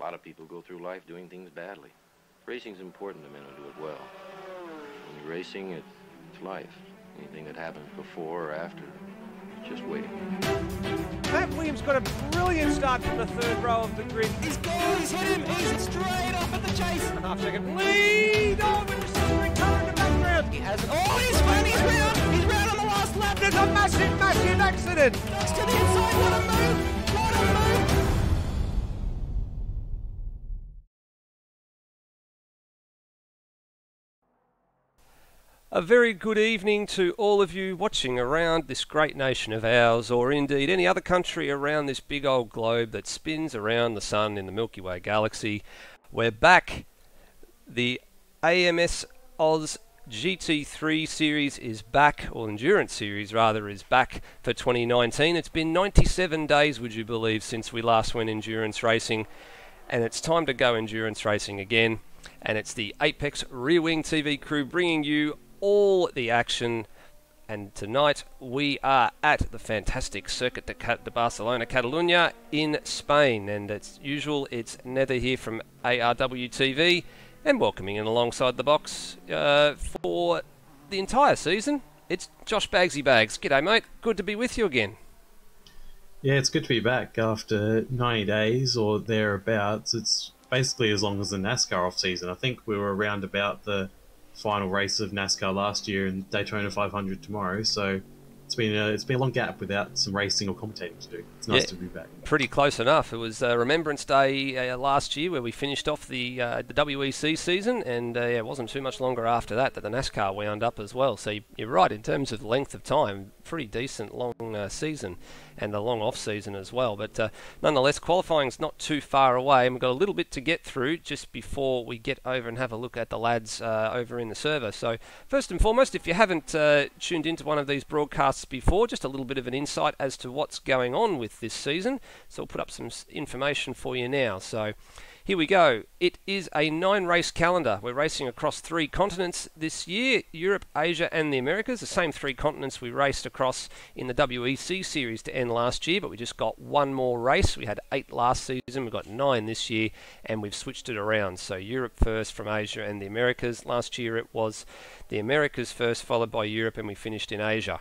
A lot of people go through life doing things badly. Racing's important to men who do it well. When you're racing, it's life. Anything that happens before or after, it's just waiting. Matt Williams got a brilliant start from the third row of the grid. He's gone, he's hit him, he's straight off at the chase. And a half-second lead. Oh, with the silvering car in the background. He has it. Oh, he's round, he's round on the last lap. There's a massive, massive accident. Next to the inside, what a move, what a move. A very good evening to all of you watching around this great nation of ours, or indeed any other country around this big old globe that spins around the sun in the Milky Way galaxy. We're back. The AMS Oz GT3 series is back, or Endurance series rather, is back for 2019. It's been 97 days, would you believe, since we last went endurance racing, and it's time to go endurance racing again. And it's the Apex Rear Wing TV crew bringing you all the action, and tonight we are at the fantastic Circuit de Barcelona, Catalunya in Spain, and as usual it's Nether here from ARW TV, and welcoming in alongside the box for the entire season, it's Josh Bagsy Bags. G'day mate, good to be with you again. Yeah, it's good to be back after 90 days or thereabouts. It's basically as long as the NASCAR off season. I think we were around about the final race of NASCAR last year and Daytona 500 tomorrow, so it's been a long gap without some racing or commentating to do. It's nice to be back. Pretty close enough. It was Remembrance Day last year where we finished off the WEC season, and it wasn't too much longer after that the NASCAR wound up as well. So you're right, in terms of length of time, pretty decent long season, and a long off season as well. But nonetheless, qualifying's not too far away, and we've got a little bit to get through just before we get over and have a look at the lads over in the server. So first and foremost, if you haven't tuned into one of these broadcasts before, just a little bit of an insight as to what's going on with this season. So I'll put up some information for you now. So here we go. It is a 9-race calendar. We're racing across 3 continents this year: Europe, Asia and the Americas. The same 3 continents we raced across in the WEC series to end last year, but we just got one more race. We had 8 last season, we've got 9 this year, and we've switched it around. So Europe first from Asia and the Americas. Last year it was the Americas first, followed by Europe, and we finished in Asia.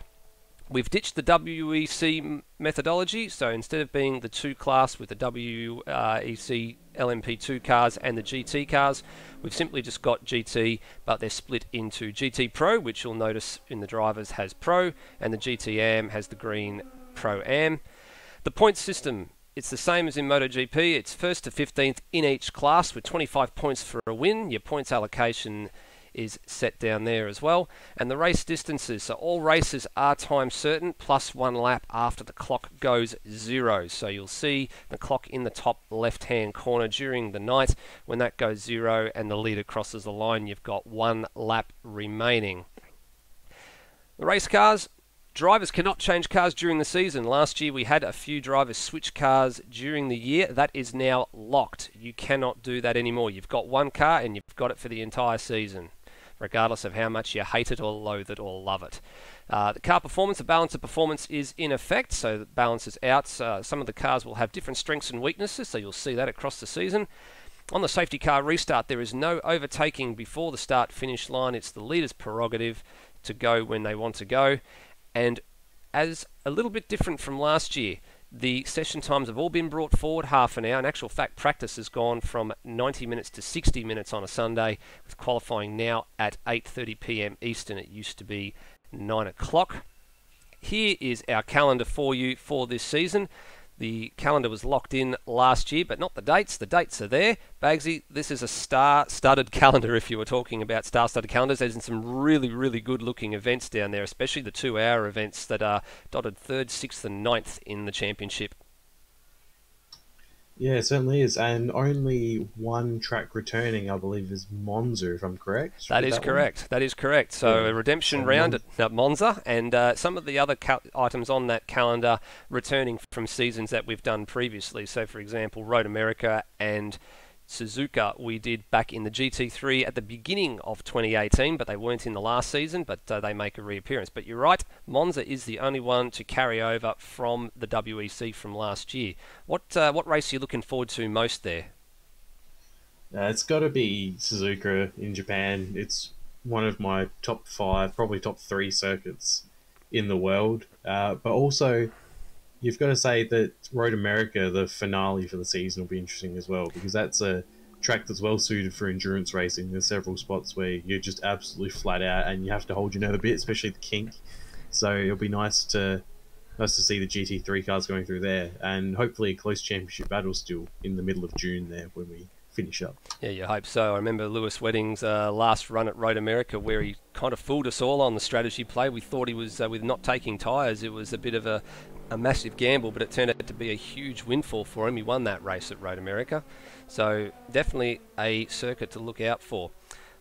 We've ditched the WEC methodology, so instead of being the 2 class with the WEC LMP2 cars and the GT cars, we've simply just got GT, but they're split into GT Pro, which you'll notice in the drivers has Pro, and the GT Am has the green Pro Am. The point system, it's the same as in MotoGP. It's 1st to 15th in each class with 25 points for a win. Your points allocation is set down there as well, and the race distances, so all races are time certain plus 1 lap after the clock goes 0. So you'll see the clock in the top left hand corner during the night. When that goes 0 and the leader crosses the line, you've got 1 lap remaining. The race cars, drivers cannot change cars during the season. Last year we had a few drivers switch cars during the year. That is now locked. You cannot do that anymore. You've got 1 car and you've got it for the entire season, regardless of how much you hate it or loathe it or love it. The car performance, the balance of performance is in effect, so the balance is out. Some of the cars will have different strengths and weaknesses, so you'll see that across the season. On the safety car restart, there is no overtaking before the start-finish line. It's the leader's prerogative to go when they want to go. And as a little bit different from last year, the session times have all been brought forward half an hour. In actual fact, practice has gone from 90 minutes to 60 minutes on a Sunday, with qualifying now at 8:30 p.m. Eastern. It used to be 9 o'clock. Here is our calendar for you for this season. The calendar was locked in last year, but not the dates. The dates are there. Bagsy, this is a star-studded calendar if you were talking about star-studded calendars. There's some really, really good-looking events down there, especially the 2-hour events that are dotted 3rd, 6th and 9th in the championship. Yeah, it certainly is. And only 1 track returning, I believe, is Monza, if I'm correct. That is correct. That is correct. So a redemption round at Monza, and some of the other items on that calendar returning from seasons that we've done previously. So, for example, Road America and Suzuka we did back in the GT3 at the beginning of 2018, but they weren't in the last season, but they make a reappearance. But you're right, Monza is the only one to carry over from the WEC from last year. What race are you looking forward to most there? It's got to be Suzuka in Japan. It's one of my top 5, probably top 3 circuits in the world. But also, you've got to say that Road America, the finale for the season, will be interesting as well, because that's a track that's well suited for endurance racing. There's several spots where you're just absolutely flat out and you have to hold your nerve a bit, especially the kink. So it'll be nice to see the GT3 cars going through there, and hopefully a close championship battle still in the middle of June there when we finish up. Yeah, you hope so. I remember Lewis Wedding's last run at Road America, where he kind of fooled us all on the strategy play. We thought he was, with not taking tyres, it was a bit of a massive gamble, but it turned out to be a huge windfall for him. He won that race at Road America. So definitely a circuit to look out for.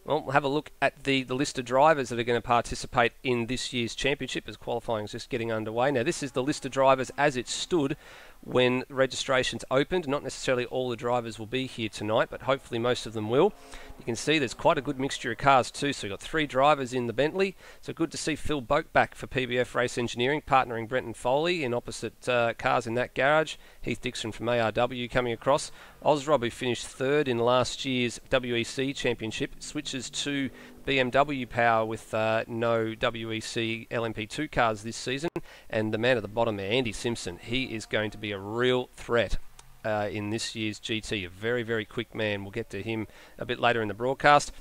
Well, we'll have a look at the list of drivers that are going to participate in this year's championship as qualifying is just getting underway. Now, this is the list of drivers as it stood when registrations opened. Not necessarily all the drivers will be here tonight, but hopefully most of them will. You can see there's quite a good mixture of cars too. So we've got 3 drivers in the Bentley. So good to see Phil Boak back for PBF Race Engineering, partnering Brenton Foley in opposite cars in that garage. Heath Dixon from ARW coming across. Ozrob, who finished 3rd in last year's WEC Championship, switches to BMW power with no WEC LMP2 cars this season. And the man at the bottom there, Andy Simpson, he is going to be a real threat in this year's GT. A very, very quick man. We'll get to him a bit later in the broadcast.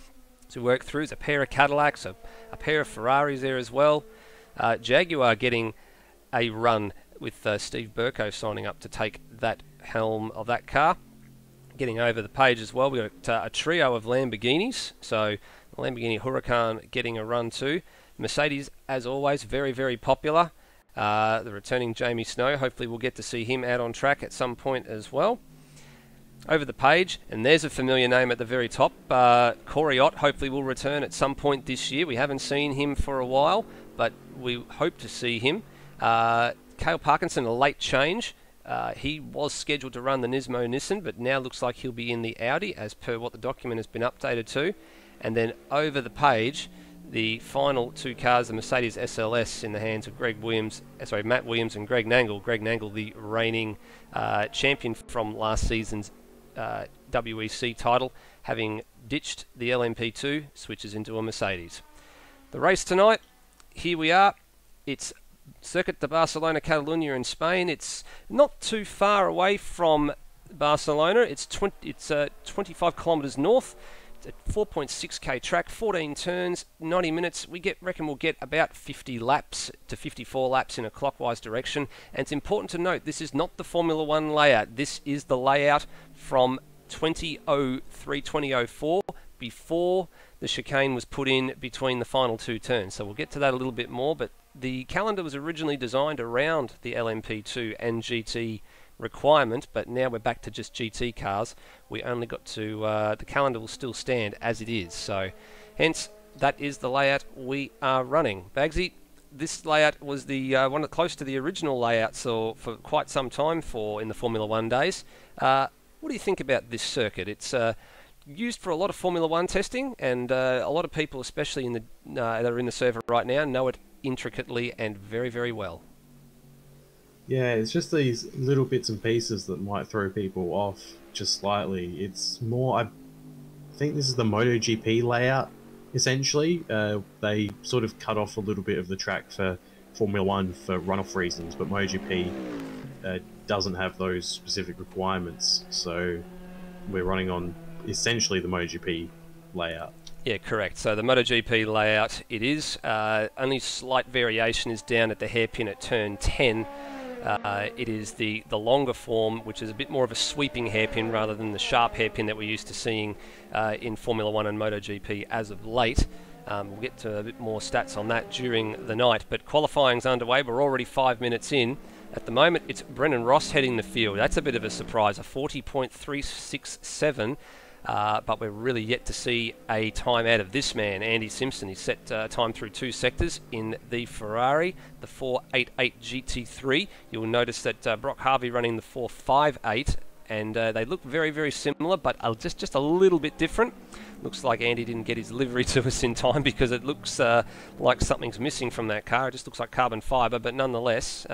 To work through, there's a pair of Cadillacs, a pair of Ferraris there as well. Jaguar getting a run with Steve Burko signing up to take that helm of that car. Getting over the page as well, we've got a trio of Lamborghinis. So the Lamborghini Huracan getting a run too. Mercedes, as always, very, very popular. The returning Jamie Snow, hopefully we'll get to see him out on track at some point as well. Over the page, and there's a familiar name at the very top. Corey Ott hopefully will return at some point this year. We haven't seen him for a while, but we hope to see him. Cale Parkinson, a late change. He was scheduled to run the Nismo Nissan, but now looks like he'll be in the Audi as per what the document has been updated to. And then over the page, the final 2 cars, the Mercedes SLS in the hands of Matt Williams and Greg Nangle. Greg Nangle, the reigning champion from last season's WEC title, having ditched the LMP2, switches into a Mercedes. The race tonight, here we are. It's Circuit de Barcelona, Catalunya in Spain. It's not too far away from Barcelona. It's 25 kilometres north. It's a 4.6k track, 14 turns, 90 minutes. Reckon we'll get about 50 laps to 54 laps in a clockwise direction. And it's important to note, this is not the Formula 1 layout. This is the layout from 2003, 2004, before the chicane was put in between the final 2 turns. So we'll get to that a little bit more, but the calendar was originally designed around the LMP2 and GT requirement, but now we're back to just GT cars. We only got to the calendar will still stand as it is, so hence that is the layout we are running. Bagsy, this layout was the one close to the original layout for quite some time in the Formula 1 days. What do you think about this circuit? It's used for a lot of Formula 1 testing, and a lot of people, especially that are in the server right now, know it intricately and very, very well. Yeah, it's just these little bits and pieces that might throw people off just slightly. It's more, I think this is the MotoGP layout, essentially. They sort of cut off a little bit of the track for Formula 1 for runoff reasons, but MotoGP doesn't have those specific requirements, so we're running on essentially the MotoGP layout. Yeah, correct. So the MotoGP layout, it is. Only slight variation is down at the hairpin at turn 10. It is the longer form, which is a bit more of a sweeping hairpin rather than the sharp hairpin that we're used to seeing in Formula 1 and MotoGP as of late. We'll get to a bit more stats on that during the night, but qualifying's underway. We're already 5 minutes in. At the moment, it's Brennan Ross heading the field. That's a bit of a surprise, a 40.367. But we're really yet to see a time out of this man, Andy Simpson. He set time through 2 sectors in the Ferrari, the 488 GT3. You'll notice that Brock Harvey running the 458, and they look very, very similar, but just a little bit different. Looks like Andy didn't get his livery to us in time because it looks like something's missing from that car. It just looks like carbon fibre, but nonetheless,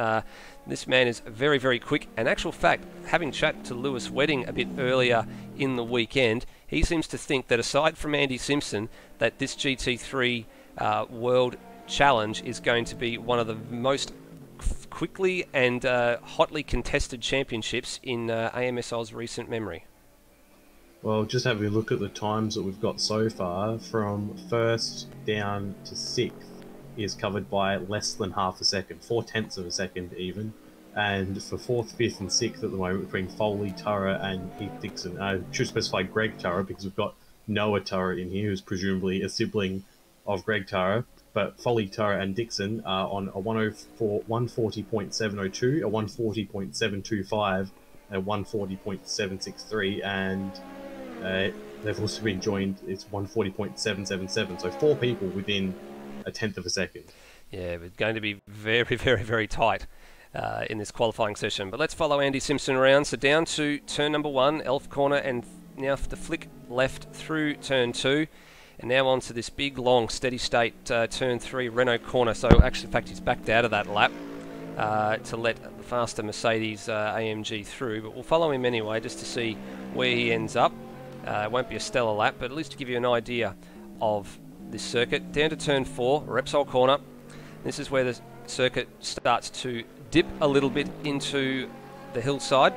this man is very, very quick. And actual fact, having chatted to Lewis Wedding a bit earlier in the weekend, he seems to think that aside from Andy Simpson, that this GT3 World Challenge is going to be one of the most quickly and hotly contested championships in AMSL's recent memory. Well, just having a look at the times that we've got so far, from first down to sixth is covered by less than half a second, 4/10 of a second even. And for fourth, fifth, and sixth at the moment, between Foley, Turra, and Heath Dixon. I should specify Greg Turra because we've got Noah Turra in here, who's presumably a sibling of Greg Turra. But Foley, Turra, and Dixon are on a 140.702, a 140.725, a 140.763, and they've also been joined, it's 140.777. So 4 people within a 10th of a second. Yeah, it's going to be very, very, very tight in this qualifying session. But let's follow Andy Simpson around. So down to turn number 1, Elf corner, and now the flick left through turn 2. And now on to this big, long, steady state turn 3, Renault corner. So actually, in fact, he's backed out of that lap to let the faster Mercedes AMG through. But we'll follow him anyway, just to see where he ends up. It won't be a stellar lap, but at least to give you an idea of this circuit. Down to turn 4, Repsol corner. This is where the circuit starts to dip a little bit into the hillside.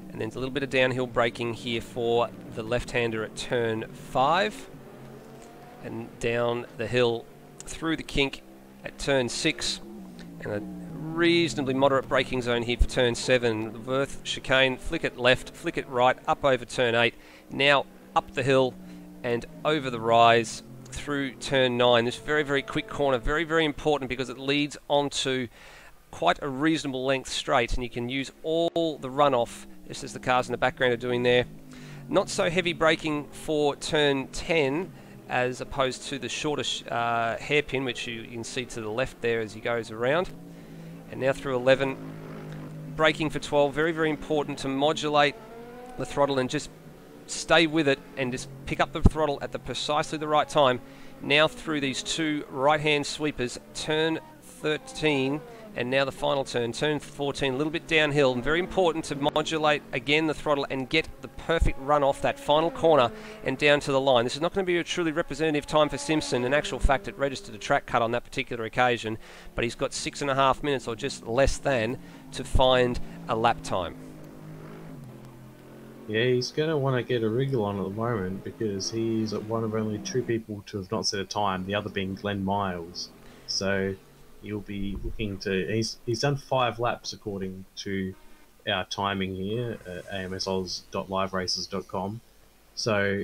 And then there's a little bit of downhill braking here for the left-hander at turn 5. And down the hill through the kink at turn 6. And a reasonably moderate braking zone here for turn 7. Worth chicane, flick it left, flick it right, up over turn 8. Now up the hill and over the rise through turn 9. This very, very quick corner, very, very important because it leads onto quite a reasonable length straight, and you can use all the runoff, just as the cars in the background are doing there. Not so heavy braking for turn 10 as opposed to the shorter hairpin, which you can see to the left there as he goes around. And now through 11, braking for 12, very, very important to modulate the throttle and just stay with it and just pick up the throttle at precisely the right time. Now through these 2 right-hand sweepers, turn 13, and now the final turn, turn 14, a little bit downhill, and very important to modulate again the throttle and get the perfect run off that final corner and down to the line. This is not going to be a truly representative time for Simpson. In actual fact, it registered a track cut on that particular occasion, but he's got 6.5 minutes or just less than to find a lap time. Yeah, he's going to want to get a wriggle on at the moment because he's one of only 2 people to have not set a time, the other being Glenn Miles. So he'll be looking to... He's done 5 laps according to our timing here at amsoz.liveraces.com. So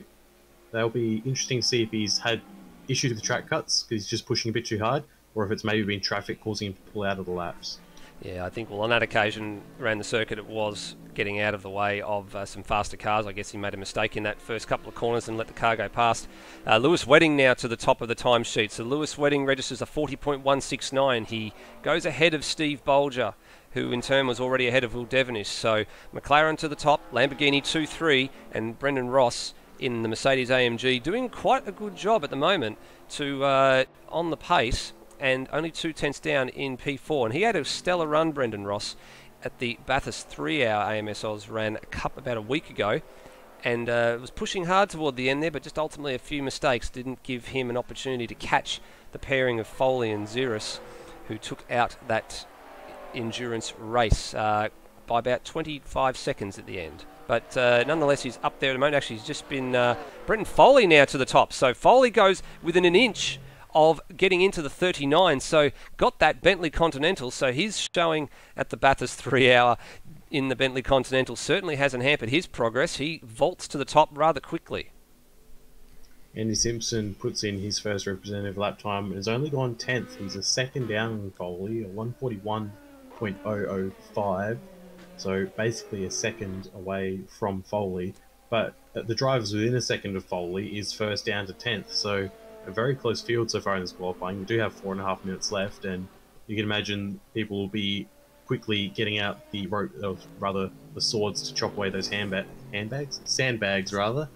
that'll be interesting to see if he's had issues with the track cuts because he's just pushing a bit too hard, or if it's maybe been traffic causing him to pull out of the laps. Yeah, I think, well, on that occasion around the circuit, it was getting out of the way of some faster cars. I guess he made a mistake in that first couple of corners and let the car go past. Lewis Wedding now to the top of the timesheet. So Lewis Wedding registers a 40.169. He goes ahead of Steve Bolger, who in turn was already ahead of Will Devenish. So McLaren to the top, Lamborghini 2-3, and Brendan Ross in the Mercedes AMG doing quite a good job at the moment to on the pace, and only 2/10 down in P4. And he had a stellar run, Brendan Ross, at the Bathurst 3-hour AMS Oz ran about a week ago, and was pushing hard toward the end there, but just ultimately a few mistakes didn't give him an opportunity to catch the pairing of Foley and Ziris, who took out that endurance race by about 25 seconds at the end. But nonetheless, he's up there at the moment. Actually, he's just been Brenton Foley now to the top. So Foley goes within an inch of getting into the 39, so got that Bentley Continental. So his showing at the Bathurst 3-hour in the Bentley Continental certainly hasn't hampered his progress. He vaults to the top rather quickly. Andy Simpson puts in his first representative lap time and has only gone 10th. He's a second down on Foley, a 141.005, so basically a second away from Foley. But the drivers within a second of Foley is first down to 10th, so a very close field so far in this qualifying. We do have 4.5 minutes left, and you can imagine people will be quickly getting out the rope, rather the swords, to chop away those sandbags rather,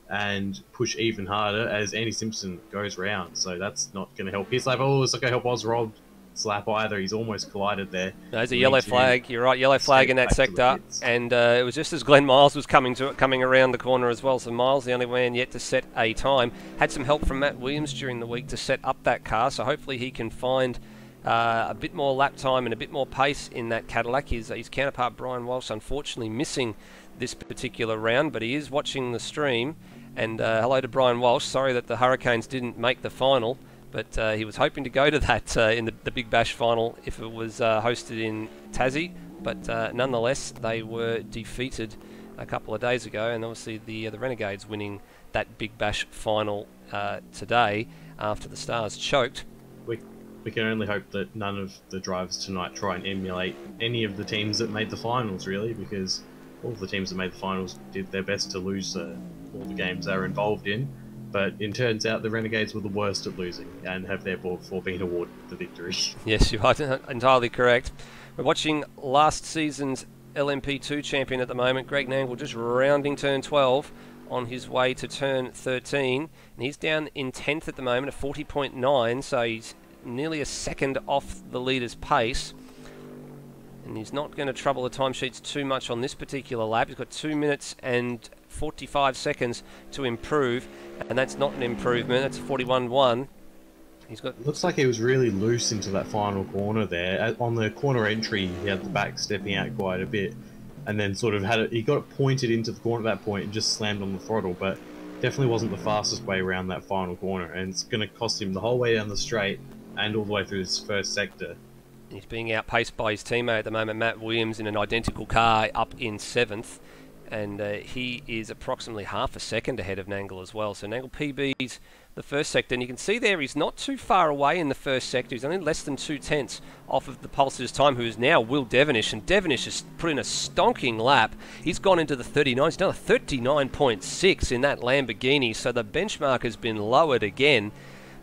and push even harder as Andy Simpson goes round. So that's not going to help his lap. Oh, it's not going to help Oz Rob lap either. He's almost collided there. There's a yellow flag. You're right, yellow flag in that sector. And it was just as Glenn Miles was coming around the corner as well. So Miles, the only man yet to set a time. Had some help from Matt Williams during the week to set up that car. So hopefully he can find a bit more lap time and a bit more pace in that Cadillac. His counterpart Brian Walsh unfortunately missing this particular round, but he is watching the stream. And hello to Brian Walsh. Sorry that the Hurricanes didn't make the final, but he was hoping to go to that in the Big Bash final if it was hosted in Tassie. But nonetheless, they were defeated a couple of days ago, and obviously the Renegades winning that Big Bash final today after the Stars choked. We can only hope that none of the drivers tonight try and emulate any of the teams that made the finals, really, because all of the teams that made the finals did their best to lose all the games they were involved in. But it turns out the Renegades were the worst at losing and have therefore been awarded the victory. Yes, you are entirely correct. We're watching last season's LMP2 champion at the moment, Greg Nangle, just rounding turn 12 on his way to turn 13. And he's down in 10th at the moment at 40.9, so he's nearly a second off the leader's pace. And he's not going to trouble the timesheets too much on this particular lap. He's got 2 minutes and 45 seconds to improve, and that's not an improvement. That's 41.1. He's got. Looks like he was really loose into that final corner there. On the corner entry, he had the back stepping out quite a bit, and then sort of he got it pointed into the corner at that point and just slammed on the throttle. But definitely wasn't the fastest way around that final corner, and it's going to cost him the whole way down the straight and all the way through this first sector. He's being outpaced by his teammate at the moment, Matt Williams, in an identical car up in 7th. And he is approximately half a second ahead of Nangle as well. So Nangle PB's the first sector. And you can see there he's not too far away in the first sector. He's only less than 2/10 off of the pulse's time, who is now Will Devonish. And Devonish has put in a stonking lap. He's gone into the 39. He's done a 39.6 in that Lamborghini. So the benchmark has been lowered again.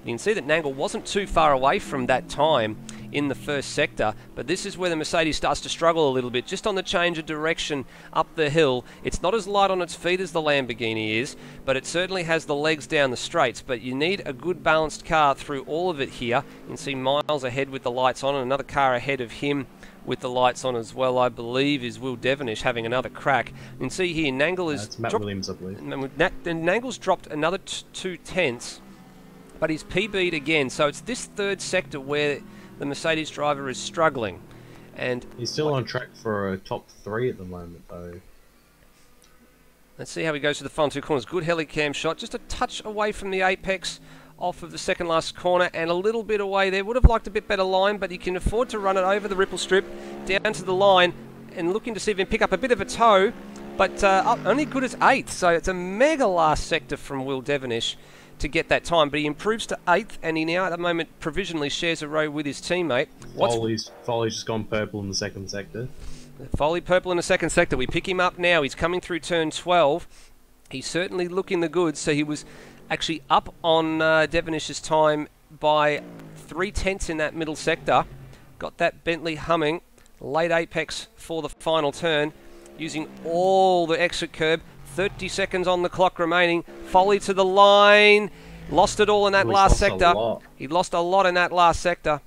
You can see that Nangle wasn't too far away from that time in the first sector, but this is where the Mercedes starts to struggle a little bit. Just on the change of direction up the hill, it's not as light on its feet as the Lamborghini is, but it certainly has the legs down the straights. But you need a good balanced car through all of it here. You can see Miles ahead with the lights on, and another car ahead of him with the lights on as well, I believe, is Will Devonish having another crack. You can see here Nangle is... It's Matt Williams, I believe. And Nangle's dropped another 2/10. But he's PB'd again, so it's this third sector where the Mercedes driver is struggling. And he's still on track for a top 3 at the moment, though. Let's see how he goes to the final 2 corners. Good helicam shot, just a touch away from the apex off of the second last corner, and a little bit away there. Would have liked a bit better line, but he can afford to run it over the ripple strip, down to the line, and looking to see if he can pick up a bit of a tow, but only good as 8th, so it's a mega last sector from Will Devonish to get that time, but he improves to 8th, and he now at the moment provisionally shares a row with his teammate. Foley's just gone purple in the second sector. Foley purple in the second sector. We pick him up now. He's coming through turn 12. He's certainly looking the goods, so he was actually up on Devonish's time by 3/10 in that middle sector. Got that Bentley humming. Late apex for the final turn, using all the exit curb. 30 seconds on the clock remaining. Foley to the line. Lost it all in that last sector. He lost a lot in that last sector.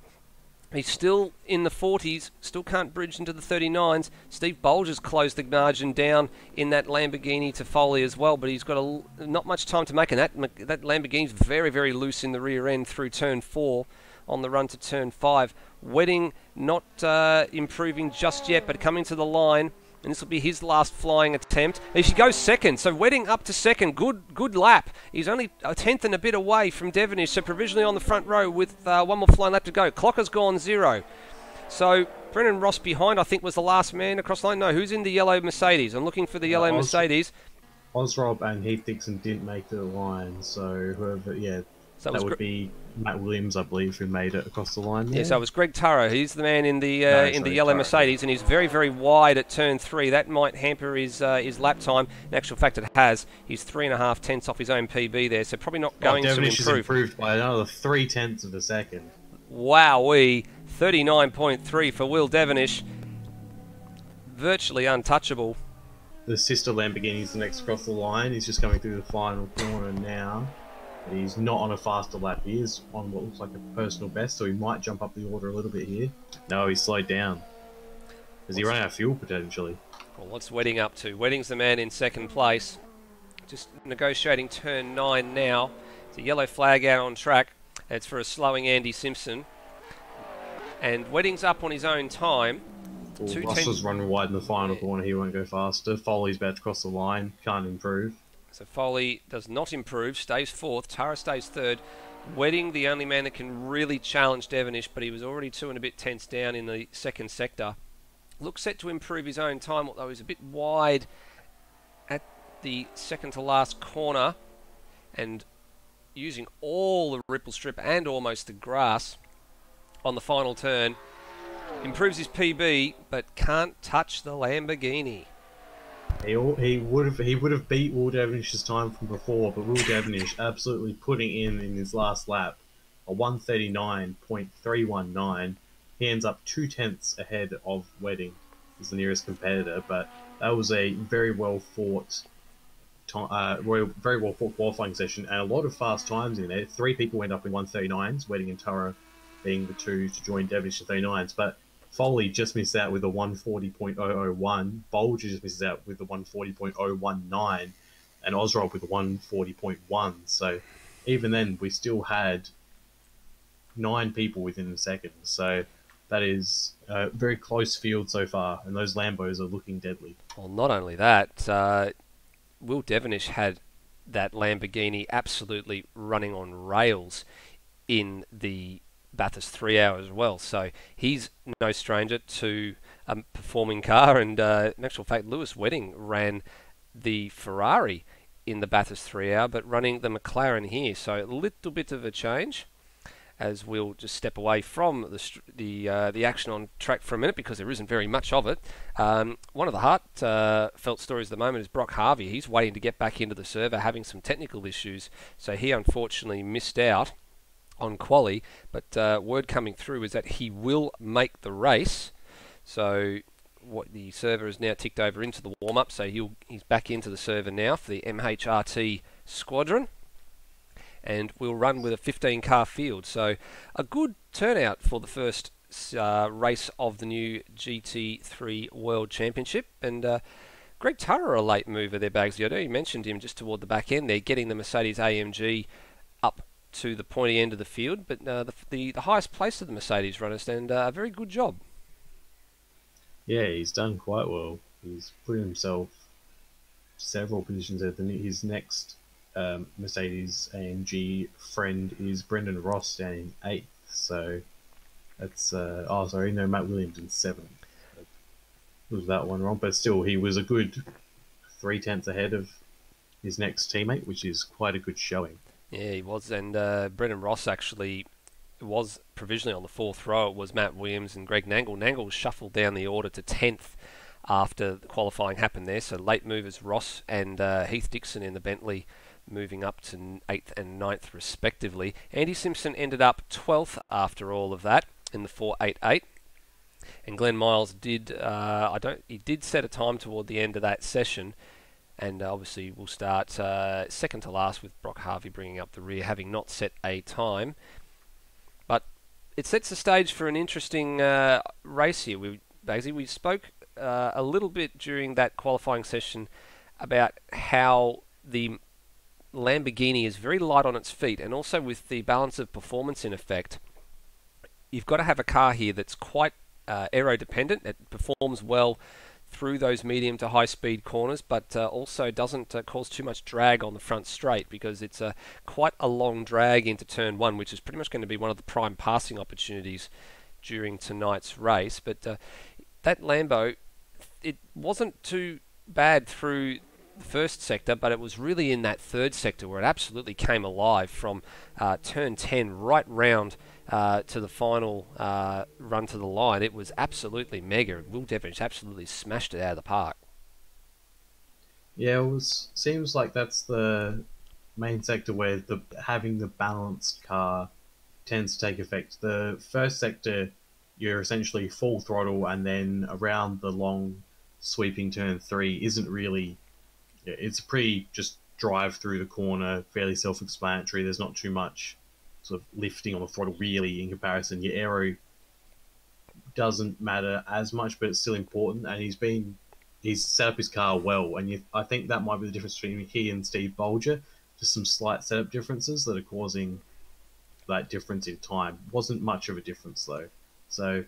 He's still in the 40s. Still can't bridge into the 39s. Steve Bolger's closed the margin down in that Lamborghini to Foley as well, but he's got not much time to make. And that Lamborghini's very, very loose in the rear end through turn 4 on the run to turn 5. Wedding not improving just yet, but coming to the line. And this will be his last flying attempt. He goes second, so Wedding up to second. Good lap. He's only a 10th and a bit away from Devonish, so provisionally on the front row with one more flying lap to go. Clock has gone 0. So Brennan Ross behind, I think, was the last man across the line. No, who's in the yellow Mercedes? I'm looking for the yellow Mercedes. Osrob and Heath Dixon didn't make the line, so whoever, so that would be Matt Williams, I believe, who made it across the line there. Yeah, so it was Greg Turrow. He's the man in the yellow Mercedes, and he's very, very wide at turn 3. That might hamper his lap time. In actual fact, it has. He's 3.5 off his own PB there, so probably not going to improve. Devonish has improved by another 0.3 of a second. Wowee, 39.3 for Will Devonish. Virtually untouchable. The sister Lamborghini's the next across the line. He's just coming through the final corner now. He's not on a faster lap. He is on what looks like a personal best, so he might jump up the order a little bit here. No, he's slowed down. Has he run out of fuel, potentially? Well, what's Wedding up to? Wedding's the man in second place. Just negotiating turn 9 now. It's a yellow flag out on track. And it's for a slowing Andy Simpson. And Wedding's up on his own time. Well, Ross was running wide in the final corner. He won't go faster. Foley's about to cross the line. Can't improve. So Foley does not improve. Stays fourth. Tara stays third. Wedding, the only man that can really challenge Devonish, but he was already 2 and a bit tenths down in the second sector. Looks set to improve his own time, although he's a bit wide at the second to last corner. And using all the ripple strip and almost the grass on the final turn. Improves his PB, but can't touch the Lamborghini. He would have beat Will Devenish's time from before, but Will Devonish absolutely putting in his last lap a 139.319. He ends up 2 tenths ahead of Wedding, as the nearest competitor, but that was a very well fought qualifying session, and a lot of fast times in there. 3 people went up in 139s, Wedding and Tara being the 2 to join Devonish in 39s, but Foley just missed out with a 140.001, Bolger just misses out with a 140.019, and Osrold with a 140.1. So even then, we still had 9 people within a second. So that is a very close field so far, and those Lambos are looking deadly. Well, not only that, Will Devonish had that Lamborghini absolutely running on rails in the Bathurst 3 hours as well, so he's no stranger to a performing car, and in actual fact Lewis Wedding ran the Ferrari in the Bathurst 3 hour, but running the McLaren here, so a little bit of a change as we'll just step away from the action on track for a minute, because there isn't very much of it. One of the heartfelt stories at the moment is Brock Harvey. He's waiting to get back into the server, having some technical issues, so he unfortunately missed out on quali, but word coming through is that he will make the race. So what the server has now ticked over into the warm-up, so he's back into the server now for the MHRT squadron, and we'll run with a 15-car field. So a good turnout for the first race of the new GT3 World Championship, and Greg Turrer, a late mover there, Bagsley. I know you mentioned him just toward the back end there, getting the Mercedes AMG up to the pointy end of the field, but the highest place of the Mercedes runners, and a very good job. Yeah, he's done quite well. He's put himself several positions ahead. His next Mercedes AMG friend is Brendan Ross down in 8th, so that's Matt Williams in 7th. Was that one wrong? But still, he was a good 3 tenths ahead of his next teammate, which is quite a good showing. Yeah, he was, and Brendan Ross actually was provisionally on the 4th row. It was Matt Williams and Greg Nangle. Nangle was shuffled down the order to 10th after the qualifying happened there, so late movers Ross and Heath Dixon in the Bentley moving up to 8th and 9th respectively. Andy Simpson ended up 12th after all of that in the 488. And Glenn Miles did set a time toward the end of that session, and obviously we'll start second to last with Brock Harvey bringing up the rear, having not set a time. But it sets the stage for an interesting race here. We spoke a little bit during that qualifying session about how the Lamborghini is very light on its feet, and also with the balance of performance in effect, you've got to have a car here that's quite aero dependent. It performs well through those medium to high speed corners, but also doesn't cause too much drag on the front straight, because it's quite a long drag into turn 1, which is pretty much going to be one of the prime passing opportunities during tonight's race. But that Lambo, it wasn't too bad through the first sector, but it was really in that third sector where it absolutely came alive from turn 10 right round to the final run to the line. It was absolutely mega. Will Devonish absolutely smashed it out of the park. Yeah, seems like that's the main sector where having the balanced car tends to take effect. The first sector, you're essentially full throttle, and then around the long sweeping turn 3 isn't really. It's a pretty just drive through the corner, fairly self-explanatory. There's not too much sort of lifting on the throttle really in comparison. Your aero doesn't matter as much, but it's still important. And he's set up his car well, and I think that might be the difference between he and Steve Bolger. Just some slight setup differences that are causing that difference in time. Wasn't much of a difference though. So,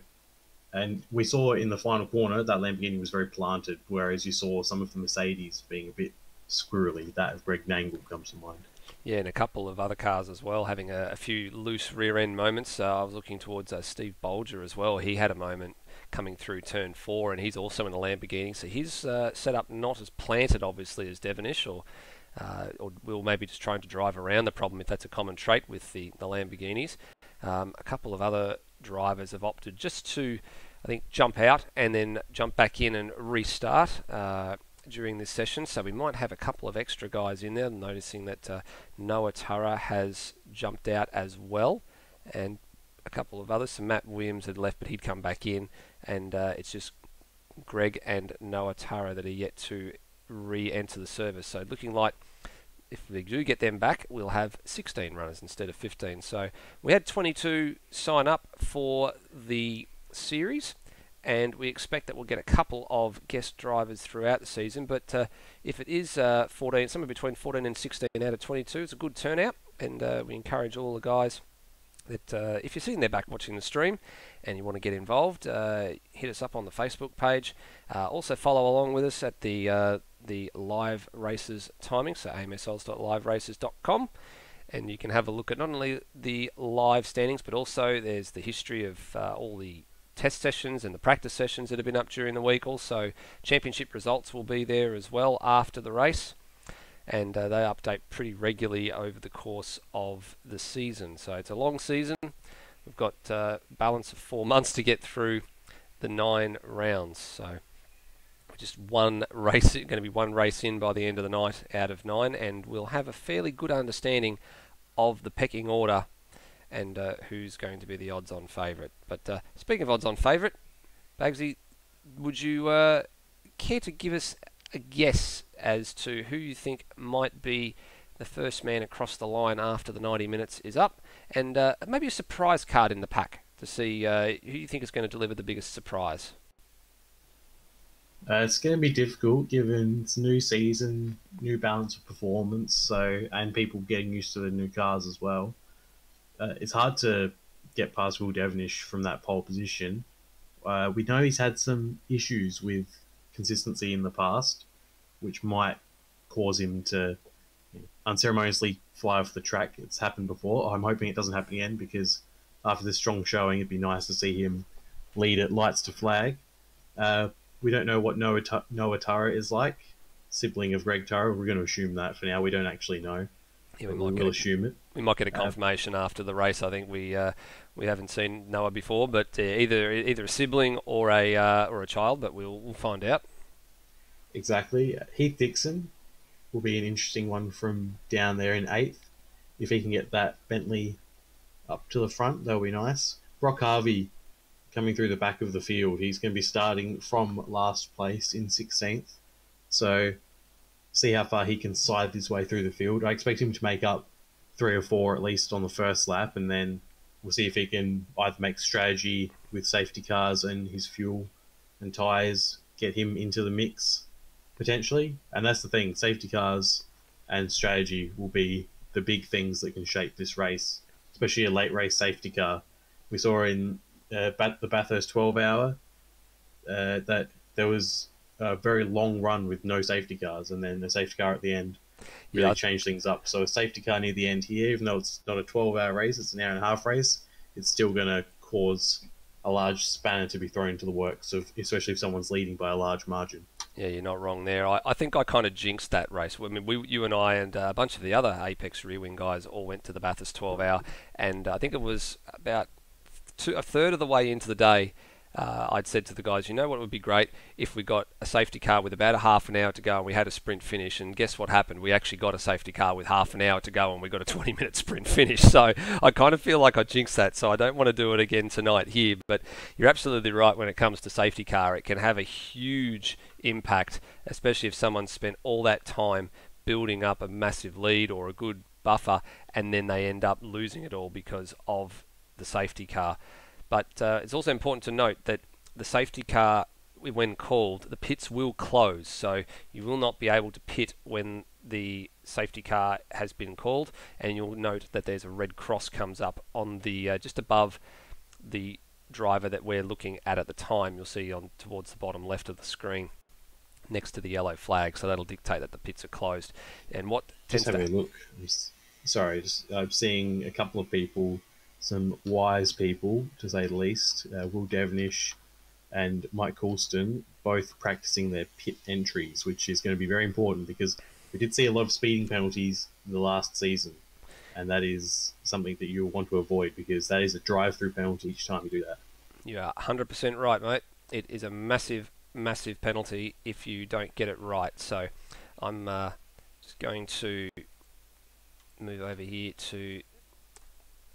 and we saw in the final corner that Lamborghini was very planted, whereas you saw some of the Mercedes being a bit squirrely. That of Greg Nangle comes to mind. Yeah, and a couple of other cars as well, having a few loose rear-end moments. I was looking towards Steve Bolger as well. He had a moment coming through turn 4, and he's also in a Lamborghini, so his setup not as planted, obviously, as Devonish, or will maybe just trying to drive around the problem, if that's a common trait with the Lamborghinis. A couple of other drivers have opted just to, I think, jump out and then jump back in and restart during this session, so we might have a couple of extra guys in there. I'm noticing that Noah Turra has jumped out as well, and a couple of others. So Matt Williams had left, but he'd come back in, and it's just Greg and Noah Turra that are yet to re-enter the service. So looking like if we do get them back, we'll have 16 runners instead of 15. So we had 22 sign up for the series, and we expect that we'll get a couple of guest drivers throughout the season. But if it is 14, somewhere between 14 and 16 out of 22, it's a good turnout, and we encourage all the guys that if you're sitting there back watching the stream and you want to get involved, hit us up on the Facebook page. Also follow along with us at the live races timing, so amsols.liveraces.com, and you can have a look at not only the live standings, but also there's the history of all the test sessions and the practice sessions that have been up during the week. Also, championship results will be there as well after the race, and they update pretty regularly over the course of the season. So it's a long season. We've got a balance of 4 months to get through the 9 rounds. So just one race, going to be one race in by the end of the night out of 9, and we'll have a fairly good understanding of the pecking order and who's going to be the odds-on favourite. But speaking of odds-on favourite, Bagsy, would you care to give us a guess as to who you think might be the first man across the line after the 90 minutes is up, and maybe a surprise card in the pack to see who you think is going to deliver the biggest surprise? It's going to be difficult given it's a new season, new balance of performance, and people getting used to the new cars as well. It's hard to get past Will Devonish from that pole position. We know he's had some issues with consistency in the past, which might cause him to unceremoniously fly off the track. It's happened before. I'm hoping it doesn't happen again, because after this strong showing, it'd be nice to see him lead at lights to flag. We don't know what Noah Turra is like, sibling of Greg Turra. We're going to assume that for now. We don't actually know. Yeah, we'll assume it. We might get a confirmation after the race. I think we haven't seen Noah before, but either a sibling or a child, but we'll find out. Exactly. Heath Dixon will be an interesting one from down there in 8th. If he can get that Bentley up to the front, that'll be nice. Brock Harvey coming through the back of the field. He's going to be starting from last place in 16th. So see how far he can scythe his way through the field. I expect him to make up 3 or 4 at least on the first lap, and then we'll see if he can either make strategy with safety cars and his fuel and tyres, get him into the mix potentially. And that's the thing, safety cars and strategy will be the big things that can shape this race, especially a late race safety car. We saw in the Bathurst 12 hour that there was a very long run with no safety cars, and then a safety car at the end really changed things up. So a safety car near the end here, even though it's not a 12-hour race, it's an hour and a half race, it's still going to cause a large spanner to be thrown into the works, especially if someone's leading by a large margin. Yeah, you're not wrong there. I think I kind of jinxed that race. I mean, you and I and a bunch of the other Apex rear wing guys all went to the Bathurst 12 hour, and I think it was about a third of the way into the day, I'd said to the guys, you know what would be great if we got a safety car with about a half an hour to go and we had a sprint finish. And guess what happened? We actually got a safety car with half an hour to go and we got a 20-minute sprint finish. So I kind of feel like I jinxed that, so I don't want to do it again tonight here. But you're absolutely right when it comes to safety car. It can have a huge impact, especially if someone spent all that time building up a massive lead or a good buffer, and then they end up losing it all because of the safety car. But it's also important to note that the safety car, when called, the pits will close, so you will not be able to pit when the safety car has been called, and you'll note that there's a red cross comes up on the just above the driver that we're looking at the time. You'll see on towards the bottom left of the screen next to the yellow flag, so that'll dictate that the pits are closed. And what Just tends having a look. Sorry, I'm seeing a couple of people, some wise people to say the least, Will Devenish and Mike Coulston, both practicing their pit entries, which is going to be very important because we did see a lot of speeding penalties in the last season, and that is something that you'll want to avoid because that is a drive-through penalty each time you do that. You are 100% right, mate. It is a massive, massive penalty if you don't get it right. So I'm just going to move over here to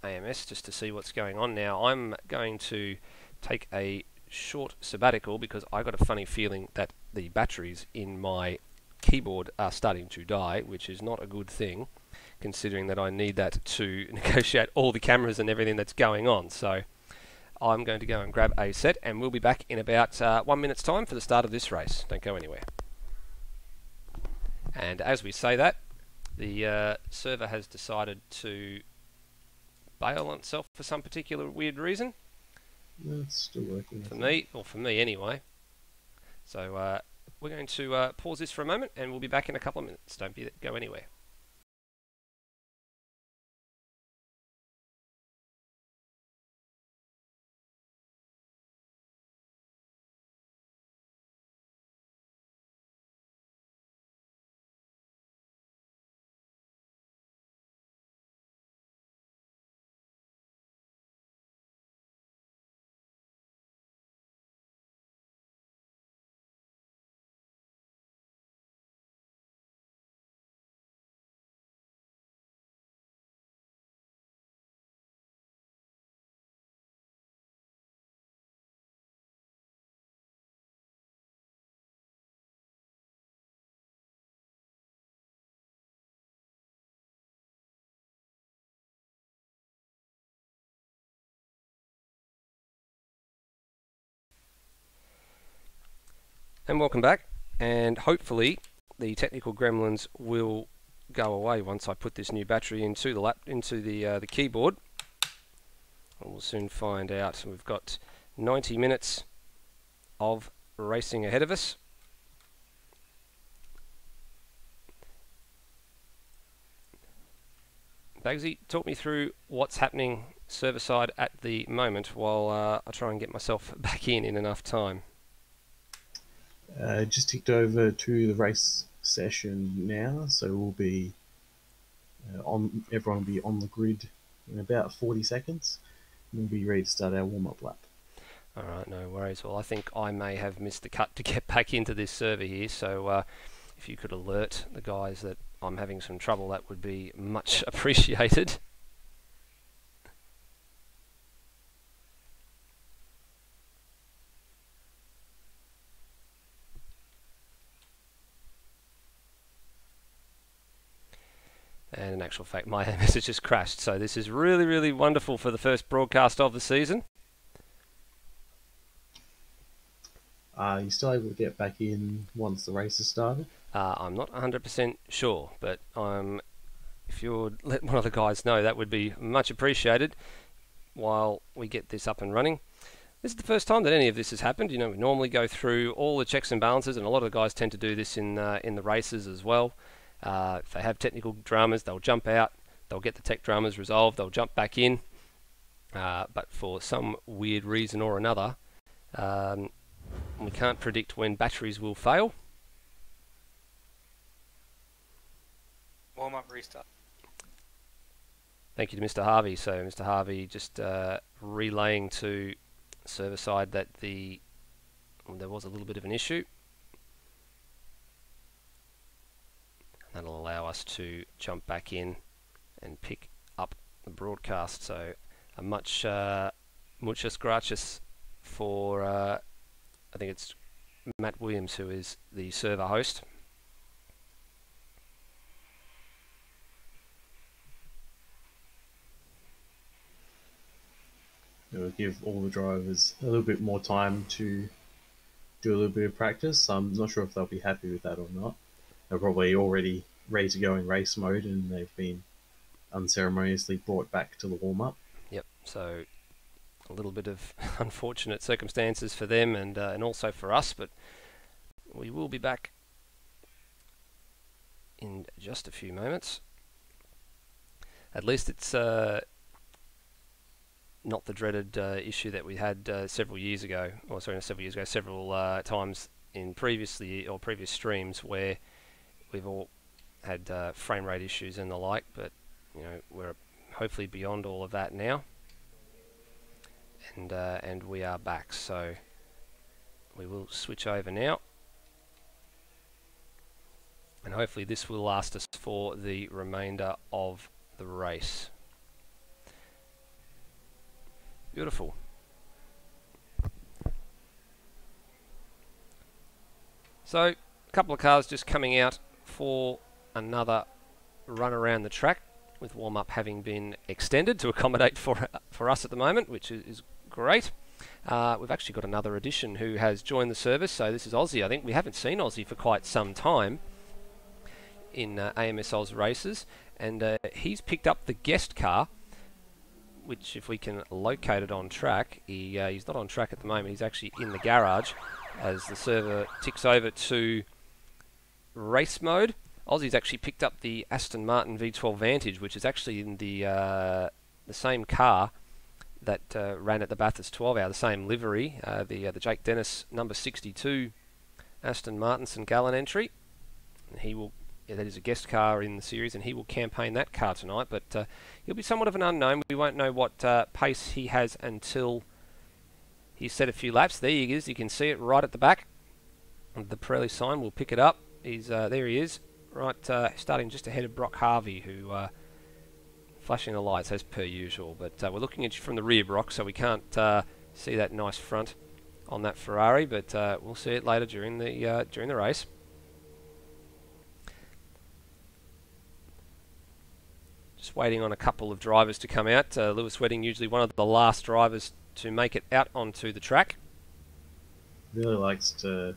AMS just to see what's going on now. I'm going to take a short sabbatical because I got a funny feeling that the batteries in my keyboard are starting to die, which is not a good thing considering that I need that to negotiate all the cameras and everything that's going on. So I'm going to go and grab a set, and we'll be back in about 1 minute's time for the start of this race. Don't go anywhere. And as we say that, the server has decided to bail on itself for some particular weird reason. No, it's still working. For me, or for me anyway. So we're going to pause this for a moment, and we'll be back in a couple of minutes. Don't go anywhere. And welcome back, and hopefully the technical gremlins will go away once I put this new battery into the keyboard. And we'll soon find out. We've got 90 minutes of racing ahead of us. Bagsy, talk me through what's happening server side at the moment while I try and get myself back in enough time. Just ticked over to the race session now, so we'll be everyone will be on the grid in about 40 seconds. We'll be ready to start our warm-up lap. Alright, no worries. Well, I think I may have missed the cut to get back into this server here, so if you could alert the guys that I'm having some trouble, that would be much appreciated. And in actual fact, my message just crashed, so this is really, really wonderful for the first broadcast of the season. Are you still able to get back in once the race has started? I'm not 100% sure, but if you'd let one of the guys know, that would be much appreciated while we get this up and running. This is the first time that any of this has happened. You know, we normally go through all the checks and balances, and a lot of the guys tend to do this in the races as well. If they have technical dramas, they'll jump out, they'll get the tech dramas resolved, they'll jump back in. But for some weird reason or another, we can't predict when batteries will fail. Warm up restart. Thank you to Mr. Harvey. So Mr. Harvey just relaying to server side that there was a little bit of an issue. That'll allow us to jump back in and pick up the broadcast. So a muchas gracias for I think it's Matt Williams, who is the server host. It'll give all the drivers a little bit more time to do a little bit of practice. I'm not sure if they'll be happy with that or not. They're probably already ready to go in race mode, and they've been unceremoniously brought back to the warm-up. Yep, so a little bit of unfortunate circumstances for them and also for us, but we will be back in just a few moments. At least it's not the dreaded issue that we had several times in previous streams where we've all had frame rate issues and the like, but you know, we're hopefully beyond all of that now, and we are back. So we will switch over now, and hopefully this will last us for the remainder of the race. Beautiful. So a couple of cars just coming out for another run around the track, with warm-up having been extended to accommodate for us at the moment, which is great. We've actually got another addition who has joined the service, so this is Aussie. I think we haven't seen Aussie for quite some time in AMS Oz races, and he's picked up the guest car, which if we can locate it on track, he's not on track at the moment, he's actually in the garage as the server ticks over to race mode. Aussie's actually picked up the Aston Martin V12 Vantage, which is actually in the same car that ran at the Bathurst 12 Hour, the same livery, the Jake Dennis number 62 Aston Martin St Gallen entry. And he will, that is a guest car in the series, and he will campaign that car tonight, but he'll be somewhat of an unknown. We won't know what pace he has until he's set a few laps. There he is, you can see it right at the back. The Pirelli sign will pick it up. He's there he is. Right, starting just ahead of Brock Harvey, who flashing the lights as per usual. But we're looking at you from the rear, Brock, so we can't see that nice front on that Ferrari. But we'll see it later during the race. Just waiting on a couple of drivers to come out. Lewis Wedding, usually one of the last drivers to make it out onto the track. Really likes to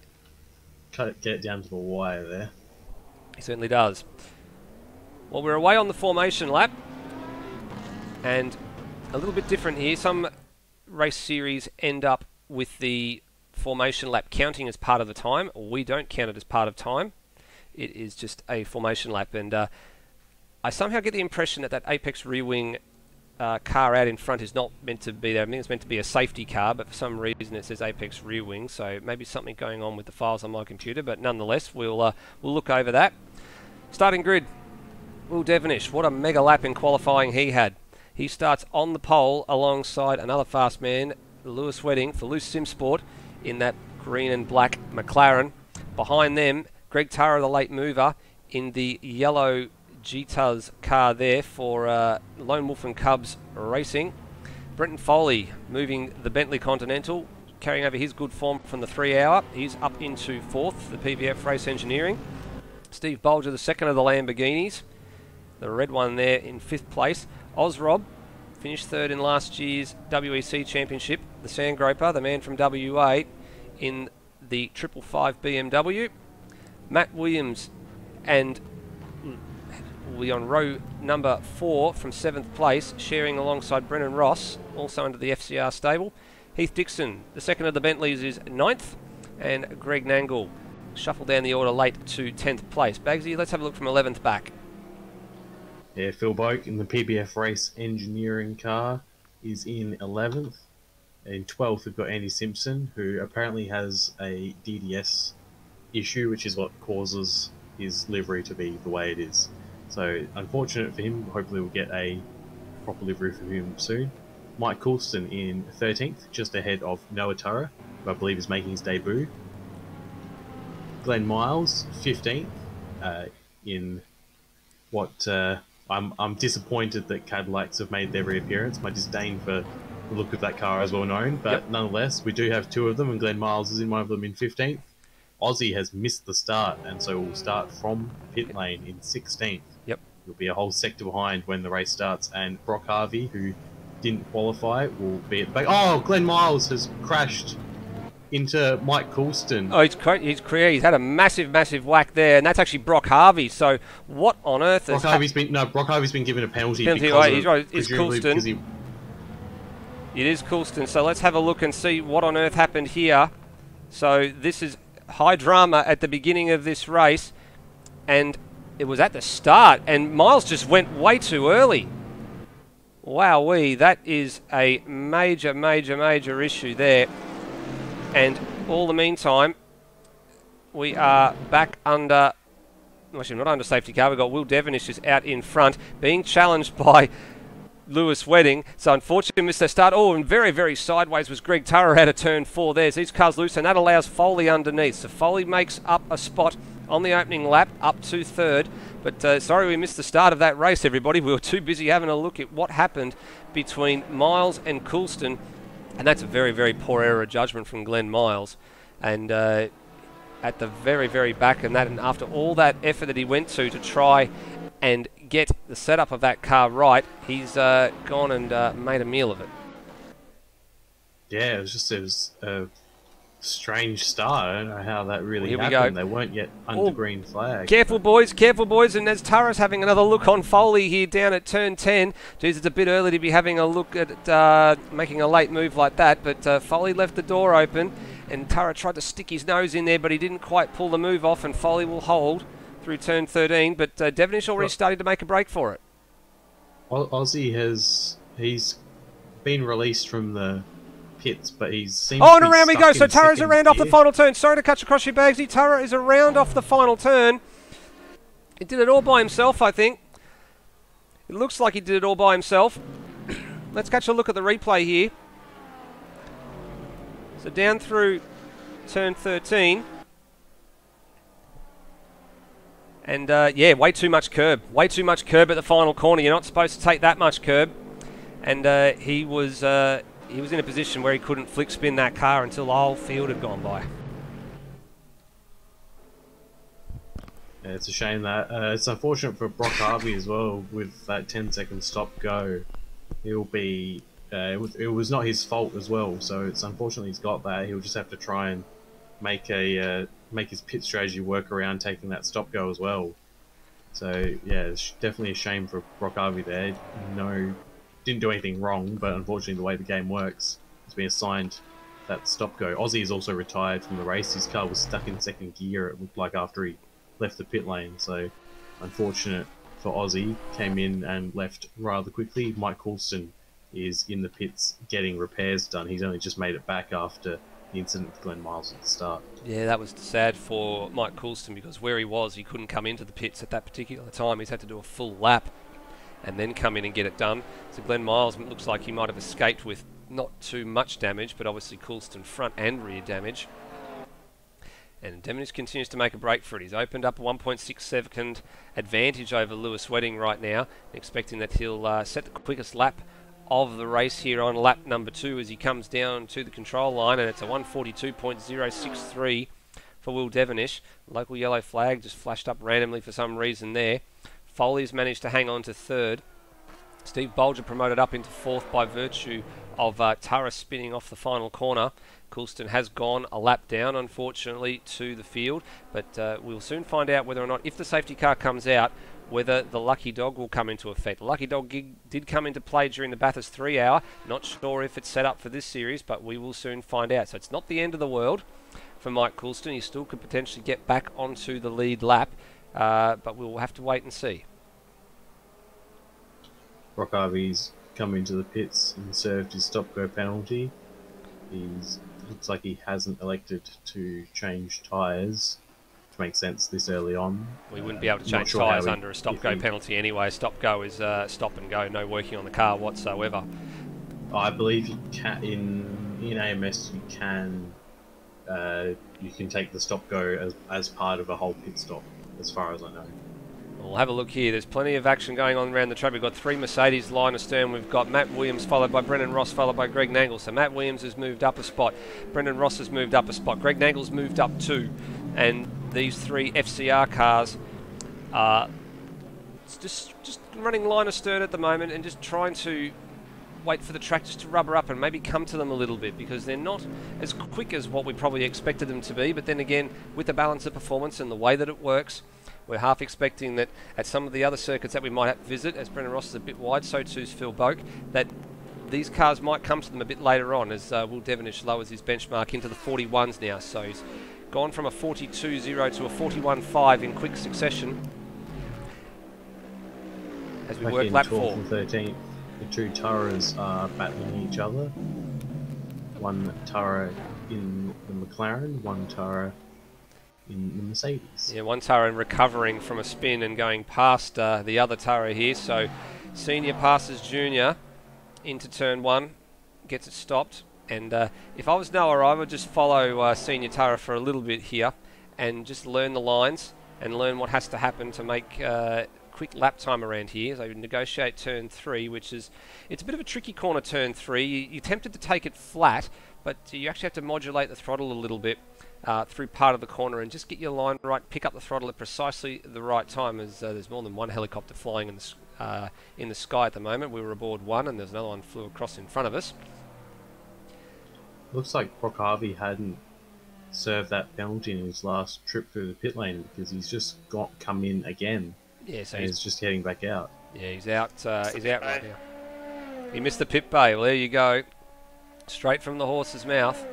get it down to the wire there. He certainly does. Well, we're away on the formation lap, and a little bit different here. Some race series end up with the formation lap counting as part of the time. We don't count it as part of time. It is just a formation lap, and I somehow get the impression that Apex rear wing car out in front is not meant to be there. I think it's meant to be a safety car, but for some reason it says Apex rear wing, so maybe something going on with the files on my computer, but nonetheless we'll look over that. Starting grid, Will Devonish, what a mega lap in qualifying he had. He starts on the pole alongside another fast man, Lewis Wedding for Loose Sim Sport in that green and black McLaren. Behind them, Greg Tara, the late mover, in the yellow GTA's car there for Lone Wolf and Cubs Racing. Brenton Foley moving the Bentley Continental, carrying over his good form from the 3 hour. He's up into fourth, the PVF Race Engineering. Steve Bolger, the second of the Lamborghinis. The red one there in fifth place. Ozrob finished third in last year's WEC Championship. The Sandgroper, the man from WA, in the 555 BMW. Matt Williams and we on row number 4 from 7th place, sharing alongside Brennan Ross, also under the FCR stable. Heath Dixon, the second of the Bentleys, is 9th, and Greg Nangle shuffled down the order late to 10th place. Bagsy, let's have a look from 11th back. Yeah, Phil Boak in the PBF Race Engineering car is in 11th. In 12th, we've got Andy Simpson, who apparently has a DDS issue, which is what causes his livery to be the way it is. So, unfortunate for him. Hopefully we'll get a proper livery for him soon. Mike Coulston in 13th, just ahead of Noah Turra, who I believe is making his debut. Glenn Miles, 15th, in what... I'm disappointed that Cadillacs have made their reappearance. My disdain for the look of that car is well known, but nonetheless, we do have two of them, and Glenn Miles is in one of them in 15th. Aussie has missed the start, and so will start from pit lane in 16th. Yep. He'll be a whole sector behind when the race starts, and Brock Harvey, who didn't qualify will be at the back. Oh, Glenn Miles has crashed into Mike Coulston. Oh, he's had a massive whack there, and that's actually Brock Harvey. So what on earth has Brock Harvey's been given a penalty. He's right. It's Coulston. It is Coulston. So let's have a look and see what on earth happened here. So this is high drama at the beginning of this race, and it was at the start, and Miles just went way too early. Wowee, that is a major issue there. And all the meantime, we are back under, actually not under safety car, we've got Will Devonish is out in front, being challenged by Lewis Wedding. So unfortunately missed their start. Oh, and very sideways was Greg Turrer out of turn 4 there. These cars loose, and that allows Foley underneath. So Foley makes up a spot on the opening lap, up to third. But sorry we missed the start of that race, everybody. We were too busy having a look at what happened between Miles and Coulston. And that's a very poor error of judgment from Glenn Miles. And at the very back, and after all that effort that he went to try and get the setup of that car right, he's gone and made a meal of it. Yeah, it was a strange start. I don't know how that really Here happened. They weren't yet under green flag. Careful, boys. And as Tara's having another look on Foley here down at turn 10. Geez, it's a bit early to be having a look at making a late move like that, but Foley left the door open, and Tara tried to stick his nose in there, but he didn't quite pull the move off, and Foley will hold through turn 13, but Devonish already started to make a break for it. Aussie he's been released from the pits, but he's and around we go. So Tara's around off the final turn. Sorry to cut across your Bagsy. Tara is around off the final turn. He did it all by himself, I think. It looks like he did it all by himself. Let's catch a look at the replay here. So down through turn 13. And yeah, way too much curb. Way too much curb at the final corner. You're not supposed to take that much curb. And he was in a position where he couldn't flick spin that car until the whole field had gone by. Yeah, it's a shame that. It's unfortunate for Brock Harvey as well with that 10-second stop go. He'll be. It was not his fault as well, so it's unfortunately he's got that. He'll just have to try and make his pit strategy work around taking that stop go as well. So yeah, it's definitely a shame for Brock Harvey there. Didn't do anything wrong, but unfortunately the way the game works, he's been assigned that stop go. Aussie is also retired from the race. His car was stuck in second gear, it looked like, after he left the pit lane. So unfortunate for Aussie, came in and left rather quickly. Mike Coulston is in the pits getting repairs done. He's only just made it back after the incident with Glenn Miles at the start. Yeah, that was sad for Mike Coulston, because where he was, he couldn't come into the pits at that particular time. He's had to do a full lap and then come in and get it done. So Glenn Miles looks like he might have escaped with not too much damage, but obviously Coulston front and rear damage. And Devonish continues to make a break for it. He's opened up a 1.6 second advantage over Lewis Wedding right now, expecting that he'll set the quickest lap of the race here on lap number 2 as he comes down to the control line, and it's a 142.063 for Will Devonish. Local yellow flag just flashed up randomly for some reason there. Foley's managed to hang on to third. Steve Bolger promoted up into fourth by virtue of Tara spinning off the final corner. Coulston has gone a lap down, unfortunately, to the field, but we'll soon find out whether or not, if the safety car comes out, whether the lucky dog will come into effect. The lucky dog did come into play during the Bathurst 3 hour. Not sure if it's set up for this series, but we will soon find out. So it's not the end of the world for Mike Coulston. He still could potentially get back onto the lead lap, but we'll have to wait and see. Brock Harvey's come into the pits and served his stop-go penalty. Looks like he hasn't elected to change tyres, which makes sense this early on. We wouldn't be able to change tyres under a stop-go penalty anyway. Stop-go is stop and go, no working on the car whatsoever. I believe you can in AMS you can take the stop-go as part of a whole pit stop, as far as I know. We'll have a look here. There's plenty of action going on around the track. We've got 3 Mercedes line astern. We've got Matt Williams followed by Brendan Ross followed by Greg Nangle. So Matt Williams has moved up a spot. Brendan Ross has moved up a spot. Greg Nangle's moved up 2. And these 3 FCR cars are just running line astern at the moment and just trying to wait for the track just to rubber up and maybe come to them a little bit, because they're not as quick as what we probably expected them to be. But then again, with the balance of performance and the way that it works, we're half expecting that at some of the other circuits that we might have to visit, as Brendan Ross is a bit wide, so too is Phil Boak, that these cars might come to them a bit later on, as Will Devonish lowers his benchmark into the 41s now. So he's gone from a 42.0 to a 41.5 in quick succession as we work lap 4. And 13th, the two Taras are battling each other. One Tara in the McLaren, one Tara in the Mercedes. Yeah, one Tara recovering from a spin and going past the other Tara here. So Senior passes Junior into turn 1, gets it stopped. And if I was Noah, I would just follow Senior Tara for a little bit here and just learn the lines and learn what has to happen to make quick lap time around here. So negotiate turn 3, which is, it's a bit of a tricky corner, turn 3. You're tempted to take it flat, but you actually have to modulate the throttle a little bit through part of the corner and just get your line right, pick up the throttle at precisely the right time, as there's more than one helicopter flying in the sky at the moment. We were aboard one and there's another one flew across in front of us. Looks like Brock Harvey hadn't served that penalty in his last trip through the pit lane, because he's just come in again. Yeah, so he's just heading back out. Yeah, he's out. He's out right now. He missed the pit bay. Well, there you go, straight from the horse's mouth,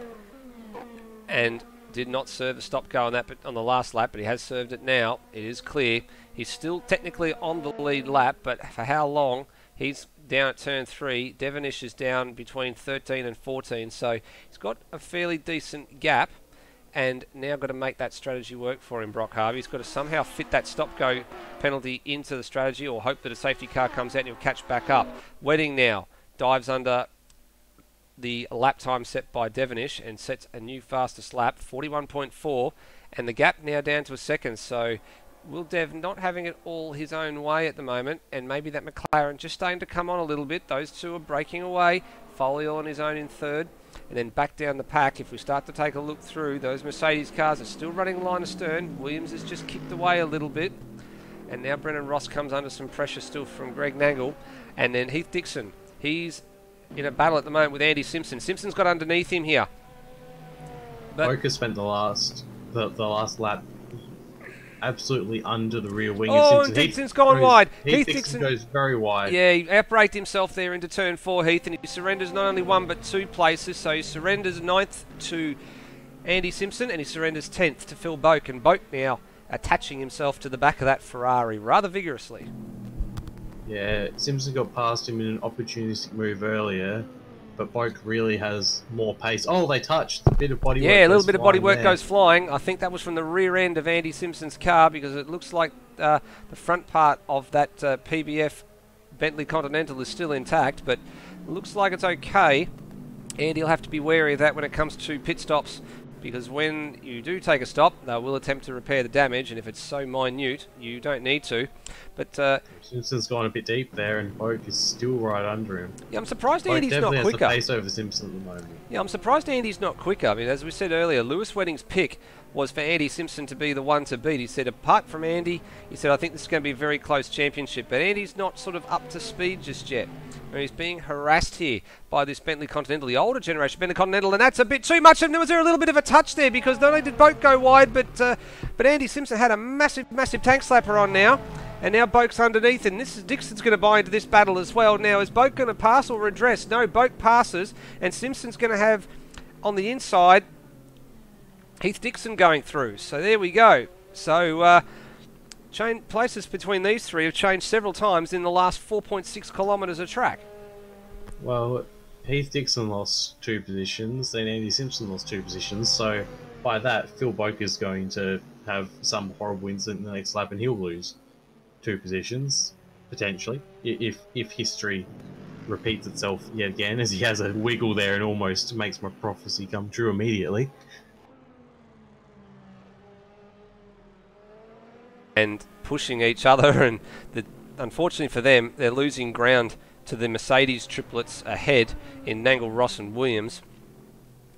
and did not serve a stop go on that on the last lap, but he has served it now. It is clear. He's still technically on the lead lap, but for how long? He's down at turn 3. Devonish is down between 13 and 14, so he's got a fairly decent gap, and now got to make that strategy work for him, Brock Harvey. He's got to somehow fit that stop-go penalty into the strategy, or hope that a safety car comes out and he'll catch back up. Wedding now dives under the lap time set by Devonish and sets a new fastest lap, 41.4, and the gap now down to a second. So Will Dev not having it all his own way at the moment, and maybe that McLaren just starting to come on a little bit. Those two are breaking away. Foley on his own in third, and then back down the pack. If we start to take a look through, those Mercedes cars are still running line astern. Williams has just kicked away a little bit, and now Brendan Ross comes under some pressure still from Greg Nangle, and then Heath Dixon. He's in a battle at the moment with Andy Simpson. Simpson's got underneath him here. Boca spent the last lap absolutely under the rear wing. Oh, and Dixon's gone wide. Heath Dixon goes very wide. Yeah, he outbraked himself there into turn 4, Heath, and he surrenders not only 1 but 2 places. So he surrenders 9th to Andy Simpson, and he surrenders 10th to Phil Boak. And Boak now attaching himself to the back of that Ferrari rather vigorously. Yeah, Simpson got past him in an opportunistic move earlier, but Boak really has more pace. Oh, they touched. A bit of bodywork. Yeah, a little bit of bodywork goes flying. I think that was from the rear end of Andy Simpson's car, because it looks like the front part of that PBF Bentley Continental is still intact, but it looks like it's okay. Andy will have to be wary of that when it comes to pit stops, because when you do take a stop, they will attempt to repair the damage, and if it's so minute, you don't need to. But Simpson's gone a bit deep there, and Boak is still right under him. Yeah, I'm surprised Boak Andy's not quicker. has the pace over Simpson at the moment. Yeah, I'm surprised Andy's not quicker. I mean, as we said earlier, Lewis Wedding's pick was for Andy Simpson to be the one to beat. He said, apart from Andy, he said, I think this is going to be a very close championship. But Andy's not sort of up to speed just yet. And he's being harassed here by this Bentley Continental, the older generation Bentley Continental, and that's a bit too much. And was there a little bit of a touch there, because not only did Boak go wide, but Andy Simpson had a massive tank slapper on now. And now Boak's underneath, and this is Dixon's going to buy into this battle as well. Now, is Boak going to pass or redress? No, Boak passes, and Simpson's going to have, on the inside, Heath Dixon going through. So there we go. So places between these three have changed several times in the last 4.6 kilometres of track. Well, Heath Dixon lost 2 positions, then Andy Simpson lost 2 positions, so by that, Phil Boak is going to have some horrible incident in the next lap, and he'll lose 2 positions, potentially, if history repeats itself yet again, as he has a wiggle there and almost makes my prophecy come true immediately. And pushing each other, and unfortunately for them, they're losing ground to the Mercedes triplets ahead in Nangle, Ross and Williams.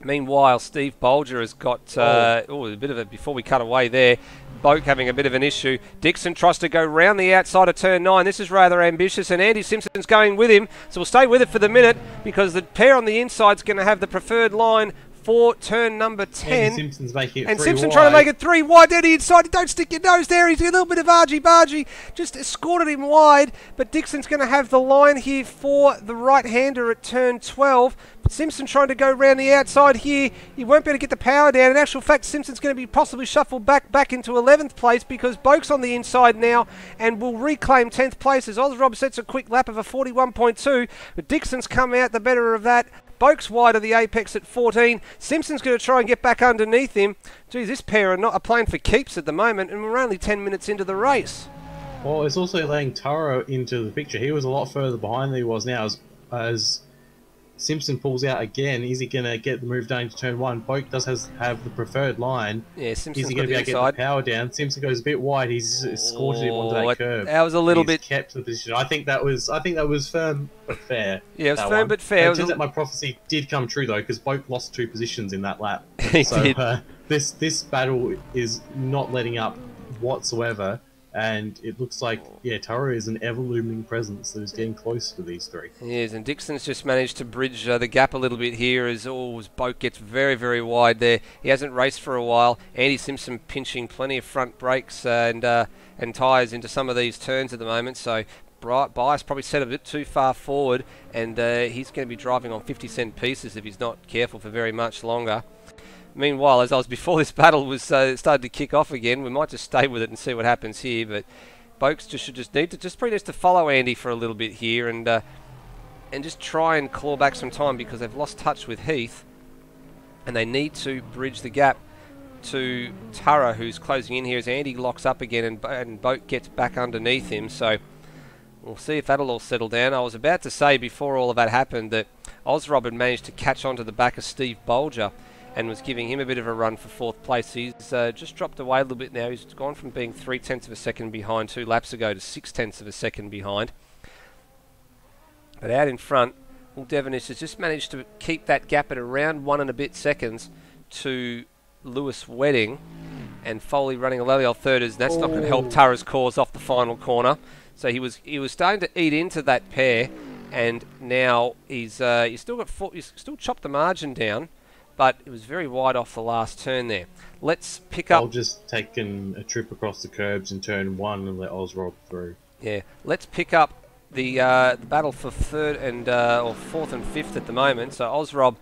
Meanwhile, Steve Bolger has got a bit of a, before we cut away there, Boak having a bit of an issue. Dixon tries to go round the outside of turn 9. This is rather ambitious, and Andy Simpson's going with him. So we'll stay with it for the minute because the pair on the inside is going to have the preferred line for turn number 10. Andy Simpson's making it and 3 Simpson wide. trying to make it 3 wide down the inside. Don't stick your nose there. He's a little bit of argy-bargy. Just escorted him wide. But Dixon's going to have the line here for the right-hander at turn 12. But Simpson trying to go round the outside here. He won't be able to get the power down. In actual fact, Simpson's going to be possibly shuffled back into 11th place because Boak's on the inside now and will reclaim 10th place as Ozrob sets a quick lap of a 41.2. But Dixon's come out the better of that. Boak's wide of the apex at 14. Simpson's going to try and get back underneath him. Geez, this pair are playing for keeps at the moment, and we're only 10 minutes into the race. Well, it's also letting Taro into the picture. He was a lot further behind than he was now. As Simpson pulls out again, is he going to get the move down to turn 1? Boak does have the preferred line. Yeah, Simpson's Is he going to be able to get the power down? Simpson goes a bit wide. He's escorted him onto that curve. That was a little bit kept the position. I think that was firm but fair. Yeah, it was firm but fair. It turns out my prophecy did come true though, because Boak lost 2 positions in that lap. He did. This battle is not letting up whatsoever. And it looks like, yeah, Taro is an ever-looming presence that is getting close to these 3. He is, and Dixon's just managed to bridge the gap a little bit here as Boak gets very, very wide there. He hasn't raced for a while. Andy Simpson pinching plenty of front brakes and tyres into some of these turns at the moment, so Bias probably set a bit too far forward, and he's going to be driving on 50-cent pieces if he's not careful for very much longer. Meanwhile, before this battle was started to kick off again, we might just stay with it and see what happens here. But Boak's pretty needs to follow Andy for a little bit here and just try and claw back some time because they've lost touch with Heath, and they need to bridge the gap to Tara, who's closing in here as Andy locks up again and Boak gets back underneath him. So we'll see if that'll all settle down. I was about to say before all of that happened that Ozrob had managed to catch onto the back of Steve Bolger and was giving him a bit of a run for 4th place. He's just dropped away a little bit now. He's gone from being 0.3 of a second behind 2 laps ago to 0.6 of a second behind. But out in front, Will Devonish has just managed to keep that gap at around 1 and a bit seconds to Lewis Wedding, and Foley running a lowly old third, as that's not going to help Tara's cause off the final corner. So he was starting to eat into that pair, and now he's still chopped the margin down. But it was very wide off the last turn there. Let's pick up... I'll just take a trip across the curbs in turn 1 and let Ozrob through. Yeah, let's pick up the battle for 3rd and or 4th and 5th at the moment. So Ozrob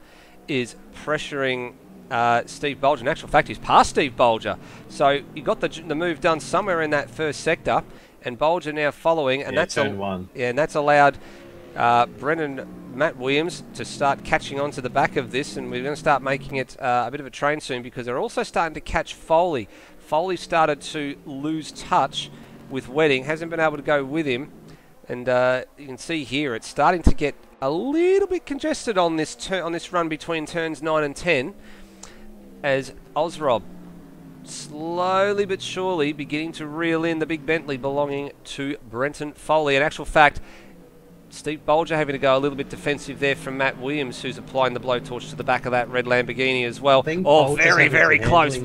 is pressuring Steve Bolger. In actual fact, he's past Steve Bolger. So he got the move done somewhere in that first sector, and Bolger now following, and that's turn 1. Yeah, and that's allowed Matt Williams to start catching on to the back of this, and we're going to start making it a bit of a train soon because they're also starting to catch Foley. Foley started to lose touch with Wedding, hasn't been able to go with him, and you can see here it's starting to get a little bit congested on this run between turns 9 and 10 as Ozrob slowly but surely beginning to reel in the big Bentley belonging to Brenton Foley. In actual fact, Steve Bolger having to go a little bit defensive there from Matt Williams, who's applying the blowtorch to the back of that red Lamborghini as well. Oh, very, very close.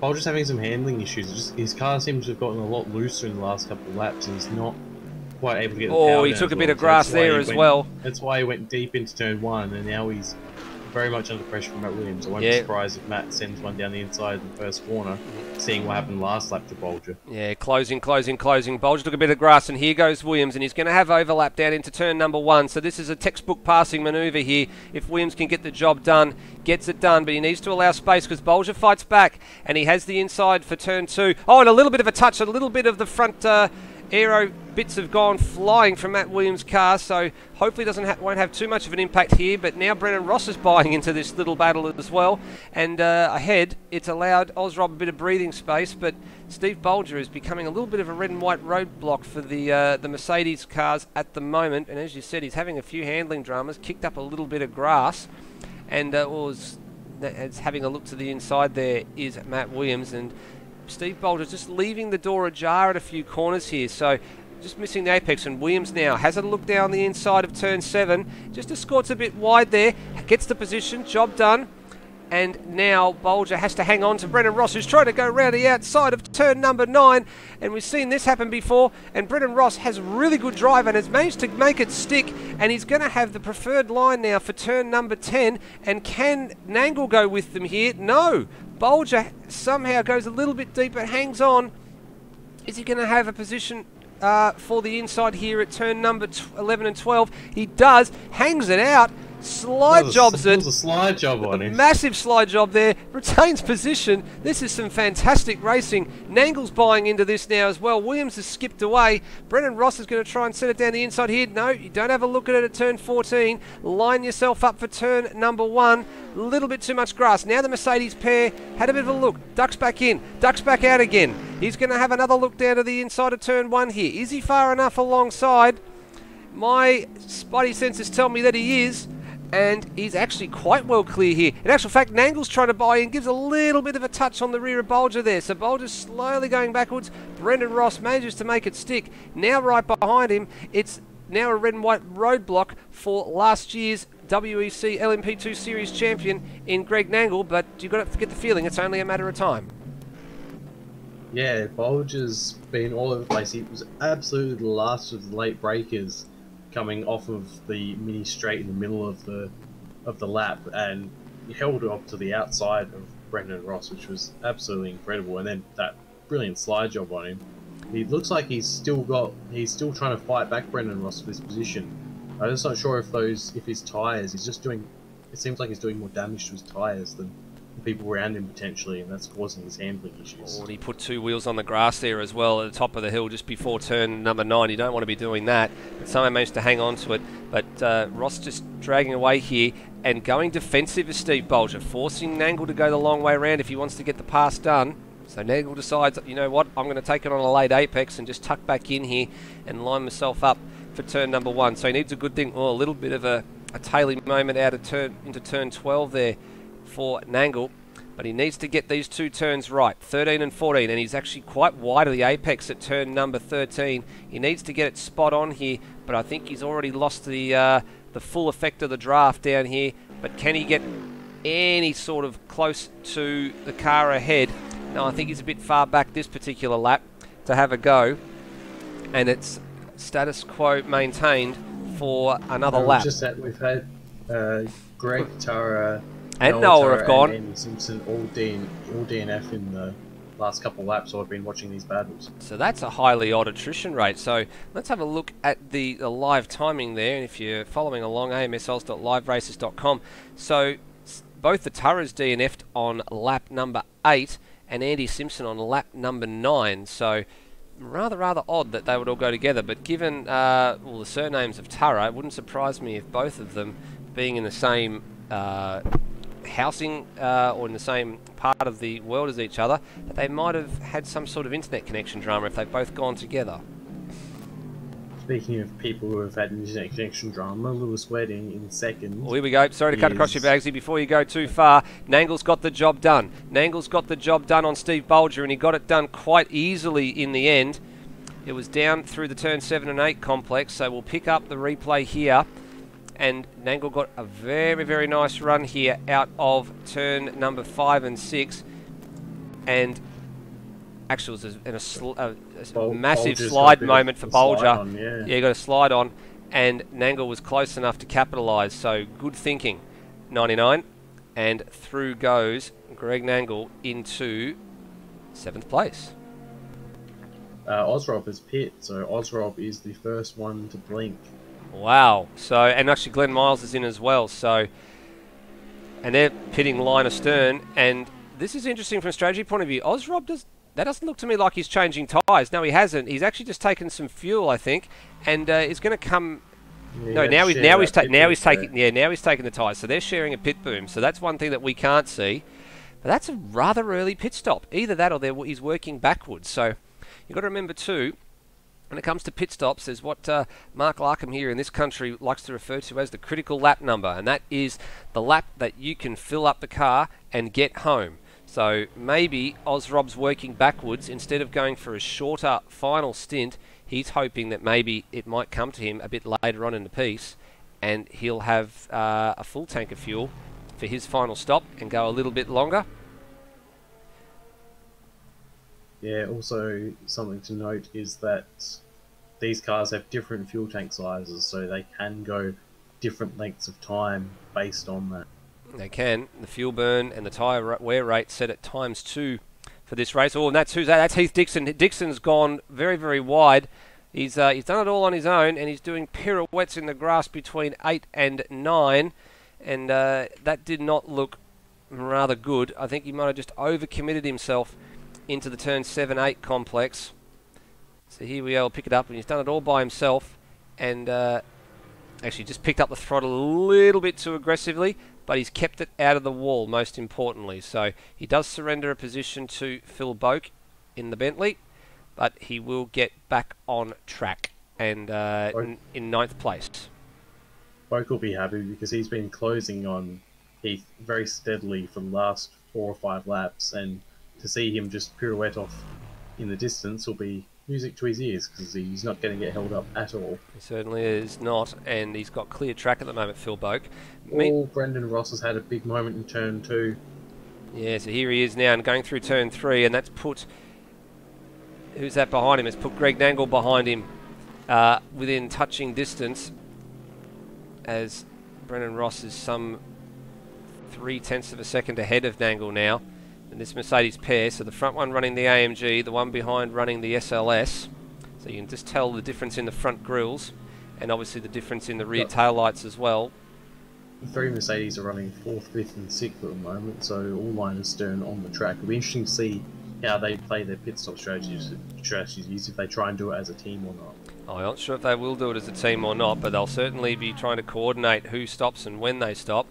Bolger's having some handling issues. His car seems to have gotten a lot looser in the last couple of laps, and he's not quite able to get the power down. He took a bit of grass there as well. That's why he went deep into turn 1, and now he's very much under pressure from Matt Williams. I won't be surprised if Matt sends one down the inside in the first corner, seeing what happened last lap to Bolger. Yeah, closing. Bolger took a bit of grass, and here goes Williams, and he's going to have overlap down into turn number 1. So this is a textbook passing manoeuvre here. If Williams can get the job done, gets it done, but he needs to allow space because Bolger fights back, and he has the inside for turn 2. Oh, and a little bit of a touch, a little bit of the front aero bits have gone flying from Matt Williams' car, so hopefully won't have too much of an impact here. But now Brennan Ross is buying into this little battle as well, and ahead it's allowed Ozrob a bit of breathing space, but Steve Bolger is becoming a little bit of a red and white roadblock for the Mercedes cars at the moment, and as you said, he's having a few handling dramas, kicked up a little bit of grass, and having a look to the inside there is Matt Williams, and Steve Bolger just leaving the door ajar at a few corners here, so just missing the apex, and Williams now has a look down the inside of turn 7, just escorts a bit wide there, gets the position, job done, And now Bolger has to hang on to Brendan Ross, who's trying to go round the outside of turn number 9. And we've seen this happen before. And Brendan Ross has really good drive and has managed to make it stick. And he's going to have the preferred line now for turn number 10. And can Nangle go with them here? No. Bolger somehow goes a little bit deeper, hangs on. Is he going to have a position for the inside here at turn number 11 and 12? He does. Hangs it out. Slide jobs it. There's a slide job on him. Massive slide job there. Retains position. This is some fantastic racing. Nangle's buying into this now as well. Williams has skipped away. Brendan Ross is going to try and set it down the inside here. No, you don't have a look at it at turn 14. Line yourself up for turn number 1. A little bit too much grass. Now the Mercedes pair had a bit of a look. Ducks back in. Ducks back out again. He's going to have another look down to the inside of turn 1 here. Is he far enough alongside? My spidey senses tell me that he is. And he's actually quite well clear here. In actual fact, Nangle's trying to buy in, gives a little bit of a touch on the rear of Bolger there. So Bolger's slowly going backwards. Brendan Ross manages to make it stick. Now right behind him, it's now a red and white roadblock for last year's WEC LMP2 Series champion in Greg Nangle. But you've got to get the feeling it's only a matter of time. Yeah, Bolger's been all over the place. He was absolutely the last of the late breakers, coming off of the mini straight in the middle of the lap, and he held it up to the outside of Brendan Ross, which was absolutely incredible. And then that brilliant slide job on him. He looks like he's still trying to fight back Brendan Ross for this position. I'm just not sure if his tyres, it seems like he's doing more damage to his tyres than the people around him potentially, and that's causing his handling issues. Oh, and he put 2 wheels on the grass there as well at the top of the hill just before turn number 9. You don't want to be doing that. But somehow managed to hang on to it. But Ross just dragging away here and going defensive as Steve Bolger, forcing Nangle to go the long way around if he wants to get the pass done. So Nangle decides, you know what, I'm going to take it on a late apex and just tuck back in here and line myself up for turn number 1. So he needs a good thing. Oh, a little bit of a tailing moment out of into turn 12 there for Nangle, but he needs to get these 2 turns right, 13 and 14, and he's actually quite wide of the apex at turn number 13. He needs to get it spot on here, but I think he's already lost the full effect of the draft down here. But can he get any sort of close to the car ahead? No, I think he's a bit far back this particular lap to have a go, and it's status quo maintained for another lap. Just that we've had Greg, Tara, and Noah have gone. And Andy Simpson all DNF in the last couple of laps, so I've been watching these battles. So that's a highly odd attrition rate. So let's have a look at the live timing there. And if you're following along, amsols.liveraces.com. So both the Taras DNF'd on lap number 8 and Andy Simpson on lap number 9. So rather odd that they would all go together. But given the surnames of Tara, it wouldn't surprise me if both of them, being in the same housing or in the same part of the world as each other, that they might have had some sort of internet connection drama if they've both gone together. Speaking of people who have had internet connection drama, Lewis Wedding in second. Well, here we go. Sorry to cut across your Bagsy. Before you go too far, Nangle's got the job done. Nangle's got the job done on Steve Bolger, and he got it done quite easily in the end. It was down through the turn 7 and 8 complex, so we'll pick up the replay here. And Nangle got a very nice run here out of turn number 5 and 6. And actually it was a massive slide moment for Bolger. Yeah, he got a slide on, and Nangle was close enough to capitalise. So good thinking, 99. And through goes Greg Nangle into 7th place. Ozrob is pit, so Ozrob is the first one to blink. Wow. So, and actually Glenn Miles is in as well. So, and they're pitting line astern. And this is interesting from a strategy point of view. Ozrob doesn't look to me like he's changing tyres. No, he hasn't. He's actually just taken some fuel, I think, and is going to come. Yeah, no, now he's taking the tyres. So they're sharing a pit boom. So that's one thing that we can't see. But that's a rather early pit stop. Either that or he's working backwards. So you've got to remember too, when it comes to pit stops, there's what Mark Larkham here in this country likes to refer to as the critical lap number, and that is the lap that you can fill up the car and get home. So maybe Ozrob's working backwards instead of going for a shorter final stint. He's hoping that maybe it might come to him a bit later on in the piece, and he'll have a full tank of fuel for his final stop and go a little bit longer. Yeah, also something to note is that these cars have different fuel tank sizes, so they can go different lengths of time based on that. They can. The fuel burn and the tyre wear rate set at ×2 for this race. Oh, and that's who's that? That's Heath Dixon. Dixon's gone very, very wide. He's done it all on his own, and he's doing pirouettes in the grass between 8 and 9, and that did not look rather good. I think he might have just overcommitted himself into the turn 7-8 complex. So here we are, we'll pick it up, and he's done it all by himself, and actually just picked up the throttle a little bit too aggressively, but he's kept it out of the wall, most importantly. So he does surrender a position to Phil Boak in the Bentley, but he will get back on track and in 9th place. Boak will be happy because he's been closing on Heath very steadily for the last 4 or 5 laps, and to see him just pirouette off in the distance will be music to his ears because he's not going to get held up at all. He certainly is not, and he's got clear track at the moment, Phil Boak. Brendan Ross has had a big moment in turn 2. Yeah, so here he is now and going through turn 3, and that's put... Who's that behind him? It's put Greg Nangle behind him within touching distance, as Brendan Ross is some 0.3 of a second ahead of Nangle now. And this Mercedes pair, so the front one running the AMG, the one behind running the SLS. So you can just tell the difference in the front grills, and obviously the difference in the rear taillights as well. The 3 Mercedes are running 4th, 5th and 6th at the moment, so all line astern on the track. It'll be interesting to see how they play their pit stop strategies, if they try and do it as a team or not. I'm not sure if they will do it as a team or not, but they'll certainly be trying to coordinate who stops and when they stop.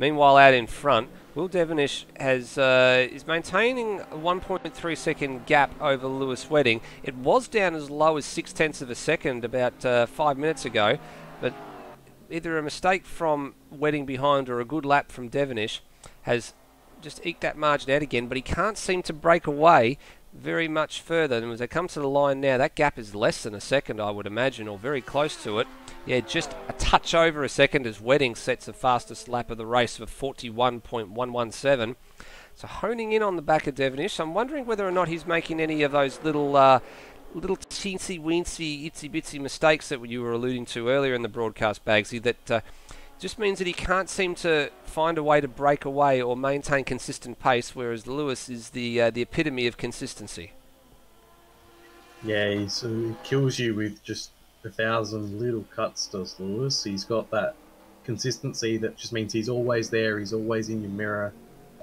Meanwhile, out in front, Will Devonish is maintaining a 1.3 second gap over Lewis Wedding. It was down as low as 0.6 of a second about 5 minutes ago, but either a mistake from Wedding behind or a good lap from Devonish has just eked that margin out again, but he can't seem to break away very much further. And as they come to the line now, that gap is less than a second, I would imagine, or very close to it. Yeah, just a touch over a second as Wedding sets the fastest lap of the race for 41.117. So honing in on the back of Devonish. I'm wondering whether or not he's making any of those little teensy-weensy, itsy-bitsy mistakes that you were alluding to earlier in the broadcast, Bagsy, that just means that he can't seem to find a way to break away or maintain consistent pace, whereas Lewis is the epitome of consistency. Yeah, he sort of kills you with just 1,000 little cuts, does Lewis. He's got that consistency that just means he's always there, he's always in your mirror.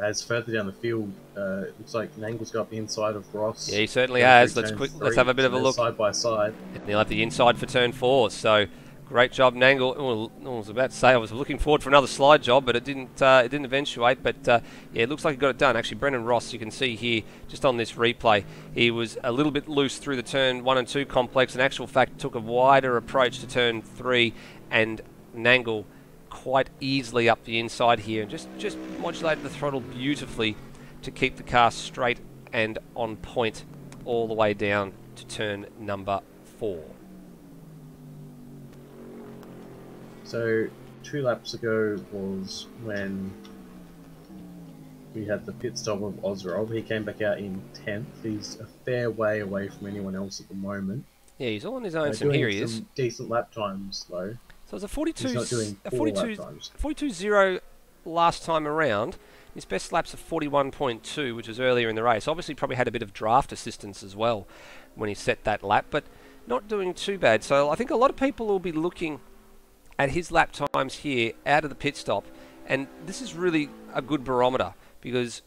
As further down the field, it looks like Nangle's got the inside of Ross. Yeah, he certainly has. Let's have a bit of a look. Side by side. And he'll have the inside for turn 4, so... Great job, Nangle. Well, I was about to say I was looking forward for another slide job, but it didn't eventuate. But yeah, it looks like he got it done. Actually, Brendan Ross, you can see here just on this replay, he was a little bit loose through the turn 1 and 2 complex. In actual fact, took a wider approach to turn 3, and Nangle quite easily up the inside here, and just modulated the throttle beautifully to keep the car straight and on point all the way down to turn number 4. So 2 laps ago was when we had the pit stop of Ozrov. He came back out in 10th. He's a fair way away from anyone else at the moment. Yeah, he's all on his own. So here he is. Decent lap times though. So it was a 42. He's not doing 42.0 last time around. His best lap's a 41.2, which was earlier in the race. Obviously, probably had a bit of draft assistance as well when he set that lap, but not doing too bad. So I think a lot of people will be looking at his lap times here out of the pit stop, and this is really a good barometer because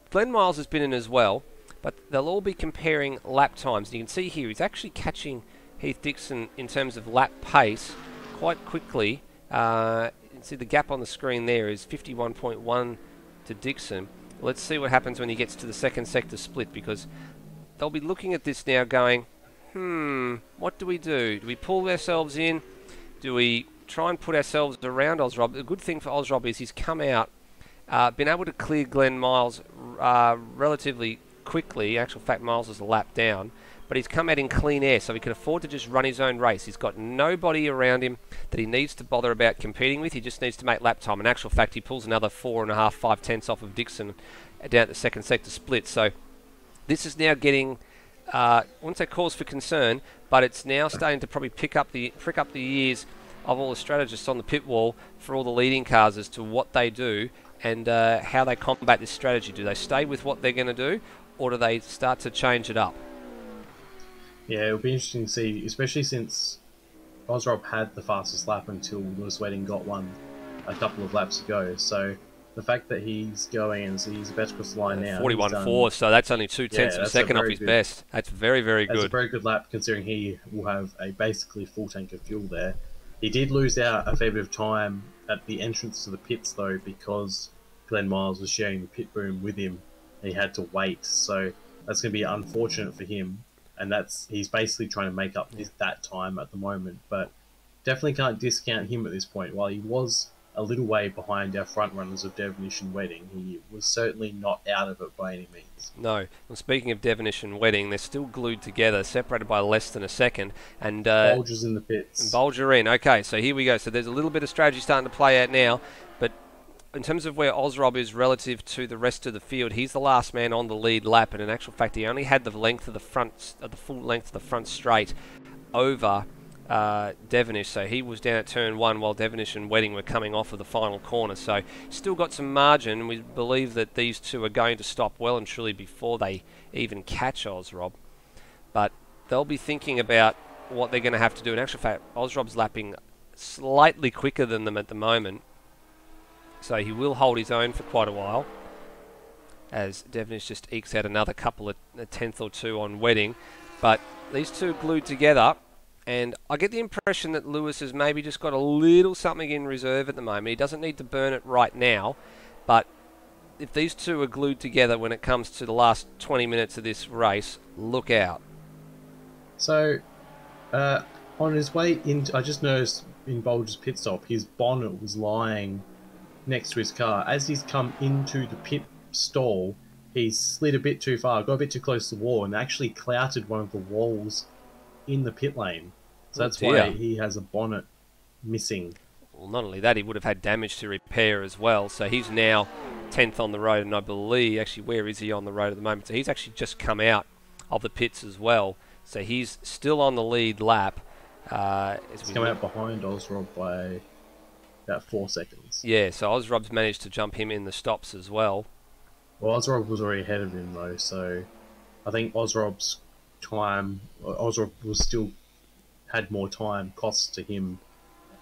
Glenn Miles has been in as well, but they'll all be comparing lap times. And you can see here he's actually catching Heath Dixon in terms of lap pace quite quickly. You can see the gap on the screen there is 51.1 to Dixon. Let's see what happens when he gets to the second sector split, because they'll be looking at this now going, what do we do? Do we pull ourselves in? Do we try and put ourselves around Ozrob? The good thing for Ozrob is he's come out, been able to clear Glenn Miles relatively quickly. In actual fact, Miles is a lap down, but he's come out in clean air, so he can afford to just run his own race. He's got nobody around him that he needs to bother about competing with. He just needs to make lap time. In actual fact, he pulls another 4.5, 5 tenths off of Dixon down at the second sector split. So this is now getting, I wouldn't say cause for concern, but it's now starting to probably prick up the ears of all the strategists on the pit wall for all the leading cars as to what they do and how they combat this strategy. Do they stay with what they're going to do, or do they start to change it up? Yeah, it'll be interesting to see, especially since Osrob had the fastest lap until Lewis Wedding got one a couple of laps ago. So the fact that he's going and he's about to cross the line now. 41.4, so that's only 2 tenths of a second off his best. That's very, very good. That's a very good lap considering he will have a basically full tank of fuel there. He did lose out a fair bit of time at the entrance to the pits though, because Glenn Miles was sharing the pit boom with him and he had to wait. So that's going to be unfortunate for him. And he's basically trying to make up that time at the moment. But definitely can't discount him at this point. While he was a little way behind our front runners of Devonish and Wedding, he was certainly not out of it by any means. No. Well, speaking of Devonish and Wedding, they're still glued together, separated by less than a second. And Bolger's in the pits. And Bolger in. Okay, so here we go. So there's a little bit of strategy starting to play out now. But in terms of where Osrob is relative to the rest of the field, he's the last man on the lead lap. And in actual fact, he only had the length of the front, the full length of the front straight over Devonish, so he was down at turn 1 while Devonish and Wedding were coming off of the final corner. So still got some margin. We believe that these two are going to stop well and truly before they even catch Osrob. But they'll be thinking about what they're going to have to do. In actual fact, Osrob's lapping slightly quicker than them at the moment, so he will hold his own for quite a while as Devonish just ekes out another couple of a tenth or two on Wedding. But these two glued together. And I get the impression that Lewis has maybe just got a little something in reserve at the moment. He doesn't need to burn it right now, but if these two are glued together when it comes to the last 20 minutes of this race, look out. So, on his way in, I just noticed in Bolger's pit stop, his bonnet was lying next to his car. As he's come into the pit stall, he slid a bit too far, got a bit too close to the wall, and actually clouted one of the walls in the pit lane. So that's why he has a bonnet missing. Well, not only that, he would have had damage to repair as well. So he's now 10th on the road, and I believe, actually, where is he on the road at the moment? So he's actually just come out of the pits as well. So he's still on the lead lap. He's come out behind Osrob by about 4 seconds. Yeah, so Osrob's managed to jump him in the stops as well. Well, Osrob was already ahead of him though, so I think Osrob was still had more time cost to him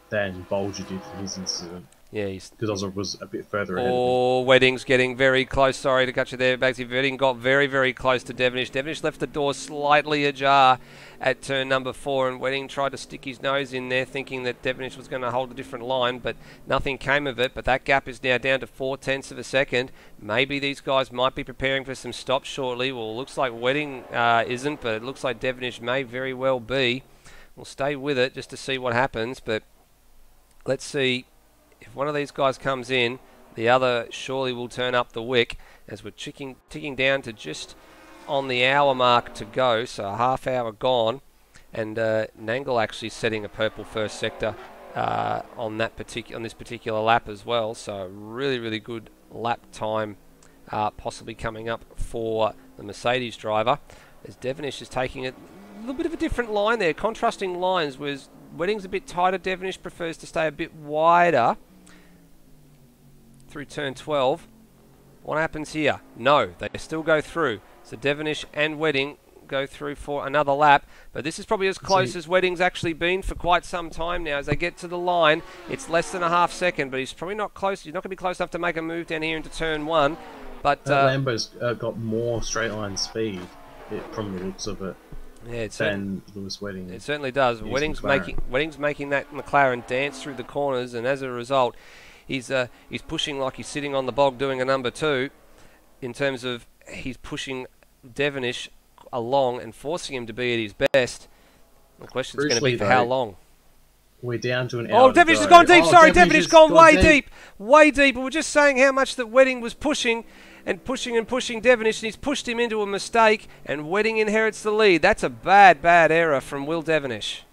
than Bolger did for his incident. Yeah, because Osrob was a bit further ahead of him. Oh, Wedding's getting very close. Sorry to cut you there, Bagsy. Wedding got very, very close to Devonish. Devonish left the door slightly ajar at turn number 4, and Wedding tried to stick his nose in there, thinking that Devonish was going to hold a different line, but nothing came of it. But that gap is now down to 4 tenths of a second. Maybe these guys might be preparing for some stops shortly. Well, it looks like Wedding isn't, but it looks like Devonish may very well be. We'll stay with it just to see what happens, but let's see. If one of these guys comes in, the other surely will turn up the wick as we're ticking down to just on the hour mark to go, so a half hour gone. And Nangle actually setting a purple first sector on this particular lap as well. So really, really good lap time possibly coming up for the Mercedes driver. As Devonish is taking a little bit of a different line there, contrasting lines, whereas Wedding's a bit tighter. Devonish prefers to stay a bit wider through turn 12. What happens here? No, they still go through. So Devonish and Wedding go through for another lap, but this is probably as close as Wedding's actually been for quite some time now. As they get to the line, it's less than a half second, but he's probably not close. He's not going to be close enough to make a move down here into turn 1. But Lambo's got more straight line speed from the looks of it. Yeah, than Lewis Wedding. It certainly does. Wedding's making that McLaren dance through the corners, and as a result, he's pushing like he's sitting on the bog doing a number 2. In terms of he's pushing Devonish along and forcing him to be at his best. The question's going to be for how long. We're down to an hour. Oh, Devonish has gone deep. Sorry, Devonish has gone way deep. Way deep. We were just saying how much that Wedding was pushing, and pushing Devonish, and he's pushed him into a mistake, and Wedding inherits the lead. That's a bad error from Will Devonish.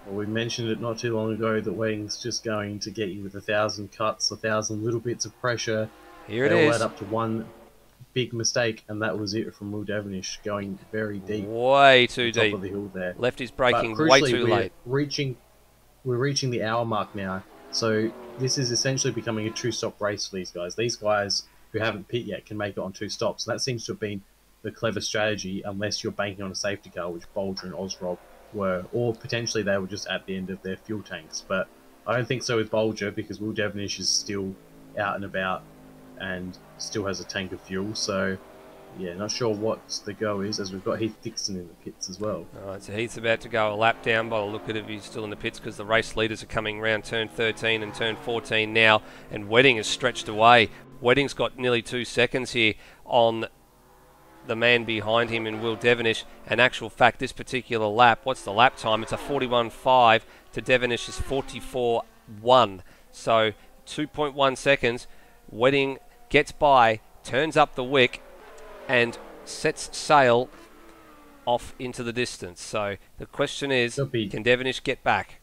Well, we mentioned it not too long ago that Wedding's just going to get you with 1,000 cuts, 1,000 little bits of pressure. Here it they all is. add up to one big mistake, and that was it from Will Devonish, going very deep. Way too top deep. of the hill there. Left his braking But way crucially, too late. We're reaching the hour mark now, so this is essentially becoming a two-stop race for these guys. These guys who haven't pit yet can make it on 2 stops. And that seems to have been the clever strategy, unless you're banking on a safety car, which Bolger and Ozrob were, or potentially they were just at the end of their fuel tanks. But I don't think so with Bolger, because Will Devonish is still out and about and still has a tank of fuel. So yeah, not sure what the go is, as we've got Heath Dixon in the pits as well. Alright, so Heath's about to go a lap down by the look at it. He's still in the pits because the race leaders are coming round turn 13 and turn 14 now, and Wedding is stretched away. Wedding's got nearly 2 seconds here on the man behind him in Will Devonish. In actual fact, this particular lap, what's the lap time? It's a 41.5 to Devonish's 44.1. So 2.1 seconds. Wedding gets by, turns up the wick, and sets sail off into the distance. So the question is, can Devonish get back?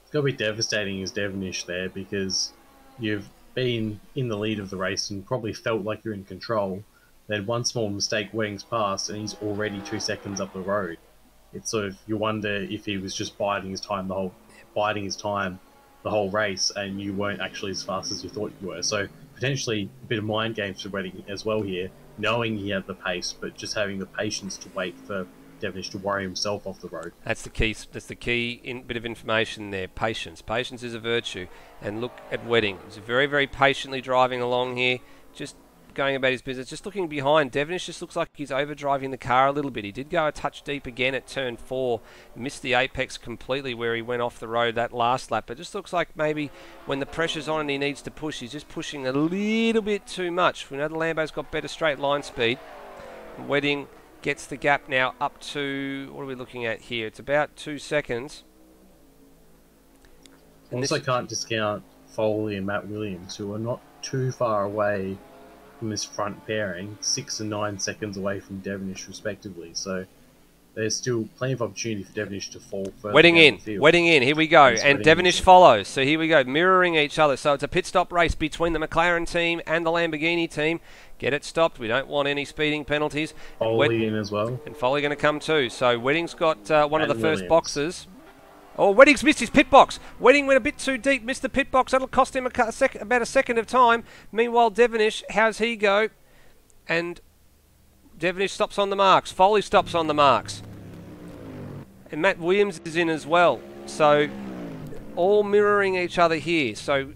It's got to be devastating as Devonish there, because you've been in the lead of the race and probably felt like you're in control. Then one small mistake, Wedding's passed, and he's already 2 seconds up the road. It's sort of, you wonder if he was just biding his time the whole race, and you weren't actually as fast as you thought you were. So potentially a bit of mind games for Wedding as well here, knowing he had the pace, but just having the patience to wait for Devonish to worry himself off the road. That's the key. That's the key bit of information there. Patience. Patience is a virtue. And look at Wedding. He's very, very patiently driving along here, just going about his business. Just looking behind, Devonish just looks like he's overdriving the car a little bit. He did go a touch deep again at turn 4, missed the apex completely where he went off the road that last lap. It just looks like maybe when the pressure's on and he needs to push, he's just pushing a little bit too much. We know the Lambo's got better straight line speed. Wedding gets the gap now up to, what are we looking at here? It's about 2 seconds. And also can't discount Foley and Matt Williams, who are not too far away from this front pairing, 6 and 9 seconds away from Devonish respectively. So there's still plenty of opportunity for Devonish to fall further. Wedding in, here we go. Yes, and Devonish follows. So here we go, mirroring each other. So it's a pit stop race between the McLaren team and the Lamborghini team. Get it stopped. We don't want any speeding penalties. Foley in as well. And Foley going to come too. So Wedding's got one of the Williams. first boxes. Oh, Wedding's missed his pit box. Wedding went a bit too deep, missed the pit box. That'll cost him about a second of time. Meanwhile, Devonish, how's he go? And Devonish stops on the marks. Foley stops on the marks. And Matt Williams is in as well. So, all mirroring each other here. So,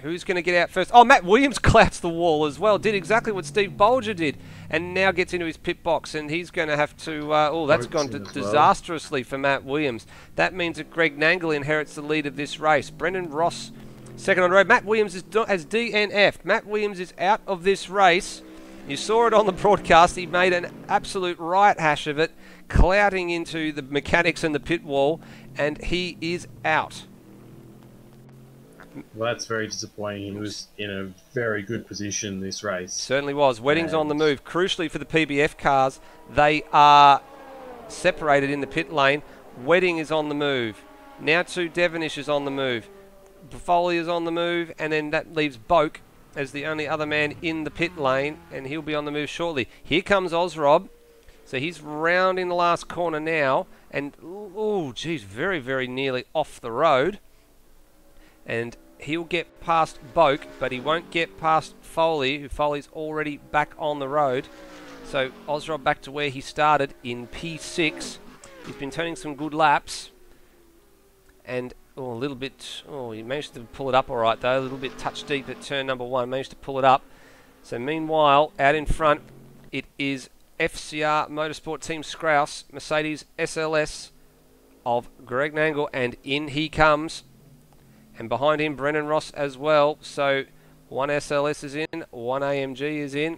who's going to get out first? Oh, Matt Williams clouts the wall as well. Did exactly what Steve Bolger did. And now gets into his pit box. And he's going to have to... that's gone disastrously for Matt Williams. That means that Greg Nangle inherits the lead of this race. Brendan Ross, second on the road. Matt Williams has DNF. Matt Williams is out of this race. You saw it on the broadcast. He made an absolute riot hash of it, clouting into the mechanics and the pit wall. And he is out. Well, that's very disappointing. He was in a very good position this race. Certainly was. Wedding's on the move. Crucially for the PBF cars, they are separated in the pit lane. Wedding is on the move. Now too, Devonish is on the move. Foley is on the move, and then that leaves Boak as the only other man in the pit lane, and he'll be on the move shortly. Here comes Ozrob. So he's rounding the last corner now, and oh, geez, very, very nearly off the road. And he'll get past Boak, but he won't get past Foley, who Foley's already back on the road. So Ozrob back to where he started in P6. He's been turning some good laps. And a little bit... Oh, he managed to pull it up all right, though. A little bit touch deep at turn number 1. Managed to pull it up. So meanwhile, out in front, it is FCR Motorsport Team Scrouse, Mercedes SLS of Greg Nangle, and in he comes. And behind him, Brendan Ross as well. So one SLS is in, one AMG is in.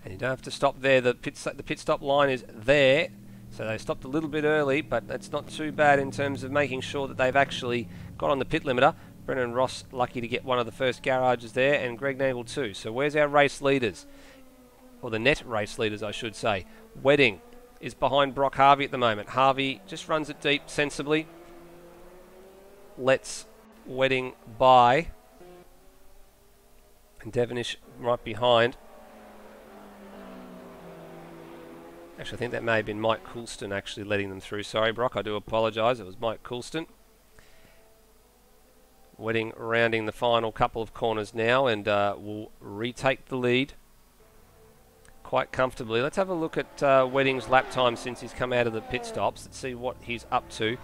And you don't have to stop there. The pit stop line is there. So they stopped a little bit early, but that's not too bad in terms of making sure that they've actually got on the pit limiter. Brennan Ross lucky to get one of the first garages there, and Greg Nangle too. So where's our race leaders? Or the net race leaders, I should say. Wedding is behind Brock Harvey at the moment. Harvey just runs it deep sensibly. Lets Wedding by. And Devonish right behind. Actually, I think that may have been Mike Coulston actually letting them through. Sorry, Brock, I do apologise. It was Mike Coulston. Wedding rounding the final couple of corners now, and will retake the lead quite comfortably. Let's have a look at Wedding's lap time since he's come out of the pit stops. Let's see what he's up to.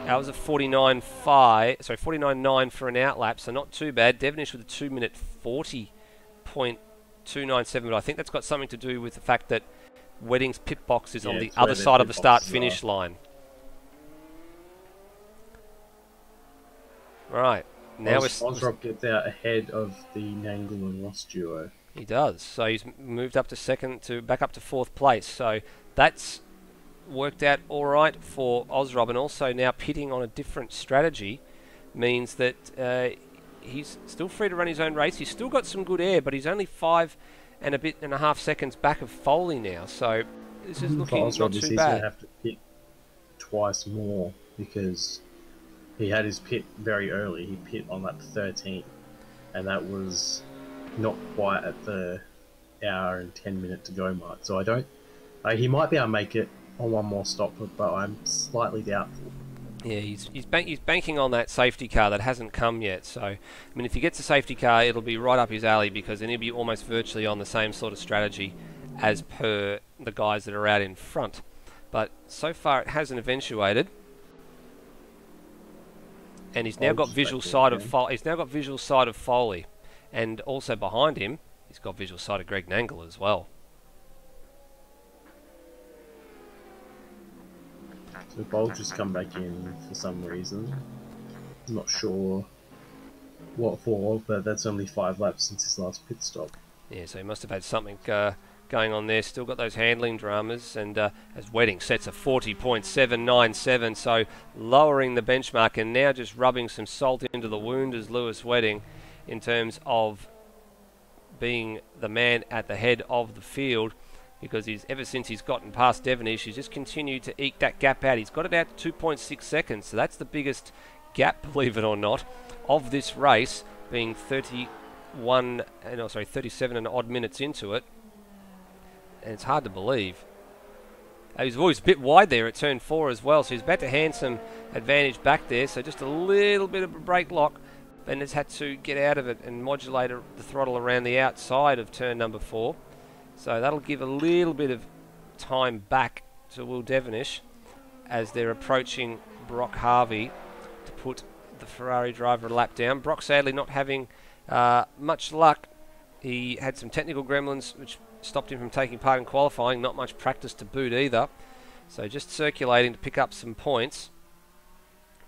That was a 49.9 for an out lap, so not too bad. Devonish with a 2-minute 40.297, but I think that's got something to do with the fact that Wedding's pit box is on the other side of the start-finish line. Right. Now Osrop gets out ahead of the Nangle and Ross duo. He does. So he's moved up to back up to 4th place. So that's worked out all right for Osrob, and also now pitting on a different strategy means that he's still free to run his own race. He's still got some good air, but he's only 5.5 seconds back of Foley now. So this is looking not too bad. He's going to have to pit twice more because he had his pit very early. He pit on lap 13, and that was not quite at the hour and 10 minute to go mark. So I don't. He might be able to make it on one more stop, but I'm slightly doubtful. Yeah, he's banking on that safety car that hasn't come yet. So, I mean, if he gets a safety car, it'll be right up his alley because then he'll be almost virtually on the same sort of strategy as per the guys that are out in front. But so far, it hasn't eventuated. And he's now got visual sight of Foley, and also behind him, he's got visual sight of Greg Nangle as well. So Bolger's come back in for some reason. I'm not sure what for, but that's only 5 laps since his last pit stop. Yeah, so he must have had something going on there. Still got those handling dramas, and as Wedding sets a 40.797, so lowering the benchmark and now just rubbing some salt into the wound as Lewis Wedding in terms of being the man at the head of the field, because ever since he's gotten past Devonish, he's just continued to eke that gap out. He's got it out to 2.6 seconds, so that's the biggest gap, believe it or not, of this race, being 37 and odd minutes into it. And it's hard to believe. He was a bit wide there at turn 4 as well, so he's about to hand some advantage back there, so just a little bit of a brake lock, and has had to get out of it and modulate the throttle around the outside of turn number 4. So that'll give a little bit of time back to Will Devonish as they're approaching Brock Harvey to put the Ferrari driver a lap down. Brock sadly not having much luck. He had some technical gremlins which stopped him from taking part in qualifying. Not much practice to boot either. So just circulating to pick up some points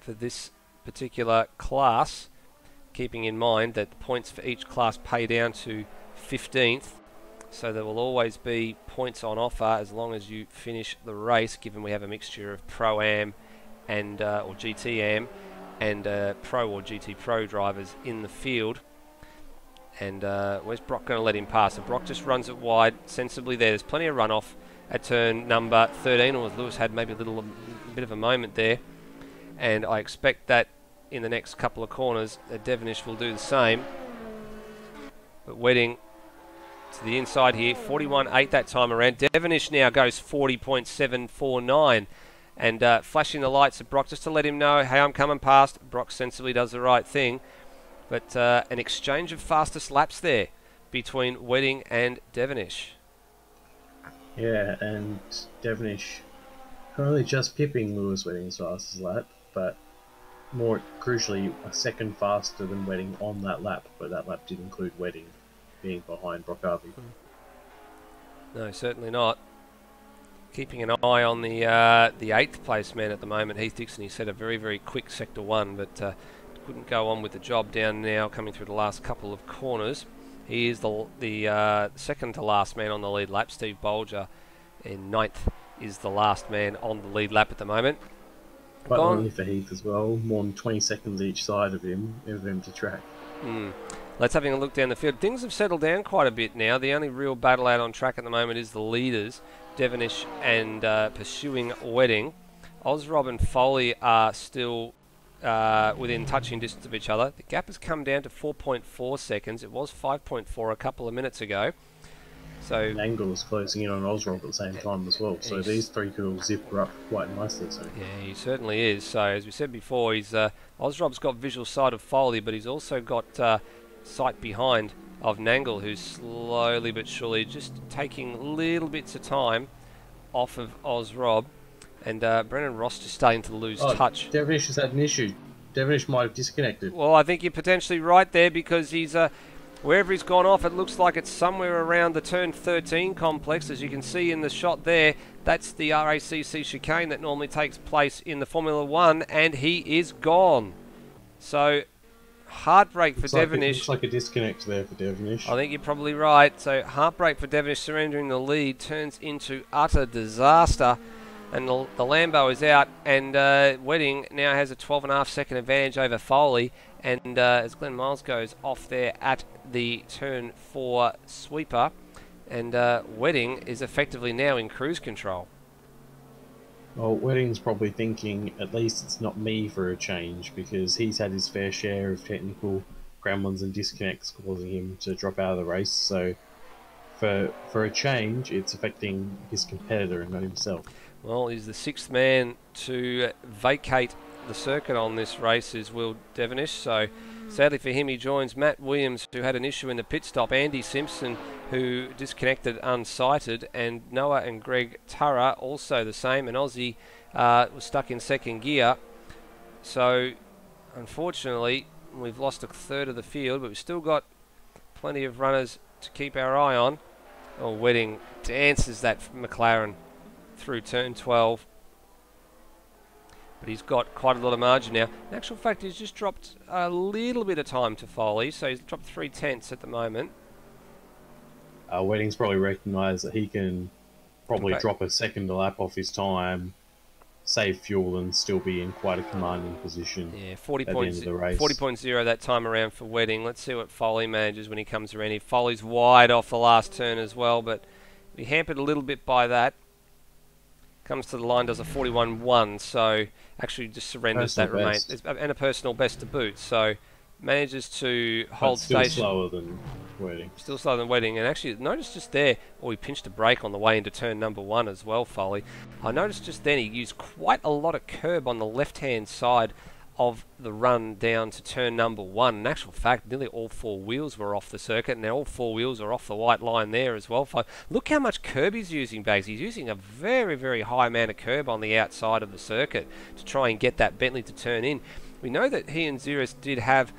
for this particular class, keeping in mind that the points for each class pay down to 15th. So there will always be points on offer as long as you finish the race, given we have a mixture of Pro-Am and or GT-Am and Pro or GT Pro drivers in the field. And where's Brock going to let him pass? So Brock just runs it wide sensibly there. There's plenty of runoff at turn number 13, or Lewis had maybe a bit of a moment there. And I expect that in the next couple of corners, Devonish will do the same. But Wedding to the inside here, 41.8 that time around. Devonish now goes 40.749, and flashing the lights at Brock just to let him know, hey, I'm coming past. Brock sensibly does the right thing, but an exchange of fastest laps there between Wedding and Devonish. Yeah, and Devonish currently just pipping Lewis Wedding's fastest lap, but more crucially, a second faster than Wedding on that lap, but that lap did include Wedding being behind Brock Harvey. No, certainly not. Keeping an eye on the 8th place man at the moment, Heath Dixon. He set a very, very quick Sector 1, but couldn't go on with the job down now, coming through the last couple of corners. He is the second to last man on the lead lap. Steve Bolger in 9th is the last man on the lead lap at the moment. But only for Heath as well. More than 20 seconds each side of him to track. Let's having a look down the field. Things have settled down quite a bit now. The only real battle out on track at the moment is the leaders, Devonish and pursuing Wedding. Ozrob and Foley are still within touching distance of each other. The gap has come down to 4.4 seconds. It was 5.4 a couple of minutes ago. So Nangle is closing in on Ozrob at the same time as well. So these three could all zip her up quite nicely. So. Yeah, he certainly is. So as we said before, he's Ozrob's got visual sight of Foley, but he's also got sight behind of Nangle, who's slowly but surely just taking little bits of time off of Ozrob. And Brennan Ross just starting to lose touch. Devonish has had an issue. Devonish might have disconnected. Well, I think you're potentially right there, because he's wherever he's gone off, it looks like it's somewhere around the turn 13 complex. As you can see in the shot there, that's the RACC chicane that normally takes place in the Formula 1, and he is gone. So, heartbreak for Devonish. Looks like a disconnect there for Devonish. I think you're probably right. So, heartbreak for Devonish, surrendering the lead turns into utter disaster. And the Lambo is out, and Wedding now has a 12.5 second advantage over Foley. And as Glenn Miles goes off there at the turn 4 sweeper, and Wedding is effectively now in cruise control. Well, Wedding's probably thinking, at least it's not me for a change, because he's had his fair share of technical gremlins and disconnects causing him to drop out of the race. So for a change, it's affecting his competitor and not himself. Well, he's the sixth man to vacate the circuit on this race, is Will Devonish. So sadly for him, he joins Matt Williams, who had an issue in the pit stop, Andy Simpson, who disconnected unsighted, and Noah and Greg Turra also the same, and Aussie was stuck in second gear. So unfortunately, we've lost a third of the field, but we've still got plenty of runners to keep our eye on. Oh, Wedding dances that McLaren through turn 12, but he's got quite a lot of margin now. In actual fact, he's just dropped a little bit of time to Foley, so he's dropped 3/10 at the moment. Wedding's probably recognised that he can probably drop a second a lap off his time, save fuel, and still be in quite a commanding position. Yeah, at the end of the race. 40.0 that time around for Wedding. Let's see what Foley manages when he comes around here. Foley's wide off the last turn as well, but he hampered a little bit by that. Comes to the line, does a 41.1, so actually just surrenders that remain, and a personal best to boot. So manages to hold still station. slower than Wedding. Still slower than Wedding, and actually notice just there, he pinched a brake on the way into turn number 1 as well, Foley. I noticed just then he used quite a lot of curb on the left-hand side of the run down to turn number 1. In actual fact, nearly all 4 wheels were off the circuit, and now all 4 wheels are off the white line there as well. Look how much curb he's using, Bags. He's using a very, very high amount of curb on the outside of the circuit to try and get that Bentley to turn in. We know that he and Xeris did have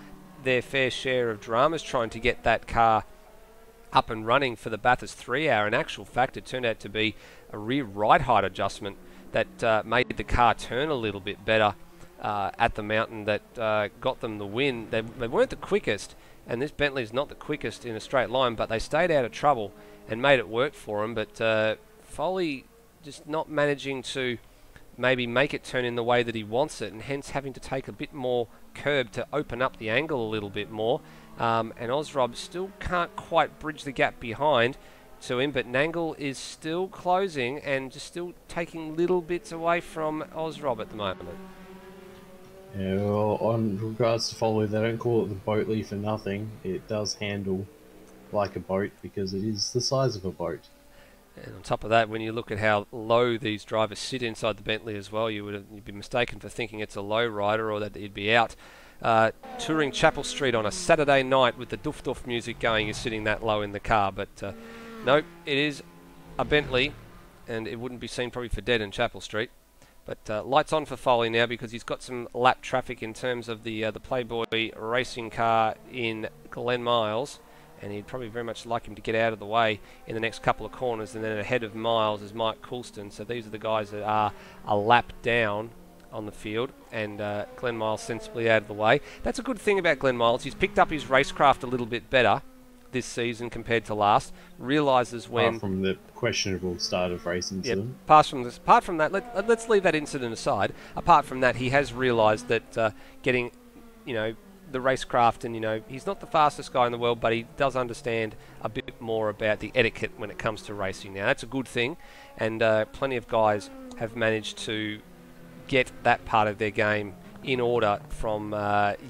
their fair share of dramas trying to get that car up and running for the Bathurst 3 hour. In actual fact, it turned out to be a rear ride height adjustment that made the car turn a little bit better at the mountain, that got them the win. They weren't the quickest, and this Bentley's not the quickest in a straight line, but they stayed out of trouble and made it work for them. But Foley just not managing to maybe make it turn in the way that he wants it, and hence having to take a bit more curb to open up the angle a little bit more. And Ozrob still can't quite bridge the gap behind to him, but Nangle is still closing and just still taking little bits away from Ozrob at the moment. Yeah, well, on regards to Foley, they don't call it the Boatley for nothing. It does handle like a boat because it is the size of a boat. And on top of that, when you look at how low these drivers sit inside the Bentley as well, you'd be mistaken for thinking it's a low rider or that he'd be out touring Chapel Street on a Saturday night with the doof doof music going. You're sitting that low in the car, but no, it is a Bentley, and it wouldn't be seen probably for dead in Chapel Street. But lights on for Foley now, because he's got some lap traffic in terms of the Playboy racing car in Glen Miles, and he'd probably very much like him to get out of the way in the next couple of corners. And then ahead of Miles is Mike Coulston. So these are the guys that are a lap down on the field, and Glen Miles sensibly out of the way. That's a good thing about Glen Miles. He's picked up his racecraft a little bit better this season compared to last. Realises when Apart from the questionable start of race incident. apart from that, let's leave that incident aside. Apart from that, he has realised that getting, the racecraft, and he's not the fastest guy in the world, but he does understand a bit more about the etiquette when it comes to racing. Now that's a good thing, and plenty of guys have managed to get that part of their game in order from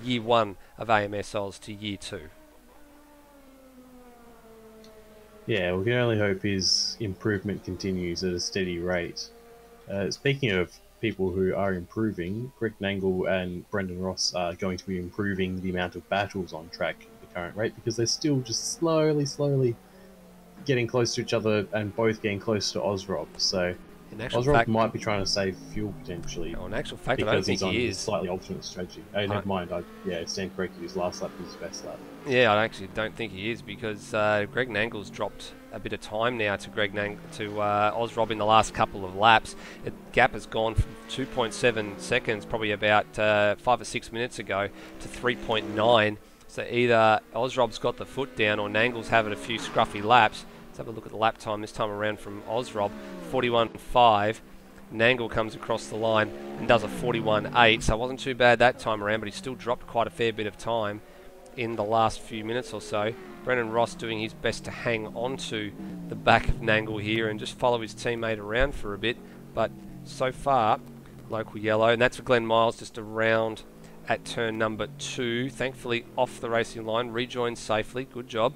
year 1 of AMS Oz to year 2. Yeah, we can only hope his improvement continues at a steady rate. Speaking of people who are improving, Greg Nangle and Brendan Ross are going to be improving the amount of battles on track at the current rate, because they're still just slowly getting close to each other and both getting close to Ozrob. So Ozrob might be trying to save fuel potentially. In actual fact, I don't because think he's on he a is. slightly alternate strategy. Oh, never mind. Stand corrected. His last lap was his best lap. Yeah, I actually don't think he is, because Greg Nangle's dropped a bit of time now to Ozrob in the last couple of laps. The gap has gone from 2.7 seconds, probably about 5 or 6 minutes ago, to 3.9. So either Ozrob's got the foot down or Nangle's having a few scruffy laps. Let's have a look at the lap time this time around from Ozrob. 41.5. Nangle comes across the line and does a 41.8, so it wasn't too bad that time around, but he still dropped quite a fair bit of time in the last few minutes or so. Brendan Ross doing his best to hang on to the back of Nangle here and just follow his teammate around for a bit, but so far, local yellow, and that's for Glenn Miles just around at turn number 2, thankfully off the racing line, rejoined safely, good job.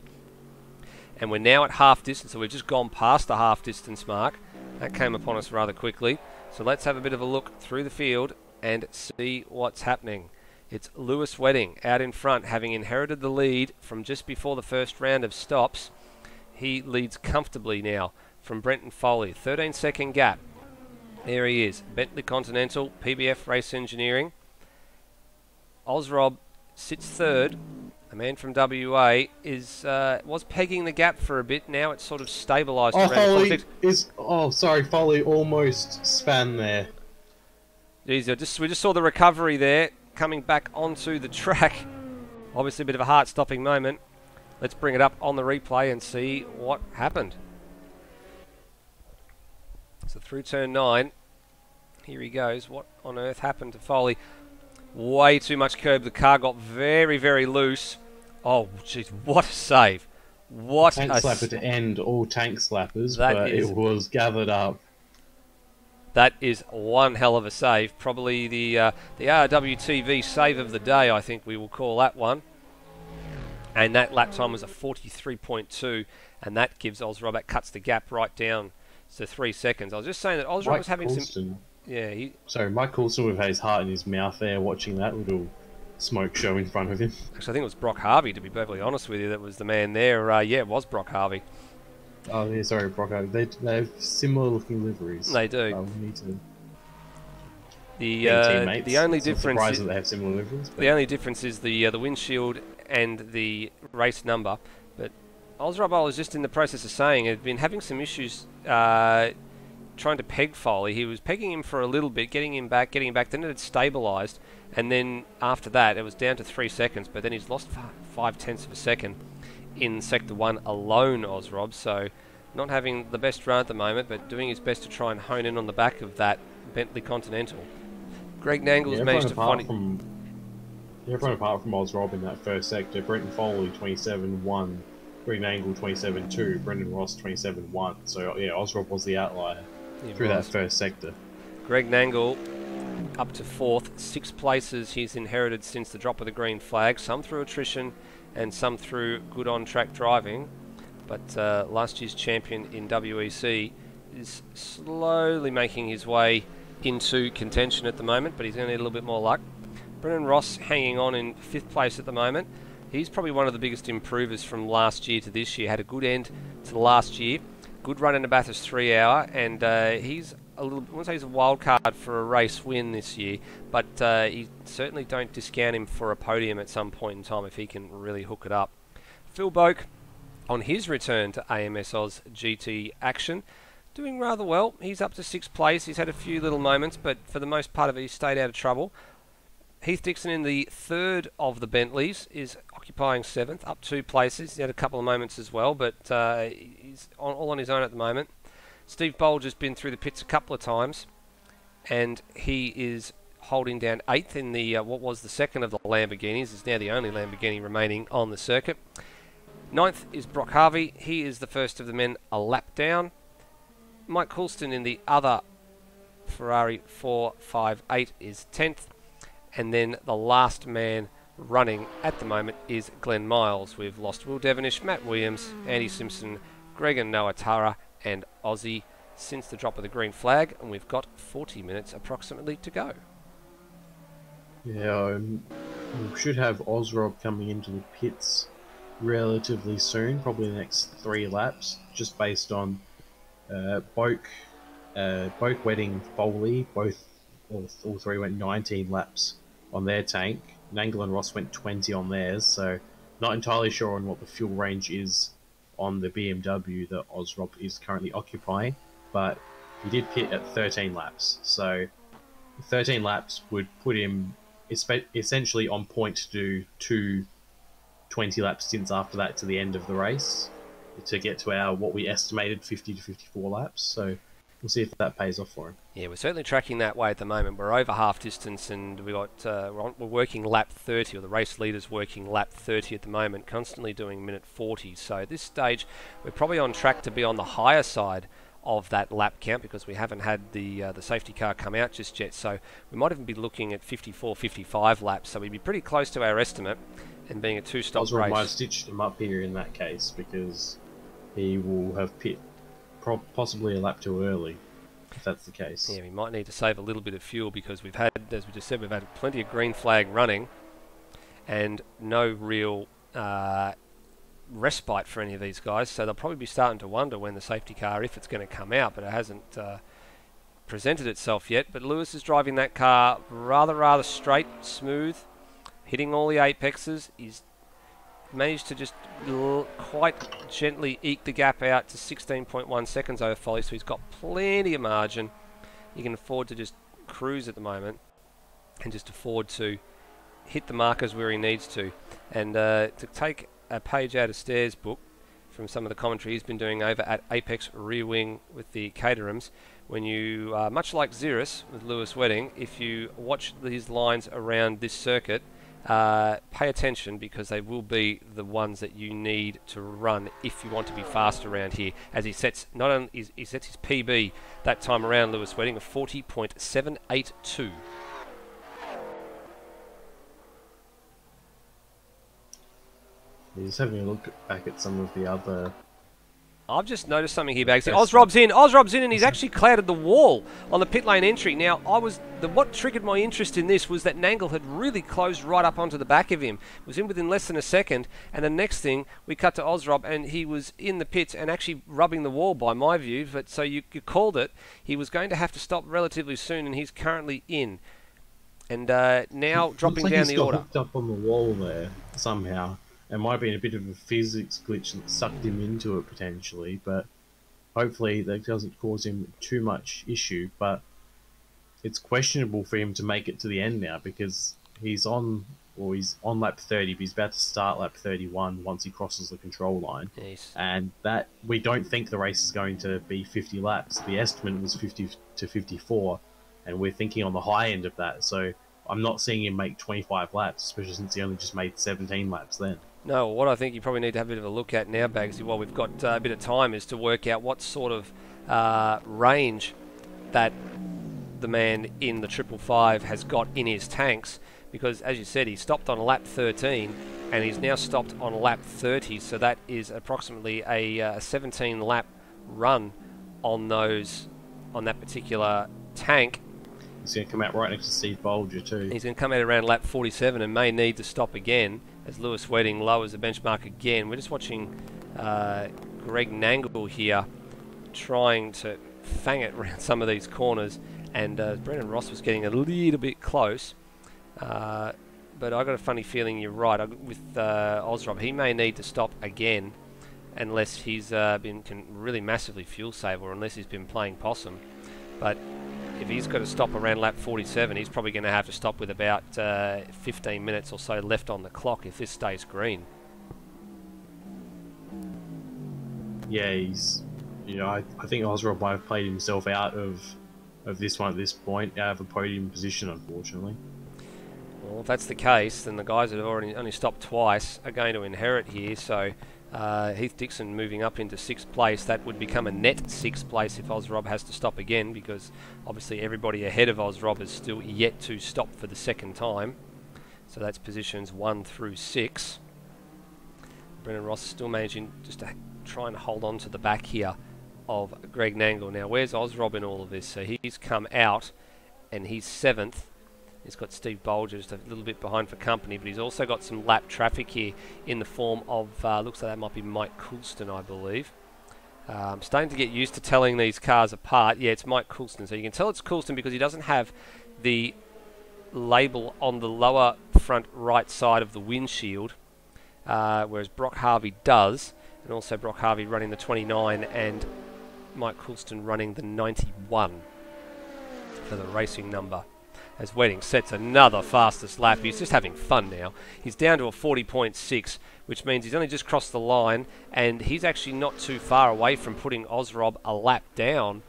And we're now at half distance, so we've just gone past the half distance mark. That came upon us rather quickly. So let's have a bit of a look through the field and see what's happening. It's Lewis Wedding out in front, having inherited the lead from just before the first round of stops. He leads comfortably now from Brenton Foley. 13-second gap. There he is. Bentley Continental, PBF Race Engineering. Ozrob sits third. The man from WA was pegging the gap for a bit. Now it's sort of stabilised around Foley almost span there. Jeez, we just saw the recovery there, coming back onto the track. Obviously a bit of a heart-stopping moment. Let's bring it up on the replay and see what happened. So through turn 9, here he goes. What on earth happened to Foley? Way too much curb. The car got very, very loose. Oh, jeez, what a save. What tank a slapper to end all tank slappers, but it was gathered up. That is one hell of a save. Probably the RWTV save of the day, I think we will call that one. And that lap time was a 43.2, and that gives Ozrob, that cuts the gap right down to 3 seconds. I was just saying that Ozrob was having some... Yeah, Mike Coulson would have his heart in his mouth there, watching that little smoke show in front of him. Actually, I think it was Brock Harvey, to be perfectly honest with you, that was the man there. Yeah, it was Brock Harvey. Oh, yeah, sorry, Brock Harvey. They have similar looking liveries. They do. Need to the only difference surprised that they have similar liveries. The only difference is the windshield and the race number. But Ozrob, I was just in the process of saying, had been having some issues trying to peg Foley. He was pegging him for a little bit, getting him back, then it had stabilised, and then after that it was down to 3 seconds, but then he's lost 5/10 of a second in Sector 1 alone, Ozrob, so not having the best run at the moment, but doing his best to try and hone in on the back of that Bentley Continental. Greg Nangle's managed to find... Everyone apart from Ozrob in that first sector, Brenton Foley 27-1, Greg Nangle 27-2, Brendan Ross 27-1, so yeah, Ozrob was the outlier through that first sector. Greg Nangle up to 4th, 6 places he's inherited since the drop of the green flag, some through attrition and some through good on-track driving, but last year's champion in WEC is slowly making his way into contention at the moment, but he's going to need a little bit more luck. Brendan Ross hanging on in 5th place at the moment. He's probably one of the biggest improvers from last year to this year. Had a good end to last year. Good run in a Bathurst 3 hour, and he's a little, I wouldn't say he's a wild card for a race win this year, but you certainly don't discount him for a podium at some point in time if he can really hook it up. Phil Boak, on his return to AMS Oz GT action, doing rather well. He's up to 6th place. He's had a few little moments, but for the most part of it, he's stayed out of trouble. Heath Dixon in the third of the Bentleys is occupying 7th, up 2 places. He had a couple of moments as well, but he's all on his own at the moment. Steve Bolge has been through the pits a couple of times, and he is holding down 8th in the what was the second of the Lamborghinis. It's now the only Lamborghini remaining on the circuit. 9th is Brock Harvey. He is the first of the men a lap down. Mike Coulston in the other Ferrari 458 is 10th. And then the last man running at the moment is Glenn Miles. We've lost Will Devonish, Matt Williams, Andy Simpson, Greg and Noah Tara, and Aussie since the drop of the green flag. And we've got 40 minutes approximately to go. Yeah, we should have Ozrob coming into the pits relatively soon, probably the next 3 laps, just based on Boak, Wedding, Foley, all 3 went 19 laps on their tank. Nangle and Ross went 20 on theirs, so not entirely sure on what the fuel range is on the BMW that Ozrob is currently occupying, but he did pit at 13 laps, so 13 laps would put him essentially on point to do 2 20-lap stints after that to the end of the race to get to our, what we estimated, 50 to 54 laps, so we'll see if that pays off for him. Yeah, we're certainly tracking that way at the moment. We're over half distance, and we're working lap 30, or the race leader's working lap 30 at the moment, constantly doing minute 40. So at this stage, we're probably on track to be on the higher side of that lap count because we haven't had the safety car come out just yet. So we might even be looking at 54, 55 laps. So we'd be pretty close to our estimate, and being a 2-stop race. I might have stitched him up here in that case because he will have pit possibly a lap too early, if that's the case. Yeah, we might need to save a little bit of fuel because we've had, as we just said, we've had plenty of green flag running and no real respite for any of these guys, so they'll probably be starting to wonder when the safety car, if it's going to come out, but it hasn't presented itself yet. But Lewis is driving that car rather straight, smooth, hitting all the apexes. He's managed to just quite gently eke the gap out to 16.1 seconds over Foley, so he's got plenty of margin. He can afford to just cruise at the moment and just afford to hit the markers where he needs to. And to take a page out of Stair's book from some of the commentary he's been doing over at Apex Rear Wing with the Caterhams, when you, much like Xeris with Lewis Wedding, if you watch these lines around this circuit, pay attention because they will be the ones that you need to run if you want to be fast around here. As he sets he sets his PB that time around, Lewis Wedding, of 40.782. He's having a look back at some of the other. I've just noticed something here, Bagsy. Ozrob's in, and he's actually clouded the wall on the pit lane entry. Now, what triggered my interest in this was that Nangle had really closed right up onto the back of him. Was in within less than a second, and the next thing, we cut to Ozrob, and he was in the pits and actually rubbing the wall, by my view. But so you called it. He was going to have to stop relatively soon, and he's currently in. And now dropping down the order. He's got hooked up on the wall there somehow. It might have been a bit of a physics glitch that sucked him into it potentially, but hopefully that doesn't cause him too much issue. But it's questionable for him to make it to the end now because he's on lap 30, but he's about to start lap 31 once he crosses the control line. Yes. And that we don't think the race is going to be 50 laps. The estimate was 50 to 54, and we're thinking on the high end of that. So I'm not seeing him make 25 laps, especially since he only just made 17 laps then. No, what I think you probably need to have a bit of a look at now, Bagsy, while we've got a bit of time, is to work out what sort of range that the man in the 555 has got in his tanks. Because, as you said, he stopped on lap 13, and he's now stopped on lap 30, so that is approximately a 17-lap run on that particular tank. He's going to come out right next to Steve Bolger too. He's going to come out around lap 47 and may need to stop again as Lewis Wedding lowers the benchmark again. We're just watching Greg Nangle here trying to fang it around some of these corners, and Brendan Ross was getting a little bit close. But I got a funny feeling you're right. With Ozrob, he may need to stop again unless he's can really massively fuel save, or unless he's been playing possum. But if he's got to stop around lap 47, he's probably going to have to stop with about 15 minutes or so left on the clock if this stays green. Yeah, he's, you know, I think Ozrob might have played himself out of this one at this point, out of a podium position, unfortunately. Well, if that's the case, then the guys that have only stopped twice are going to inherit here. So Heath Dixon moving up into 6th place. That would become a net 6th place if Ozrob has to stop again, because obviously everybody ahead of Ozrob is still yet to stop for the second time. So that's positions 1 through 6. Brendan Ross is still managing just to try and hold on to the back here of Greg Nangle. Now, where's Ozrob in all of this? So he's come out and he's 7th. He's got Steve Bolger just a little bit behind for company, but he's also got some lap traffic here in the form of, looks like that might be Mike Coulston, I believe. I'm starting to get used to telling these cars apart. Yeah, it's Mike Coulston. So you can tell it's Coulston because he doesn't have the label on the lower front right side of the windshield, whereas Brock Harvey does. And also Brock Harvey running the 29 and Mike Coulston running the 91 for the racing number. As Wedding sets another fastest lap. He's just having fun now. He's down to a 40.6, which means he's only just crossed the line, and he's actually not too far away from putting Ozrob a lap down,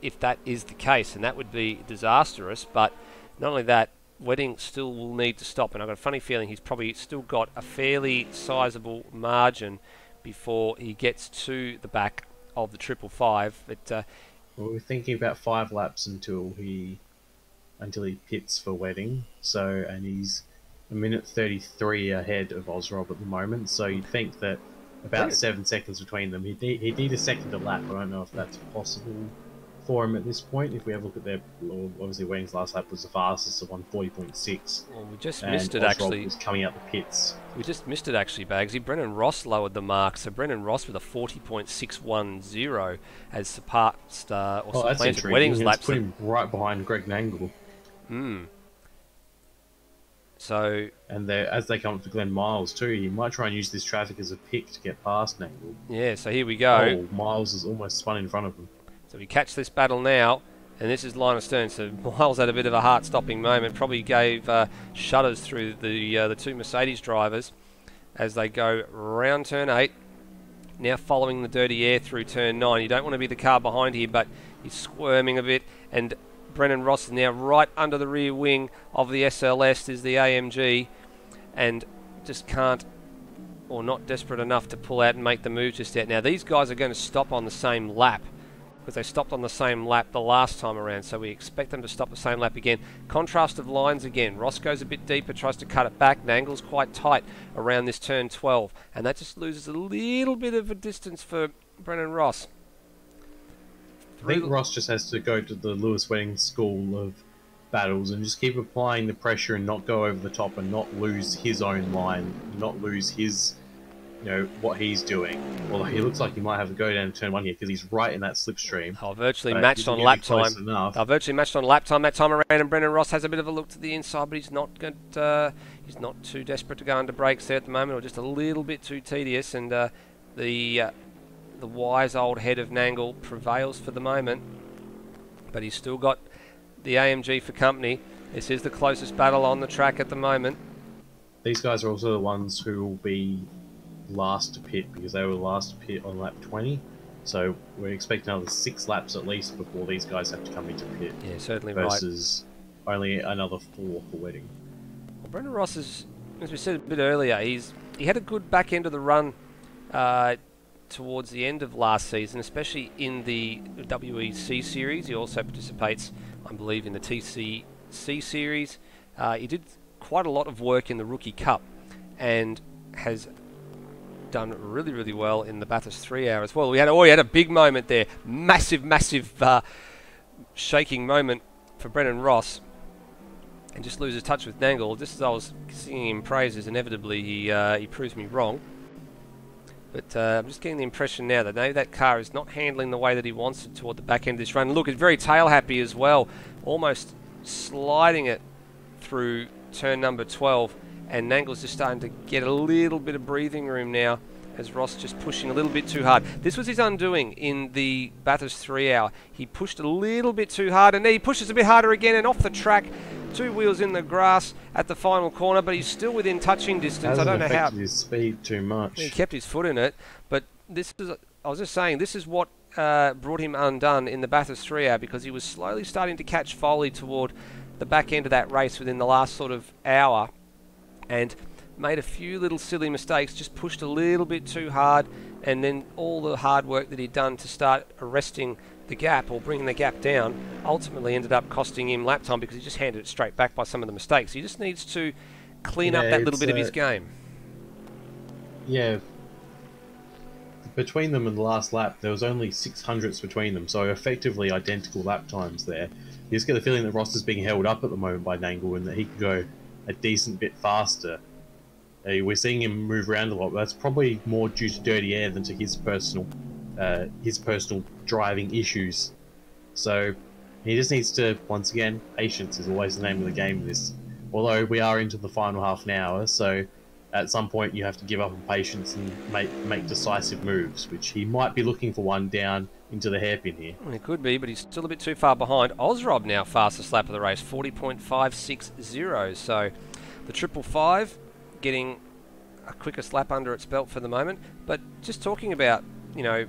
if that is the case, and that would be disastrous. But not only that, Wedding still will need to stop, and I've got a funny feeling he's probably still got a fairly sizable margin before he gets to the back of the 555. But well, we're thinking about 5 laps until he pits for Wedding. So, and he's a minute 33 ahead of Ozrob at the moment. So you'd think that about 7 seconds between them. He'd need a second a lap. I don't know if that's possible for him at this point. If we have a look at their, obviously Wedding's last lap was the fastest of 140.6. Well, we just missed it actually. Was coming out the pits. We just missed it actually, Bagsy. Brendan Ross lowered the mark, so Brendan Ross with a 40.610 has surpassed or supplanted Wedding's laps. Put him right behind Greg Nangle. So, and as they come up to Glenn Miles too, he might try and use this traffic as a pick to get past Nangle. Yeah, so here we go. Oh, Miles is almost spun in front of him. So we catch this battle now, and this is line of stern. So Miles had a bit of a heart-stopping moment. Probably gave shudders through the 2 Mercedes drivers as they go round turn 8. Now following the dirty air through turn 9. You don't want to be the car behind here, but he's squirming a bit, and Brendan Ross is now right under the rear wing of the SLS is the AMG, and just can't, or not desperate enough to pull out and make the move just yet. Now these guys are going to stop on the same lap, because they stopped on the same lap the last time around, so we expect them to stop the same lap again. Contrast of lines again. Ross goes a bit deeper, tries to cut it back. Nangle's quite tight around this turn 12, and that just loses a little bit of a distance for Brendan Ross. I think Ross just has to go to the Lewis Wedding school of battles and just keep applying the pressure and not go over the top and not lose his own line, not lose his, you know, what he's doing. Well, he looks like he might have to go down to turn 1 here because he's right in that slipstream. Oh, virtually matched on lap time. They're virtually matched on lap time that time around, and Brendan Ross has a bit of a look to the inside, but he's not good. He's not too desperate to go under brakes there at the moment, or just a little bit too tedious, and the wise old head of Nangle prevails for the moment, but he's still got the AMG for company. This is the closest battle on the track at the moment. These guys are also the ones who will be last to pit, because they were last to pit on lap 20, so we're expecting another 6 laps at least before these guys have to come into pit. Yeah, certainly versus only another 4 for Wedding. Well, Brendan Ross is, as we said a bit earlier, he had a good back end of the run towards the end of last season, especially in the WEC series. He also participates, I believe, in the TCC series. He did quite a lot of work in the Rookie Cup and has done really, really well in the Bathurst 3 Hour as well. He had a big moment there. Massive shaking moment for Brendan Ross, and just loses touch with Nangle. Just as I was singing him praises, inevitably he proves me wrong. But I'm just getting the impression now that maybe that car is not handling the way that he wants it toward the back end of this run. Look, it's very tail happy as well, almost sliding it through turn number 12, and Nangle's just starting to get a little bit of breathing room now as Ross just pushing a little bit too hard. This was his undoing in the Bathurst 3 hour. He pushed a little bit too hard, and he pushes a bit harder again and off the track. 2 wheels in the grass at the final corner, but he's still within touching distance. I don't know how. Hasn't affected his speed too much. He kept his foot in it, but this is. I was just saying, this is what brought him undone in the Bathurst 3 hour, because he was slowly starting to catch Foley toward the back end of that race within the last sort of hour, and made a few little silly mistakes, just pushed a little bit too hard, and then all the hard work that he'd done to start arresting the gap or bringing the gap down ultimately ended up costing him lap time, because he just handed it straight back by some of the mistakes. He just needs to clean up that little bit of his game. Yeah. Between them and the last lap, there was only 600ths between them, so effectively identical lap times there. You just get the feeling that Ross is being held up at the moment by Nangle, and that he could go a decent bit faster. We're seeing him move around a lot, but that's probably more due to dirty air than to his personal driving issues. So he just needs to, once again, patience is always the name of the game of this. Although we are into the final half an hour, so at some point you have to give up on patience and make decisive moves, which he might be looking for one down into the hairpin here. Well, it could be, but he's still a bit too far behind. Ozrob now fastest lap of the race, 40.560. So the 555 getting a quickest lap under its belt for the moment. But just talking about, you know,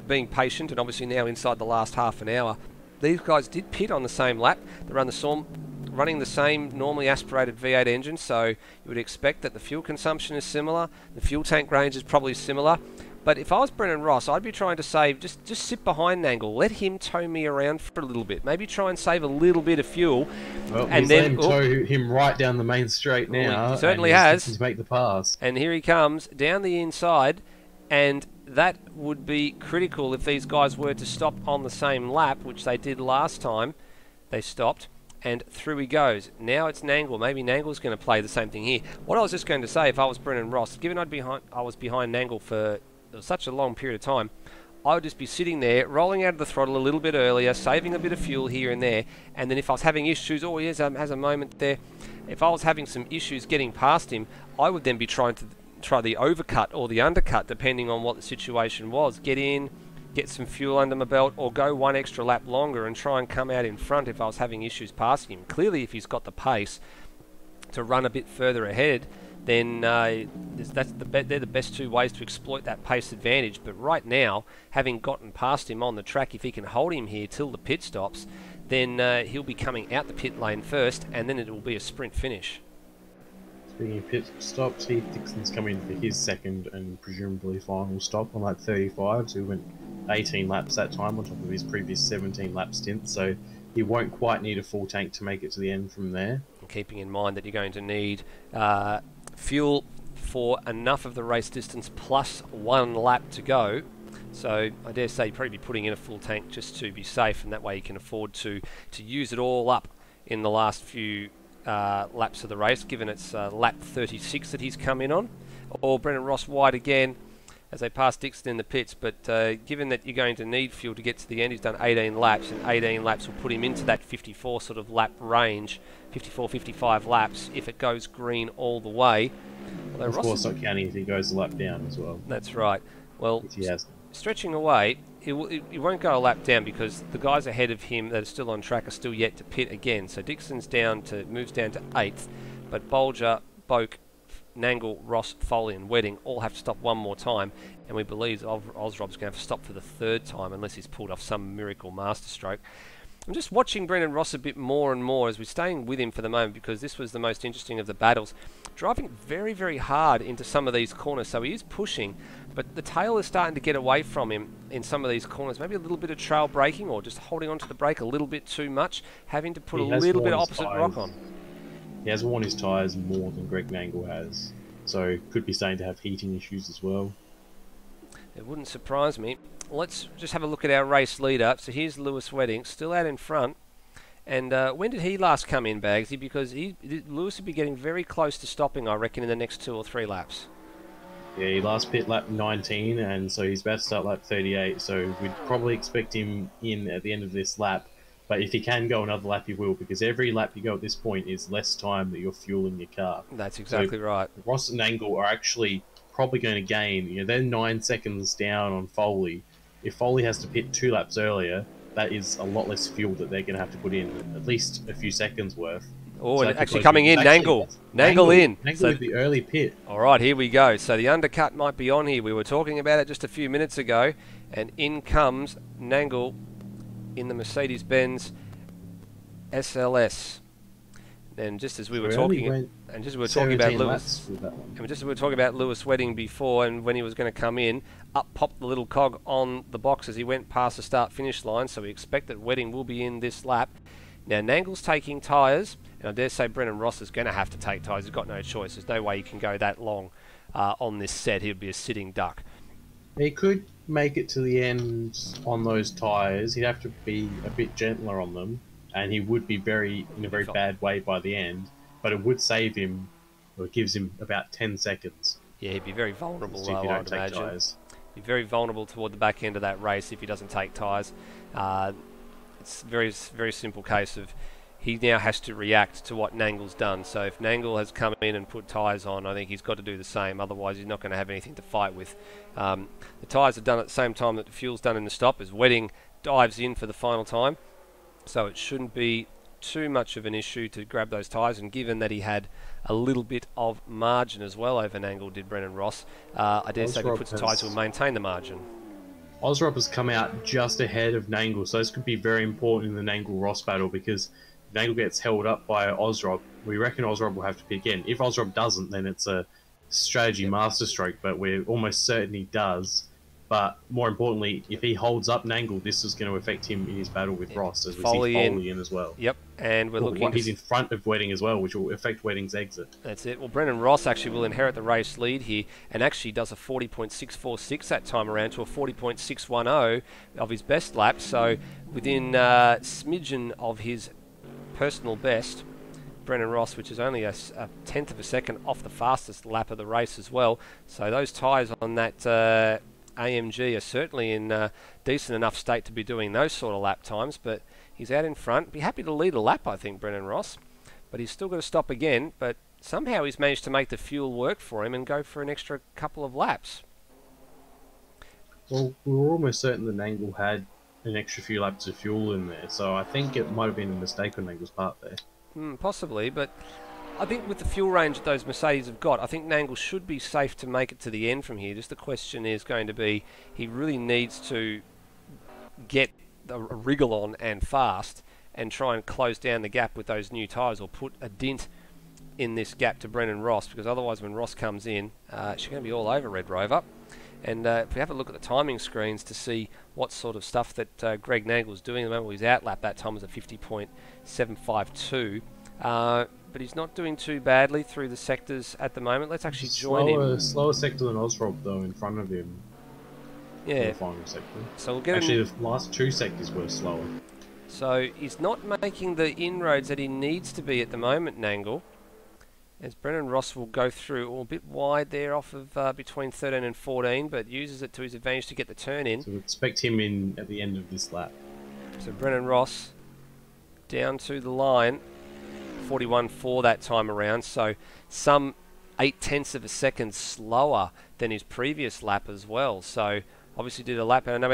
being patient, and obviously now inside the last half an hour, these guys did pit on the same lap. They running the same normally aspirated V8 engine, so you would expect that the fuel consumption is similar, the fuel tank range is probably similar. But if I was Brennan Ross, I'd be trying to save, just sit behind Nangle, let him tow me around for a little bit, maybe try and save a little bit of fuel. Well, and he's then tow him right down the main straight now. Well, he certainly and has. To make the pass. And here he comes down the inside, and that would be critical if these guys were to stop on the same lap, which they did last time. They stopped. And through he goes. Now it's Nangle. Maybe Nangle's going to play the same thing here. What I was just going to say, if I was Brennan Ross, given I was behind Nangle for such a long period of time, I would just be sitting there, rolling out of the throttle a little bit earlier, saving a bit of fuel here and there, and then if I was having issues, oh, he has a moment there, if I was having some issues getting past him, I would then be trying to try the overcut or the undercut, depending on what the situation was. Get in, get some fuel under my belt, or go one extra lap longer and try and come out in front if I was having issues passing him. Clearly, if he's got the pace to run a bit further ahead, then they're the best two ways to exploit that pace advantage. But right now, having gotten past him on the track, if he can hold him here till the pit stops, then he'll be coming out the pit lane first, and then it will be a sprint finish. Speaking of pit stops, Heath Dixon's coming for his second and presumably final stop on lap 35, so he went 18 laps that time on top of his previous 17 lap stint, so he won't quite need a full tank to make it to the end from there. And keeping in mind that you're going to need fuel for enough of the race distance plus one lap to go, so I dare say you'd probably be putting in a full tank just to be safe, and that way you can afford to use it all up in the last few laps of the race, given it's lap 36 that he's come in on. Or Brennan Ross wide again as they pass Dixon in the pits, but given that you're going to need fuel to get to the end, he's done 18 laps, and 18 laps will put him into that 54 sort of lap range, 54, 55 laps if it goes green all the way. Although Of Ross course, not counting if he goes a lap down as well. That's right. Well, Which he has. Stretching away, he won't go a lap down because the guys ahead of him that are still on track are still yet to pit again. So Dixon's moves down to 8th, but Bolger, Boak, Nangle, Ross, Foley and Wedding all have to stop one more time, and we believe Ozrob's going to have to stop for the 3rd time unless he's pulled off some miracle masterstroke. I'm just watching Brennan Ross a bit more and more as we're staying with him for the moment, because this was the most interesting of the battles. Driving very, very hard into some of these corners, so he is pushing, but the tail is starting to get away from him in some of these corners. Maybe a little bit of trail braking, or just holding onto the brake a little bit too much, having to put a little bit of opposite rock on. He has worn his tyres more than Greg Nangle has, so could be starting to have heating issues as well. It wouldn't surprise me. Let's just have a look at our race leader. So here's Lewis Wedding, still out in front. And when did he last come in, Bagsy? Because Lewis would be getting very close to stopping, I reckon, in the next 2 or 3 laps. Yeah, he last pit lap 19, and so he's about to start lap 38, so we'd probably expect him in at the end of this lap. But if he can go another lap, he will, because every lap you go at this point is less time that you're fueling your car. That's exactly right. Ross and Nangle are actually probably going to gain. You know, they're 9 seconds down on Foley. If Foley has to pit 2 laps earlier, that is a lot less fuel that they're going to have to put in, at least a few seconds worth. Oh, So and actually coming in, Nangle in. Nangle So, with the early pit. all right, here we go. So the undercut might be on here. We were talking about it just a few minutes ago, and in comes Nangle in the Mercedes-Benz SLS. And just as we were talking, and just as we were talking about Lewis, and just as we were talking about Lewis Wedding before, and when he was going to come in, up popped the little cog on the box as he went past the start-finish line. So we expect that Wedding will be in this lap. Now Nangle's taking tyres, and I dare say Brennan Ross is going to have to take tyres. He's got no choice. There's no way he can go that long on this set. He'd be a sitting duck. He could make it to the end on those tyres. He'd have to be a bit gentler on them, and he would be in a very bad way by the end. But it would save him, or it gives him about 10 seconds. Yeah, he'd be very vulnerable, if you I don't would take imagine. tyres. Be very vulnerable toward the back end of that race if he doesn't take tyres. It's a very simple case of he now has to react to what Nangle's done. So if Nangle has come in and put tyres on, I think he's got to do the same. Otherwise, he's not going to have anything to fight with. The tyres are done at the same time that the fuel's done in the stop as Wedding dives in for the final time. So it shouldn't be too much of an issue to grab those tyres. And given that he had a little bit of margin as well over Nangle, did Brennan Ross, I dare say if he puts tyres, he'll maintain the margin. Osrop has come out just ahead of Nangle, so this could be very important in the Nangle-Ross battle, because if Nangle gets held up by Osrop, we reckon Osrop will have to pit again. If Osrop doesn't, then it's a strategy masterstroke, but we're almost certain he does. But more importantly, if he holds up Nangle, this is going to affect him in his battle with Ross, as we see Foley in as well. Yep, and we're looking... He's in front of Wedding as well, which will affect Wedding's exit. That's it. Well, Brennan Ross actually will inherit the race lead here, and actually does a 40.646 that time around to a 40.610 of his best lap, so within a smidgen of his personal best. Brennan Ross, which is only a tenth of a second off the fastest lap of the race as well. So those tyres on that AMG are certainly in decent enough state to be doing those sort of lap times, but he's out in front. Be happy to lead a lap, I think, Brennan Ross, but he's still got to stop again. But somehow he's managed to make the fuel work for him and go for an extra couple of laps. Well, we were almost certain that Nangle had an extra few laps of fuel in there, so I think it might have been a mistake on Nangle's part there. Possibly, but I think with the fuel range that those Mercedes have got, I think Nangle should be safe to make it to the end from here. Just the question is going to be, he really needs to get a wriggle on and fast and try and close down the gap with those new tyres, or put a dint in this gap to Brennan Ross, because otherwise when Ross comes in, she's going to be all over Red Rover. And if we have a look at the timing screens to see what sort of stuff that Greg Nangle's doing, the moment he's outlap that time was a 50.752. But he's not doing too badly through the sectors at the moment. Let's actually join him. Slower sector than Osrop, though, in front of him. Yeah. In the final sector. So we'll get actually, the last 2 sectors were slower. So he's not making the inroads that he needs to be at the moment, Nangle. As Brennan Ross will go through, a bit wide there off of between 13 and 14, but uses it to his advantage to get the turn in. So we expect him in at the end of this lap. So Brennan Ross down to the line, 41.4 that time around, so some 0.8 of a second slower than his previous lap as well. So obviously did a lap and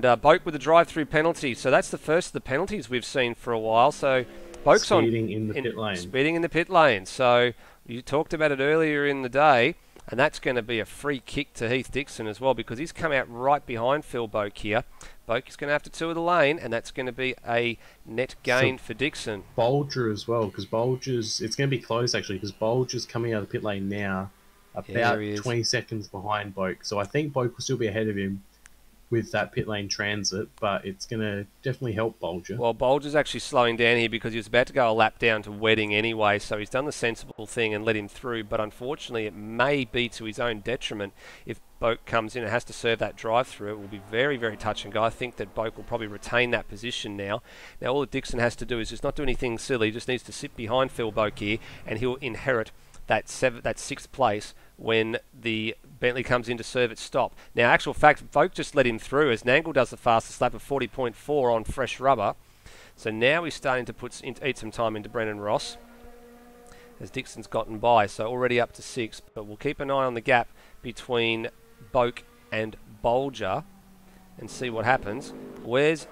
Boak with a drive-through penalty. So that's the first of the penalties we've seen for a while. So Boak's speeding in the pit lane. Speeding in the pit lane. So you talked about it earlier in the day, and that's going to be a free kick to Heath Dixon as well, because he's come out right behind Phil Boak here. Boak is going to have to tour the lane, and that's going to be a net gain for Dixon. Bolger as well, because Bolger's... It's going to be close, actually, because Bolger's coming out of the pit lane now about 20 seconds behind Boak. So I think Boak will still be ahead of him with that pit lane transit, but it's going to definitely help Bolger. Well, Bolger's actually slowing down here because he was about to go a lap down to Wedding anyway, so he's done the sensible thing and let him through, but unfortunately it may be to his own detriment if Boak comes in and has to serve that drive-through. It will be very, very touch and go. I think that Boak will probably retain that position now. Now all that Dixon has to do is just not do anything silly, he just needs to sit behind Phil Boak here, and he'll inherit that 6th place when the Bentley comes in to serve its stop. Now, actual fact, Boak just let him through as Nangle does the fastest lap of 40.4 on fresh rubber. So now he's starting to eat some time into Brennan Ross as Dixon's gotten by, so already up to 6, but we'll keep an eye on the gap between Boak and Bolger and see what happens. Where's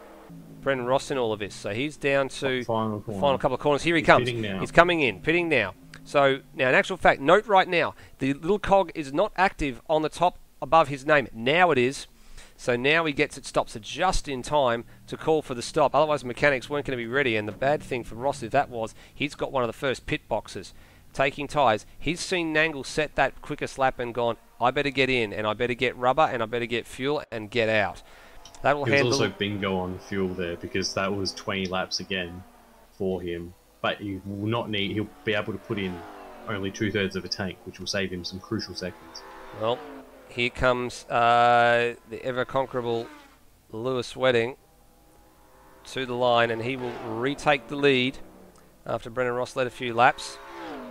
Brendan Ross in all of this? So he's down to the final couple of corners. Here he comes. He's coming in, pitting now. So now, in actual fact, note right now, the little cog is not active on the top above his name. Now it is. So now he gets it, stops it just in time to call for the stop. Otherwise, the mechanics weren't going to be ready. And the bad thing for Ross, if that was, he's got one of the first pit boxes. Taking tyres. He's seen Nangle set that quickest lap and gone, I better get in, and I better get rubber, and I better get fuel, and get out. That will handle. There's also bingo on fuel there, because that was 20 laps again for him. But he will not need. He'll be able to put in only 2/3 of a tank, which will save him some crucial seconds. Well, here comes the ever-conquerable Lewis Wedding to the line, and he will retake the lead after Brendan Ross led a few laps.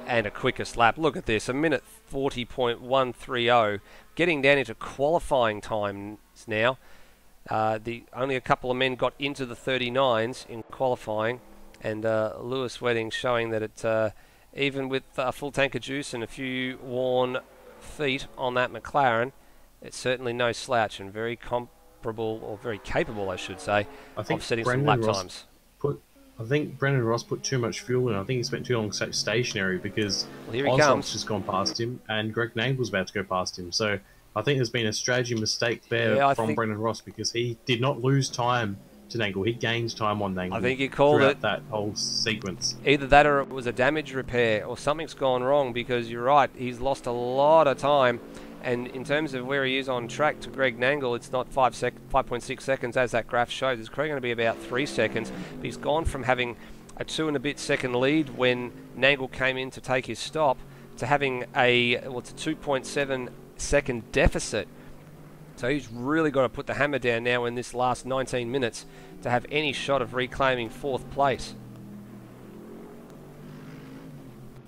And a quickest lap. Look at this, a minute 40.130, getting down into qualifying times now. Only a couple of men got into the 39s in qualifying, and Lewis Wedding showing that it, even with a full tank of juice and a few worn feet on that McLaren, it's certainly no slouch and very comparable, or very capable, I should say, of setting some lap times. I think Brendan Ross put too much fuel in. I think he spent too long stationary, because Osrop's just gone past him and Greg Nangle's about to go past him. So I think there's been a strategy mistake there from Brendan Ross, because he did not lose time to Nangle. He gained time on Nangle. I think he called it that whole sequence. Either that or it was a damage repair or something's gone wrong, because you're right, he's lost a lot of time. And in terms of where he is on track to Greg Nangle, it's not 5.6 seconds as that graph shows. It's probably going to be about 3 seconds. But he's gone from having a 2 and a bit second lead when Nangle came in to take his stop to having a 2.7 second deficit. So he's really got to put the hammer down now in this last 19 minutes to have any shot of reclaiming 4th place.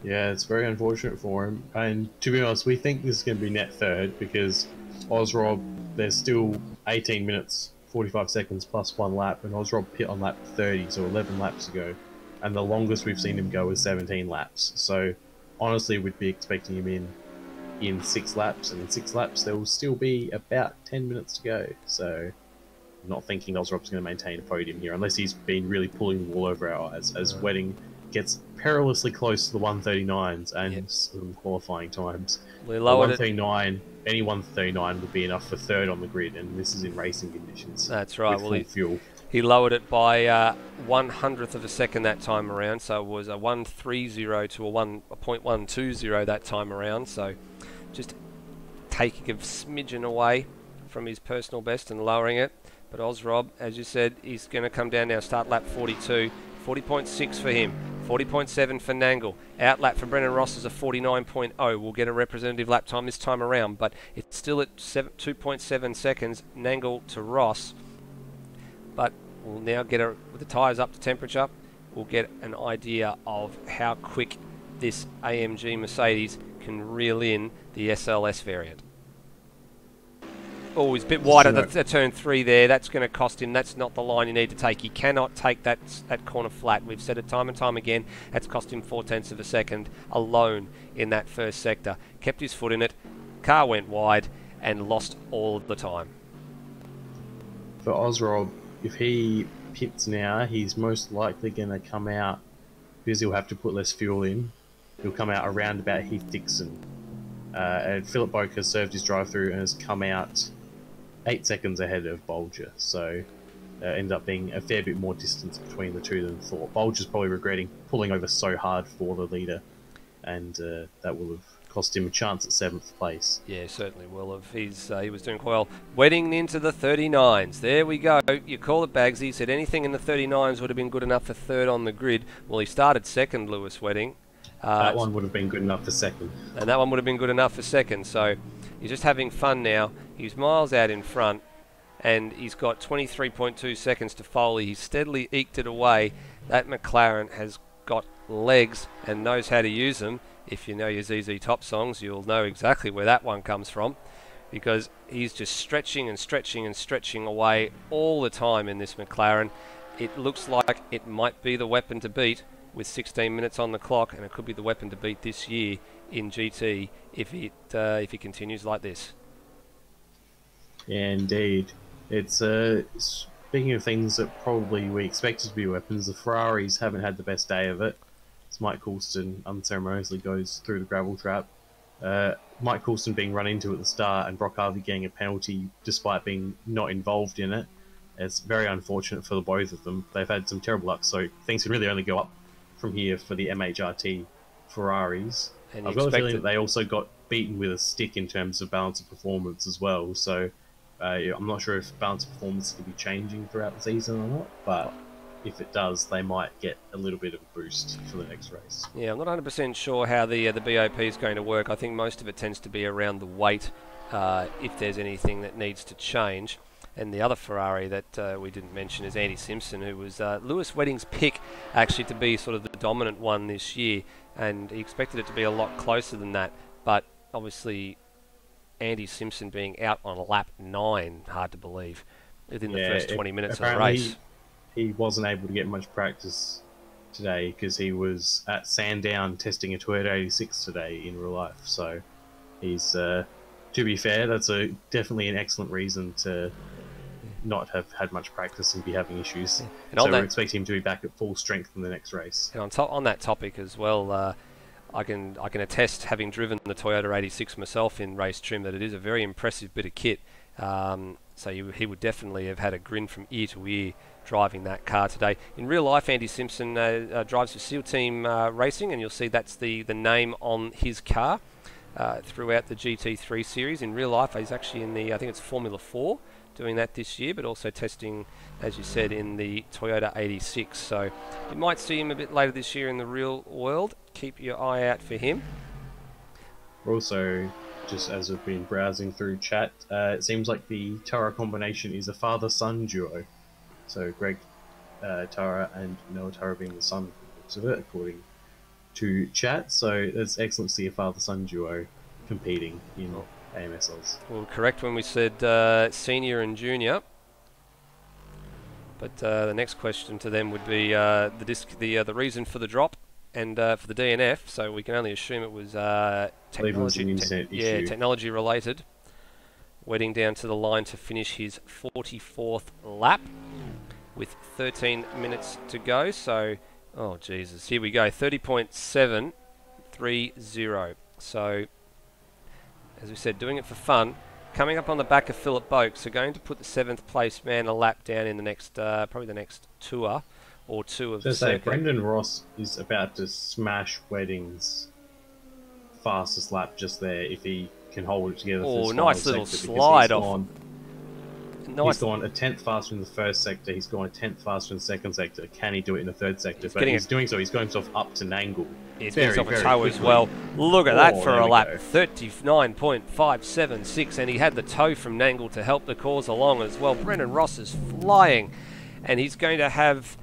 Yeah, it's very unfortunate for him. And to be honest, we think this is going to be net third, because Osrob, there's still 18 minutes, 45 seconds plus 1 lap, and Osrob pit on lap 30, so 11 laps ago. And the longest we've seen him go is 17 laps. So honestly, we'd be expecting him in 6 laps, and in 6 laps there will still be about 10 minutes to go. So I'm not thinking Osrob's going to maintain a podium here, unless he's been really pulling the wool over our eyes, as Wedding gets perilously close to the 139s and some qualifying times. We lowered 139, any 139 would be enough for third on the grid, and this is in racing conditions. That's right. With full fuel. He lowered it by 1/100th of a second that time around, so it was a 1.30 to a 1.120 that time around. So just taking a smidgen away from his personal best and lowering it. But Osrob, as you said, he's going to come down now, start lap 42. 40.6 for him, 40.7 for Nangle. Out lap for Brendan Ross is a 49.0. We'll get a representative lap time this time around, but it's still at 2.7 seconds, Nangle to Ross. But we'll now get with the tyres up to temperature, we'll get an idea of how quick this AMG Mercedes can reel in the SLS variant. Oh, he's a bit wide at turn 3 there. That's going to cost him. That's not the line you need to take. He cannot take that corner flat. We've said it time and time again. That's cost him 0.4 of a second alone in that first sector. Kept his foot in it. Car went wide and lost all of the time. For Osrob, if he pits now, he's most likely going to come out, because he'll have to put less fuel in. He'll come out around about Heath Dixon. And Philip Boak has served his drive-through and has come out 8 seconds ahead of Bolger, so ended up being a fair bit more distance between the two than thought. Bolger's probably regretting pulling over so hard for the leader, and that will have cost him a chance at 7th place. Yeah, certainly will have. He was doing quite well. Wedding into the 39s. There we go. You call it Bagsy. He said anything in the 39s would have been good enough for third on the grid. Well, he started second, Lewis Wedding. That one would have been good enough for second. And that one would have been good enough for second, so he's just having fun now. He's miles out in front, and he's got 23.2 seconds to Foley. He's steadily eked it away. That McLaren has got legs and knows how to use them. If you know your ZZ Top songs, you'll know exactly where that one comes from, because he's just stretching and stretching and stretching away all the time in this McLaren. It looks like it might be the weapon to beat with 16 minutes on the clock, and it could be the weapon to beat this year in GT if it continues like this. Yeah, indeed. It's speaking of things that probably we expected to be weapons, the Ferraris haven't had the best day of it. As Mike Coulston unceremoniously goes through the gravel trap. Mike Coulston being run into at the start and Brock Harvey getting a penalty despite being not involved in it. It's very unfortunate for the both of them. They've had some terrible luck, so things can really only go up from here for the MHRT Ferraris. And I've got a feeling that they also got beaten with a stick in terms of balance of performance as well, so I'm not sure if balance of performance can be changing throughout the season or not, but if it does, they might get a little bit of a boost for the next race. Yeah, I'm not 100% sure how the BOP is going to work. I think most of it tends to be around the weight, if there's anything that needs to change. And the other Ferrari that we didn't mention is Andy Simpson, who was Lewis Wedding's pick actually to be sort of the dominant one this year, and he expected it to be a lot closer than that, but obviously Andy Simpson being out on lap 9, hard to believe, within the first 20 minutes of the race. He wasn't able to get much practice today because he was at Sandown testing a Toyota 86 today in real life, so he's, to be fair, that's definitely an excellent reason to not have had much practice and be having issues. And so we're expecting him to be back at full strength in the next race. And on that topic as well, I can attest, having driven the Toyota 86 myself in race trim, that it is a very impressive bit of kit. So he would definitely have had a grin from ear to ear driving that car today. In real life, Andy Simpson drives for SEAL Team Racing, and you'll see that's the name on his car throughout the GT3 series. In real life, he's actually in the, I think it's Formula 4, doing that this year, but also testing, as you said, in the Toyota 86. So you might see him a bit later this year in the real world. Keep your eye out for him. Also, just as we've been browsing through chat, it seems like the Tara combination is a father-son duo. So Greg Tara and Noah Tara being the son of it, according to chat. So it's excellent to see a father-son duo competing in AMSLs. Well, correct when we said senior and junior. But the next question to them would be the reason for the drop and for the DNF. So we can only assume it was technology related. Wedding down to the line to finish his 44th lap with 13 minutes to go. So, oh Jesus, here we go, 30.730. So, as we said, doing it for fun. Coming up on the back of Philip Boak, so going to put the 7th place man a lap down in the next, probably the next tour or two of the circuit. Brendan Ross is about to smash Wedding's fastest lap just there if he can hold it together. Oh, nice little slide off. He's gone a 10th faster in the first sector. He's gone a 10th faster in the second sector. Can he do it in the third sector? But he's doing so. He's got himself up to Nangle. He's got himself a toe as well. Look at that for a lap. 39.576. And he had the toe from Nangle to help the cause along as well. Brendan Ross is flying. And he's going to have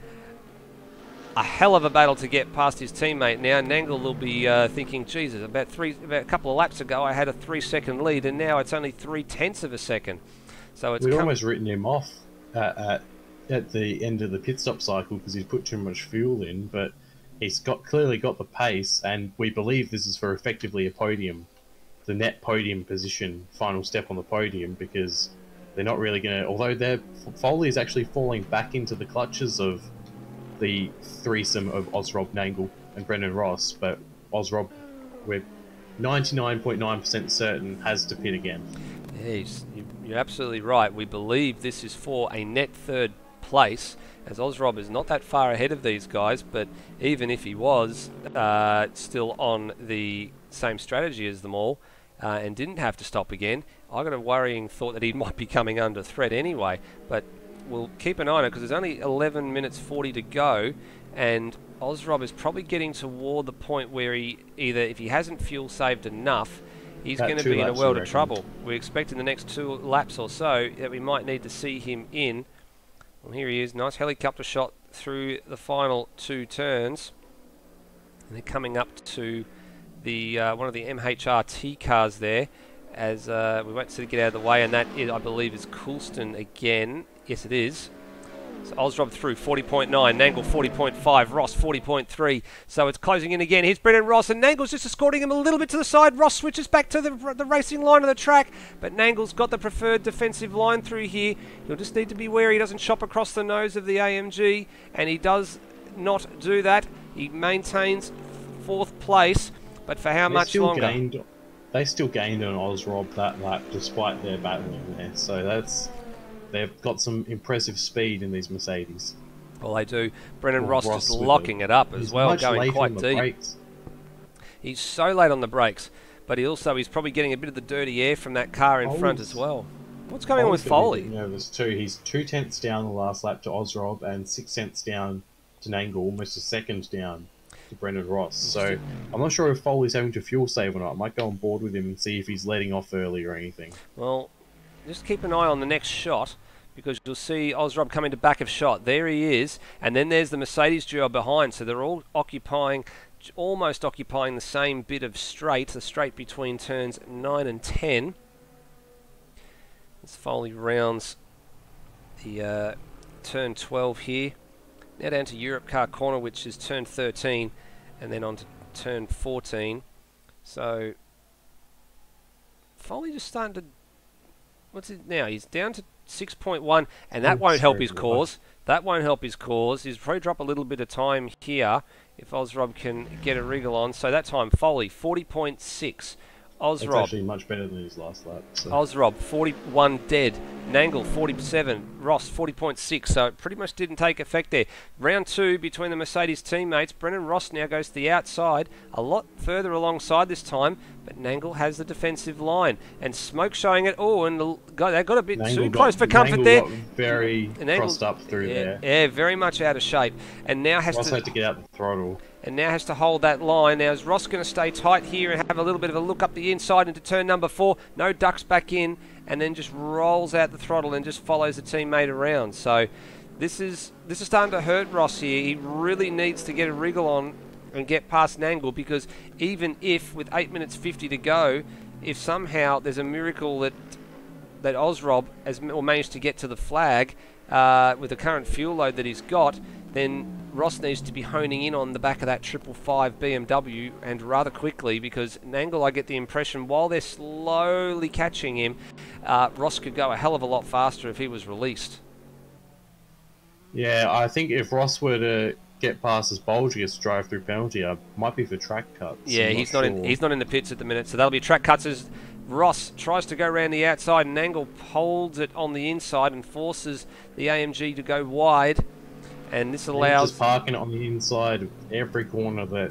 a hell of a battle to get past his teammate now. Nangle will be thinking, Jesus, about a couple of laps ago I had a 3-second lead, and now it's only 0.3 of a second. So it's we'd almost written him off at the end of the pit stop cycle because he's put too much fuel in, but he's clearly got the pace, and we believe this is for effectively a podium, the net podium position, final step on the podium, because they're not really going to, although Foley is actually falling back into the clutches of the threesome of Ozrob, Nangle and Brendan Ross, but Ozrob, we're 99.9% certain, has to pit again. Yes, you're absolutely right. We believe this is for a net 3rd place, as Ozrob is not that far ahead of these guys, but even if he was still on the same strategy as them all and didn't have to stop again, I got a worrying thought that he might be coming under threat anyway, but we'll keep an eye on it because there's only 11 minutes 40 to go, and Ozrob is probably getting toward the point where he either, if he hasn't fuel saved enough, he's going to be in a world of trouble. We expect in the next 2 laps or so that we might need to see him in. Well, here he is. Nice helicopter shot through the final 2 turns. And they're coming up to the one of the MHRT cars there, as we wait to get out of the way, and that is, I believe, is Coulston again. Yes, it is. So Osrob through 40.9, Nangle 40.5, Ross 40.3. So it's closing in again. Here's Brendan Ross, and Nangle's just escorting him a little bit to the side. Ross switches back to the racing line of the track, but Nangle's got the preferred defensive line through here. He'll just need to be wary he doesn't chop across the nose of the AMG, and he does not do that. He maintains 4th place, but for how much longer? They still gained on Osrob that lap despite their battling there, so they've got some impressive speed in these Mercedes. Well, they do. Brendan Ross just locking it up as well, going quite deep. Brakes. He's so late on the brakes, but he's probably getting a bit of the dirty air from that car in front as well. What's going on with Foley? Nervous too. He's 2 tenths down the last lap to Osrob and 6 tenths down to Nangle, almost a second down to Brendan Ross. So I'm not sure if Foley's having to fuel save or not. I might go on board with him and see if he's letting off early or anything. Well, just keep an eye on the next shot, because you'll see Osrob coming to back of shot. There he is, and then there's the Mercedes duo behind, so they're all almost occupying the same bit of straight, the straight between turns 9 and 10. As Foley rounds the turn 12 here. Now down to Europe Car Corner, which is turn 13, and then on to turn 14. So Foley just starting to... What's it now? He's down to 6.1, and that won't help his cause. That won't help his cause. He's probably drop a little bit of time here if Osrob can get a wriggle on. So that time, Foley, 40.6. Osrob. It's actually much better than his last lap. So. Osrob, 41 dead. Nangle, 47. Ross, 40.6. So it pretty much didn't take effect there. Round 2 between the Mercedes teammates. Brendan Ross now goes to the outside, a lot further alongside this time, but Nangle has the defensive line. And Smoke showing it. Oh, and they got a bit too close for comfort there. Got very crossed up through there. Yeah, very much out of shape. And now Ross had to get out the throttle. And now has to hold that line. Now is Ross going to stay tight here and have a little bit of a look up the inside into turn number 4? No, ducks back in and then just rolls out the throttle and just follows the teammate around. So this is starting to hurt Ross here. He really needs to get a wriggle on and get past Nangle, because even if with 8 minutes 50 to go, if somehow there's a miracle that Osrob has managed to get to the flag with the current fuel load that he's got, then Ross needs to be honing in on the back of that 555 BMW, and rather quickly, because Nangle, I get the impression, while they're slowly catching him, Ross could go a hell of a lot faster if he was released. Yeah, I think if Ross were to get past this Bulgarius drive-through penalty, might be for track cuts. Yeah, he's not in the pits at the minute, so that'll be track cuts as Ross tries to go around the outside, and Nangle holds it on the inside and forces the AMG to go wide. And this allows... He's just parking it on the inside of every corner that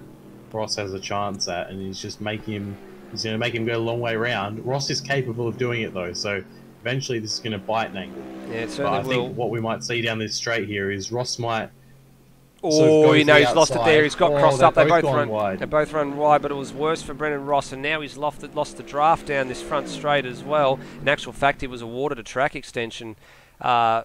Ross has a chance at, and he's going to make him go a long way around. Ross is capable of doing it though, so eventually this is going to bite Nangle. Yeah, it certainly will. I think what we might see down this straight here is Ross might... Oh, he's lost it there. He's got crossed up. They both run wide, but it was worse for Brendan Ross, and now he's lost the draft down this front straight as well. In actual fact, he was awarded a track extension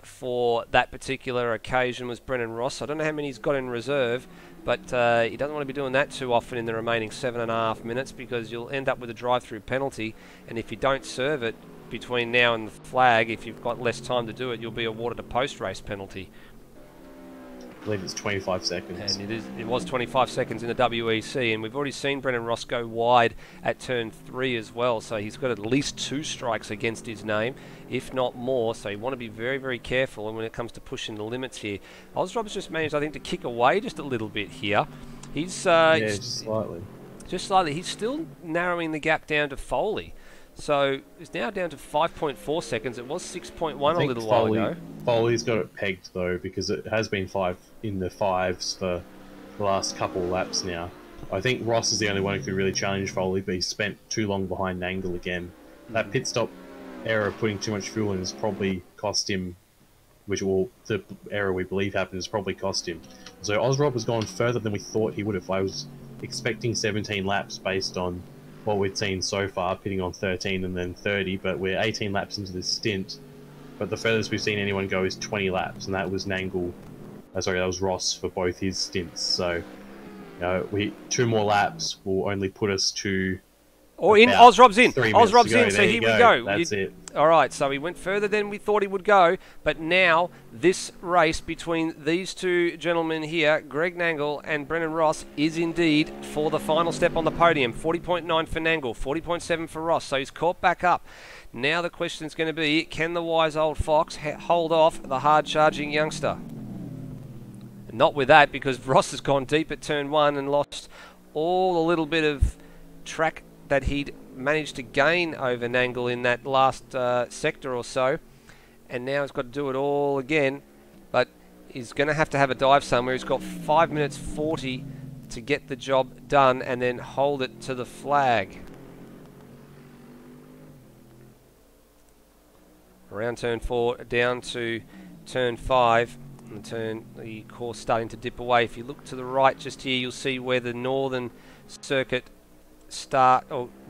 for that particular occasion, was Brendan Ross. I don't know how many he's got in reserve, but he doesn't want to be doing that too often in the remaining 7.5 minutes, because you'll end up with a drive-through penalty, and if you don't serve it between now and the flag, if you've got less time to do it, you'll be awarded a post-race penalty. I believe it's 25 seconds. And it was 25 seconds in the WEC, and we've already seen Brendan Ross go wide at turn 3 as well, so he's got at least 2 strikes against his name, if not more, so you want to be very, very careful when it comes to pushing the limits here. Osrob's just managed, I think, to kick away just a little bit here. He's just slightly. Just slightly. He's still narrowing the gap down to Foley. So it's now down to 5.4 seconds. It was 6.1 a little while ago. Foley's got it pegged though, because it has been 5 in the 5s for the last couple of laps now. I think Ross is the only one who can really challenge Foley, but he's spent too long behind Nangle again. That pit stop error of putting too much fuel in has probably cost him, the error we believe happened has probably cost him. So Osrob has gone further than we thought he would have. I was expecting 17 laps based on what we've seen so far, pitting on 13 and then 30, but we're 18 laps into this stint. But the furthest we've seen anyone go is 20 laps, and that was that was Ross for both his stints. So, 2 more laps will only put us to... Osrob's in. Osrob's in, so here we go. That's it. All right, so he went further than we thought he would go, but now this race between these two gentlemen here, Greg Nangle and Brendan Ross, is indeed for the final step on the podium. 40.9 for Nangle, 40.7 for Ross, so he's caught back up. Now the question is going to be, can the wise old fox hold off the hard-charging youngster? Not with that, because Ross has gone deep at turn 1 and lost all the little bit of track that he'd managed to gain over Nangle in that last sector or so, and now he's got to do it all again, but he's going to have a dive somewhere. He's got 5 minutes 40 to get the job done and then hold it to the flag. Around turn 4 down to turn 5, and the course starting to dip away. If you look to the right just here, you'll see where the northern circuit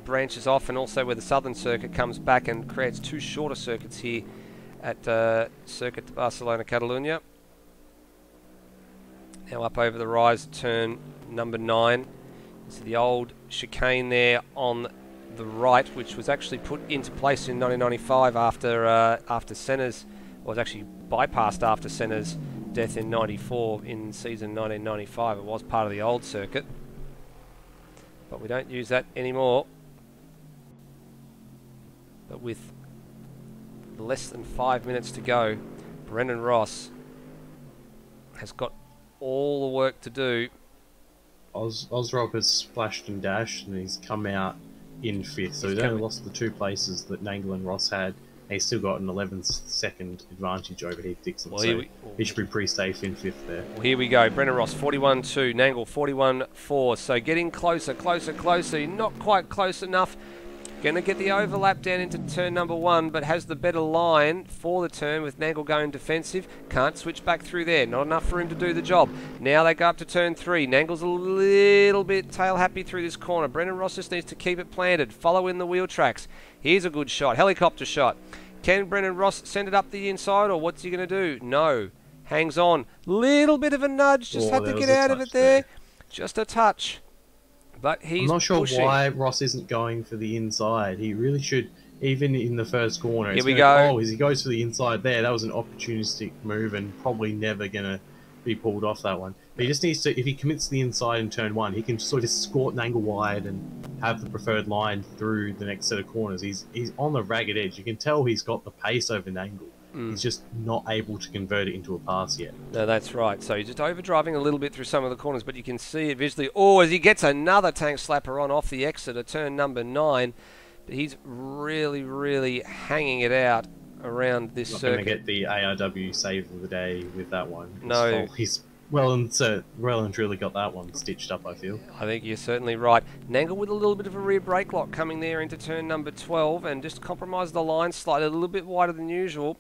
branches off, and also where the southern circuit comes back and creates two shorter circuits here at Circuit Barcelona, Catalunya. Now up over the rise at turn number 9. So the old chicane there on the right, which was actually put into place in 1995 after Senna's, was actually bypassed after Senna's death in 94 in season 1995. It was part of the old circuit, but we don't use that anymore. But with less than 5 minutes to go, Brendan Ross has got all the work to do. Ozrob has splashed and dashed, and he's come out in 5th, so he's only lost the 2 places that Nangle and Ross had. He's still got an 11-second advantage over Heath Dixon, so he should be pretty safe in 5th there. Well, here we go. Brendan Ross, 41.2. Nangle, 41.4. So getting closer, closer, closer. Not quite close enough. Going to get the overlap down into turn number 1, but has the better line for the turn with Nangle going defensive. Can't switch back through there. Not enough for him to do the job. Now they go up to turn 3. Nangle's a little bit tail happy through this corner. Brendan Ross just needs to keep it planted. Follow in the wheel tracks. Here's a good shot. Helicopter shot. Can Brendan Ross send it up the inside, or what's he going to do? No. Hangs on. Little bit of a nudge. Just had to get out of it there. Just a touch. But he's I'm not sure pushing. why Ross isn't going for the inside. He really should, even in the first corner. Here we go. Oh, as he goes for the inside there, that was an opportunistic move and probably never going to be pulled off that one. But he just needs to, if he commits to the inside in turn 1, he can sort of escort Nangle wide and have the preferred line through the next set of corners. He's on the ragged edge. You can tell he's got the pace over Nangle. He's just not able to convert it into a pass yet. No, that's right. So he's just overdriving a little bit through some of the corners, but you can see it visually. Oh, as he gets another tank slapper on off the exit at turn number 9. But he's really, really hanging it out around this circuit. Not going to get the ARW save of the day with that one. No. He's well and truly got that one stitched up, I feel. I think you're certainly right. Nangle with a little bit of a rear brake lock coming there into turn number 12 and just compromised the line slightly, a little bit wider than usual.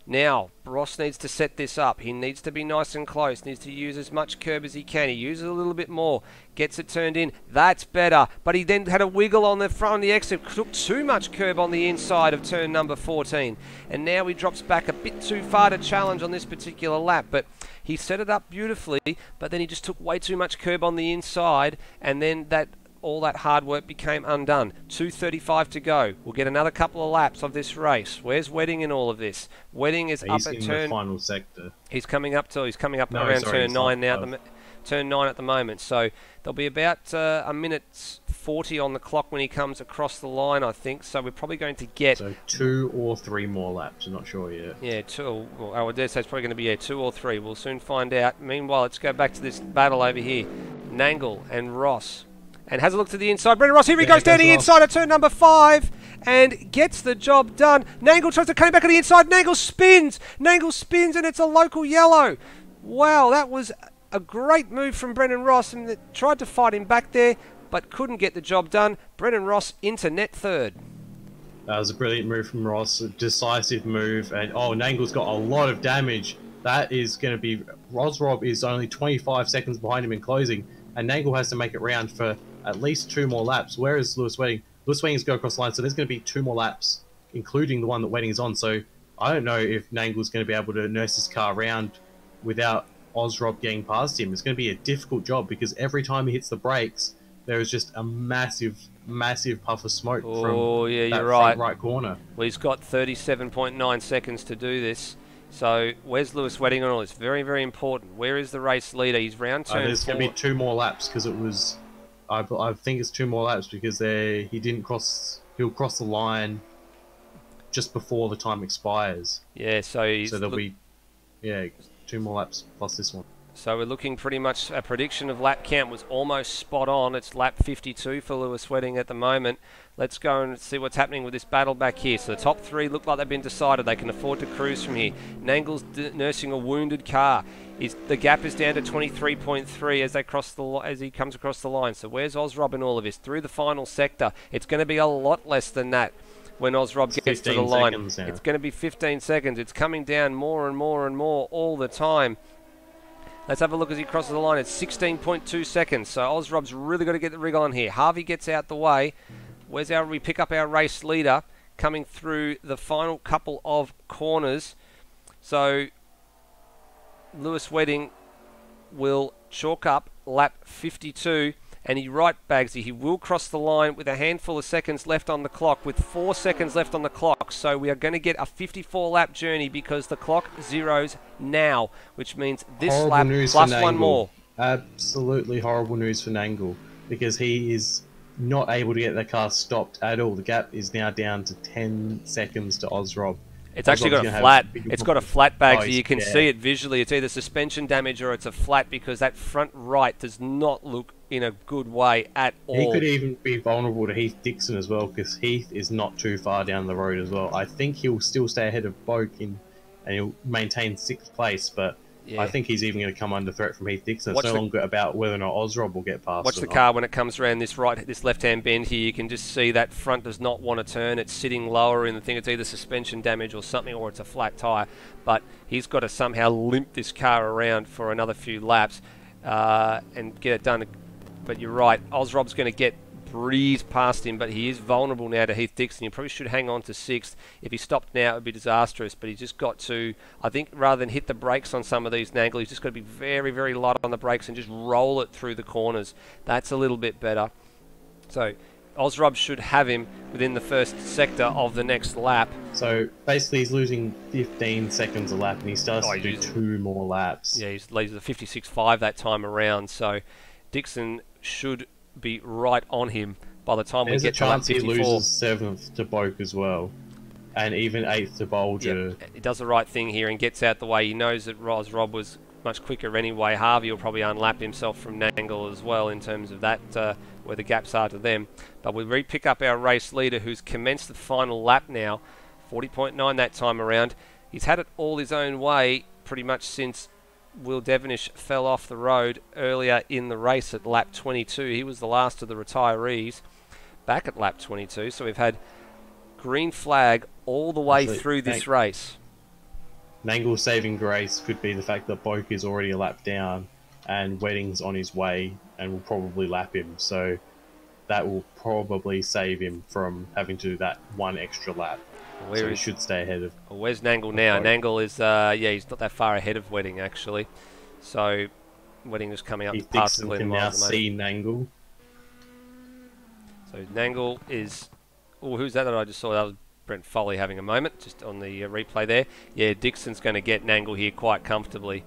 Now, Ross needs to set this up. He needs to be nice and close. Needs to use as much curb as he can. He uses a little bit more. Gets it turned in. That's better. But he then had a wiggle on the front of the exit. Took too much curb on the inside of turn number 14. And now he drops back a bit too far to challenge on this particular lap. But he set it up beautifully. But then he just took way too much curb on the inside. And then all that hard work became undone. 2:35 to go. We'll get another couple of laps of this race. Where's Wedding in all of this? Wedding is up at turn. The final sector. He's coming up around turn 9 now. Turn 9 at the moment. So there'll be about a minute 40 on the clock when he comes across the line, I think. So we're probably going to get 2 or 3 more laps. I'm not sure yet. Yeah, 2. Well, I would dare say it's probably going to be 2 or 3. We'll soon find out. Meanwhile, let's go back to this battle over here. Nangle and Ross. And has a look to the inside. Brendan Ross, here he goes, standing inside at turn number 5 and gets the job done. Nangle tries to come back on the inside. Nangle spins. Nangle spins and it's a local yellow. Wow, that was a great move from Brendan Ross, and tried to fight him back there but couldn't get the job done. Brendan Ross into net 3rd. That was a brilliant move from Ross, a decisive move. And Nangle's got a lot of damage. That is going to be... Rosrob is only 25 seconds behind him in closing, and Nangle has to make it round for at least 2 more laps. Whereas Lewis Wedding is go across the line, so there's going to be 2 more laps, including the one that Wedding is on. So I don't know if Nangle's going to be able to nurse his car around without Ozrob getting past him. It's going to be a difficult job because every time he hits the brakes, there was just a massive puff of smoke Oh, from yeah, that you're front right. right corner. Well, he's got 37.9 seconds to do this. So where's Lewis Wedding on all this? Very, very important. Where is the race leader? He's round turn There's going to be 2 more laps because it was... I think it's 2 more laps because he didn't cross... He'll cross the line just before the time expires. Yeah, so there'll be 2 more laps plus this one. So we're looking pretty much, a prediction of lap count was almost spot on. It's lap 52 for Lewis Wedding at the moment. Let's go and see what's happening with this battle back here. So the top 3 look like they've been decided. They can afford to cruise from here. Nangle's nursing a wounded car. The gap is down to 23.3 as he comes across the line. So where's Ozrob in all of this? Through the final sector. It's going to be a lot less than that when Ozrob gets to the line. It's going to be 15 seconds. It's coming down more and more and more all the time. Let's have a look as he crosses the line. It's 16.2 seconds. So Ozrob's really got to get the rig on here. Harvey gets out the way. We pick up our race leader coming through the final couple of corners. So Lewis Wedding will chalk up lap 52. And he right Bagsy. He will cross the line with a handful of seconds left on the clock, with 4 seconds left on the clock. So we are going to get a 54-lap journey because the clock zeroes now, which means this horrible lap plus one more. Absolutely horrible news for Nangle because he is not able to get the car stopped at all. The gap is now down to 10 seconds to Ozrob. It's actually got a flat. It's got a flat bag, so you can see it visually. It's either suspension damage or it's a flat because that front right does not look in a good way at all. He could even be vulnerable to Heath Dixon as well because Heath is not too far down the road as well. I think he'll still stay ahead of Boak and he'll maintain 6th place, but I think he's even going to come under threat from Heath Dixon. It's no longer about whether or not Ozrob will get past. Watch the car when it comes around this left-hand bend here. You can just see that front does not want to turn. It's sitting lower in the thing. It's either suspension damage or something, or it's a flat tyre. But he's got to somehow limp this car around for another few laps and get it done. But you're right, Ozrob's going to get breezed past him, but he is vulnerable now to Heath Dixon. He probably should hang on to 6th. If he stopped now, it would be disastrous, but he's just got to, I think, rather than hit the brakes on some of these, Nangle, he's just got to be very, very light on the brakes and just roll it through the corners. That's a little bit better. So Ozrob should have him within the first sector of the next lap. So basically he's losing 15 seconds a lap and he starts to do 2 more laps. Yeah, he's leads a 56.5 that time around, so Dixon should be right on him by the time we get to lap 54. There's a chance he loses 7th to Boak as well, and even 8th to Bolger. Yep. He does the right thing here and gets out the way. He knows that Ozrob was much quicker anyway. Harvey will probably unlap himself from Nangle as well in terms of that, where the gaps are to them. But we re-pick up our race leader who's commenced the final lap now, 40.9 that time around. He's had it all his own way pretty much since Will Devonish fell off the road earlier in the race at lap 22. He was the last of the retirees back at lap 22. So we've had green flag all the way through this race. Nangle's saving grace could be the fact that Boak is already a lap down and Wedding's on his way and will probably lap him. So that will probably save him from having to do that 1 extra lap. So he should stay ahead of... Where's Nangle now? Nangle is, he's not that far ahead of Wedding, actually. So, Wedding is coming up past Glenn can Miles. now see Nangle. So, Nangle is... Oh, who's that I just saw? That was Brent Foley having a moment, just on the replay there. Yeah, Dixon's going to get Nangle here quite comfortably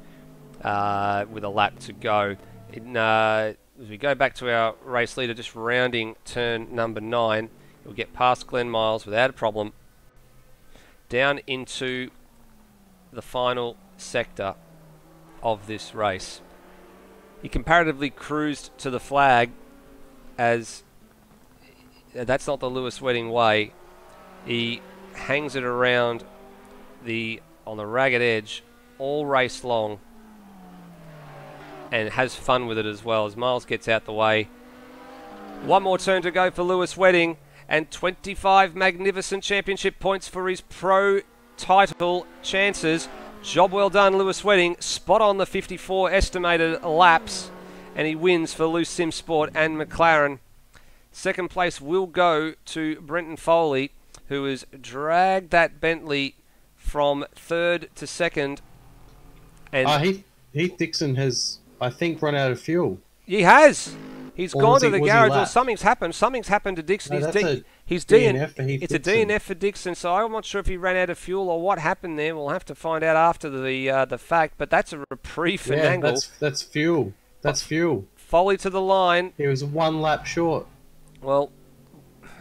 with a lap to go. As we go back to our race leader, just rounding turn number 9, he'll get past Glenn Miles without a problem. Down into the final sector of this race. He comparatively cruised to the flag, as that's not the Lewis Wedding way. He hangs it around on the ragged edge all race long and has fun with it as well as Miles gets out the way. One more turn to go for Lewis Wedding. And 25 magnificent championship points for his pro title chances. Job well done, Lewis Wedding. Spot on the 54 estimated laps. And he wins for Loose Sim Sport and McLaren. Second place will go to Brenton Foley, who has dragged that Bentley from 3rd to 2nd. And Heath Dixon has, I think, run out of fuel. He has. He's Or gone was to he- the was he garage, or lapped? something's happened. Something's happened to Dixon. No, He's that's a he's DNF for Heath It's a Dixon. DNF for Dixon, so I'm not sure if he ran out of fuel or what happened there. We'll have to find out after the fact. But that's a reprieve for Yeah, Nangle. that's fuel. That's fuel. Foley to the line. He was 1 lap short. Well,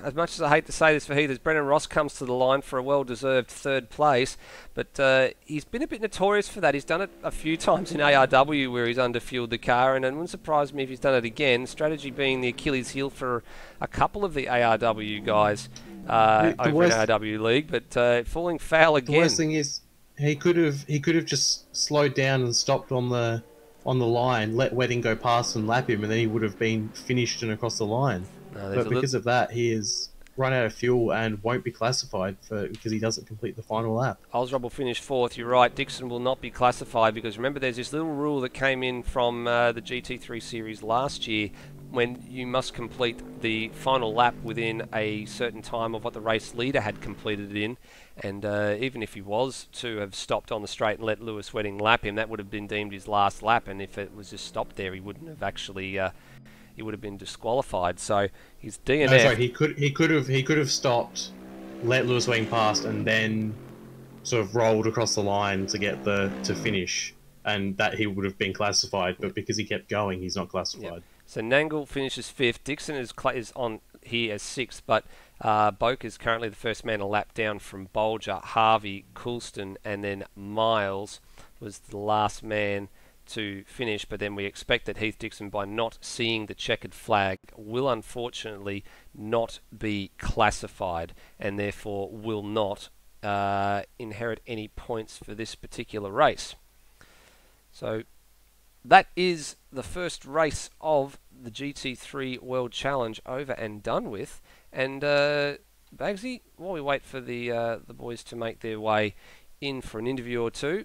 as much as I hate to say this for Heath, as Brendan Ross comes to the line for a well-deserved third place, but he's been a bit notorious for that. He's done it a few times in ARW where he's underfueled the car, and it wouldn't surprise me if he's done it again. Strategy being the Achilles heel for a couple of the ARW guys over in ARW League, but falling foul The again. worst thing is he could have just slowed down and stopped on the line, let Wedding go past and lap him, and then he would have been finished and across the line. But because of that, he has run out of fuel and won't be classified because he doesn't complete the final lap. Olsrob will finish fourth. You're right. Dixon will not be classified because remember there's this little rule that came in from the GT3 series last year when you must complete the final lap within a certain time of what the race leader had completed it in. And even if he was to have stopped on the straight and let Lewis Wedding lap him, that would have been deemed his last lap. And if it was just stopped there, he wouldn't have actually... he would have been disqualified. So he's DNF. No, sorry, he could have stopped, let Lewis Wedding past, and then sort of rolled across the line to get to finish, and that he would have been classified. But because he kept going, he's not classified. Yep. So Nangle finishes fifth. Dixon is on here as sixth, but Boak is currently the first man a lap down from Bolger. Harvey, Coulston, and then Miles was the last man to finish, but then we expect that Heath Dixon, by not seeing the checkered flag, will unfortunately not be classified and therefore will not inherit any points for this particular race. So that is the first race of the GT3 World Challenge over and done with. And Bagsy, while we wait for the boys to make their way in for an interview or two,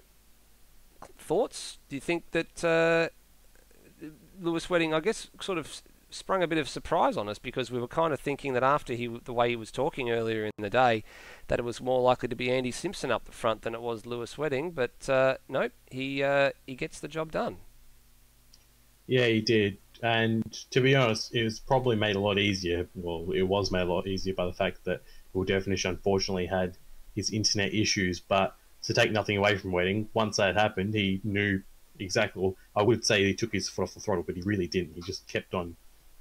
thoughts? Do you think that Lewis Wedding, I guess, sort of sprung a bit of surprise on us because we were kind of thinking that after the way he was talking earlier in the day, that it was more likely to be Andy Simpson up the front than it was Lewis Wedding, but nope, he gets the job done. Yeah, he did. And to be honest, it was probably made a lot easier. Well, it was made a lot easier by the fact that Will Devonish unfortunately had his internet issues, but to take nothing away from Wedding, once that happened, he knew exactly. Well, I would say he took his foot off the throttle, but he really didn't. He just kept on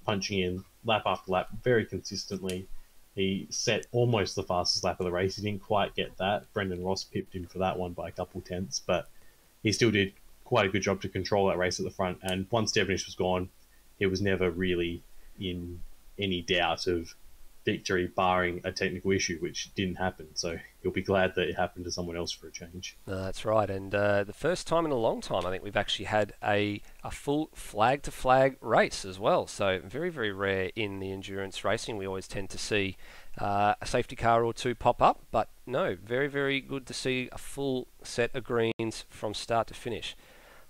punching in lap after lap very consistently. He set almost the fastest lap of the race. He didn't quite get that. Brendan Ross pipped him for that one by a couple tenths, but he still did quite a good job to control that race at the front. And once Devonish was gone, it was never really in any doubt of victory, barring a technical issue, which didn't happen. So he'll be glad that it happened to someone else for a change. That's right, and the first time in a long time, I think we've actually had a full flag-to-flag race as well. So very, very rare in the endurance racing. We always tend to see a safety car or two pop up, but no, very, very good to see a full set of greens from start to finish.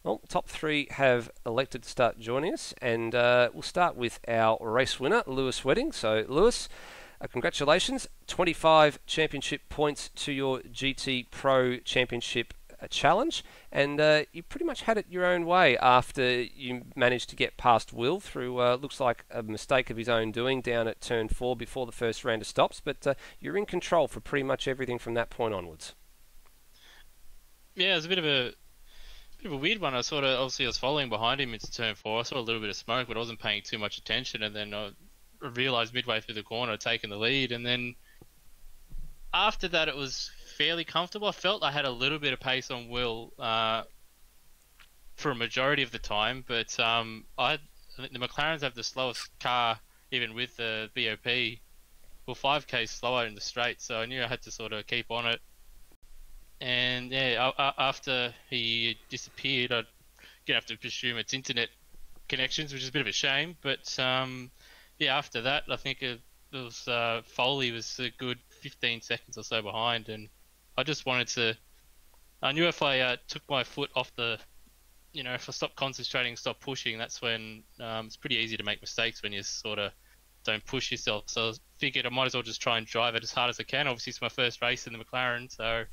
Well, top three have elected to start joining us, and we'll start with our race winner, Lewis Wedding. So, Lewis, congratulations. 25 championship points to your GT Pro Championship challenge, and you pretty much had it your own way after you managed to get past Will through, looks like a mistake of his own doing down at turn 4 before the first round of stops, but you're in control for pretty much everything from that point onwards. Yeah, it was a bit of a weird one. Obviously I was following behind him into turn 4. I saw a little bit of smoke, but I wasn't paying too much attention. And then I realised midway through the corner I'd taken the lead. And then after that, it was fairly comfortable. I felt I had a little bit of pace on Will for a majority of the time. But I think the McLarens have the slowest car, even with the BOP. Well, 5k slower in the straight. So I knew I had to sort of keep on it. And yeah, after he disappeared, I'd have to presume it's internet connections, which is a bit of a shame. But yeah, after that, I think it was Foley was a good 15 seconds or so behind, and I just wanted to. I knew if I took my foot off the, if I stopped concentrating, stopped pushing, that's when it's pretty easy to make mistakes when you sort of don't push yourself. So I figured I might as well just try and drive it as hard as I can. Obviously, it's my first race in the McLaren, so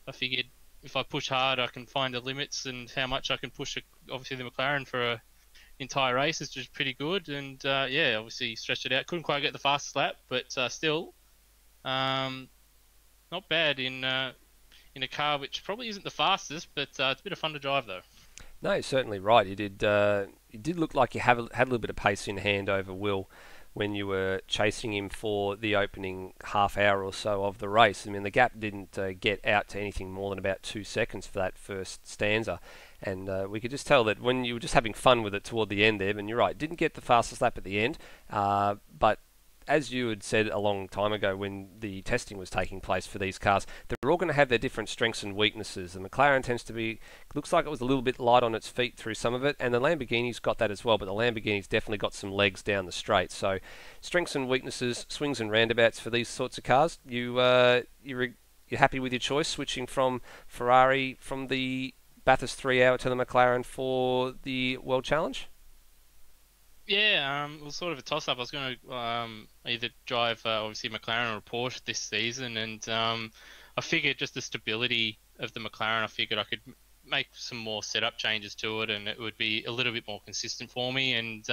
I figured if I push hard, I can find the limits and how much I can push, obviously, the McLaren for entire race, which was pretty good. And yeah, obviously stretched it out. Couldn't quite get the fastest lap, but still, not bad in a car which probably isn't the fastest, but it's a bit of fun to drive though. No, you're certainly right. You did look like you had a little bit of pace in hand over Will when you were chasing him for the opening half hour or so of the race. I mean, the gap didn't get out to anything more than about 2 seconds for that first stanza. And we could just tell that when you were just having fun with it toward the end there, and you're right, didn't get the fastest lap at the end, but as you had said a long time ago when the testing was taking place for these cars, they're all going to have their different strengths and weaknesses. The McLaren tends to be, looks like it was a little bit light on its feet through some of it, and the Lamborghini's got that as well, but the Lamborghini's definitely got some legs down the straight. So strengths and weaknesses, swings and roundabouts for these sorts of cars. You're happy with your choice, switching from Ferrari, from the Bathurst 3 Hour to the McLaren for the World Challenge? Yeah, it was sort of a toss-up. I was going to either drive, obviously, McLaren or Porsche this season, and I figured just the stability of the McLaren, I figured I could make some more setup changes to it, and it would be a little bit more consistent for me. And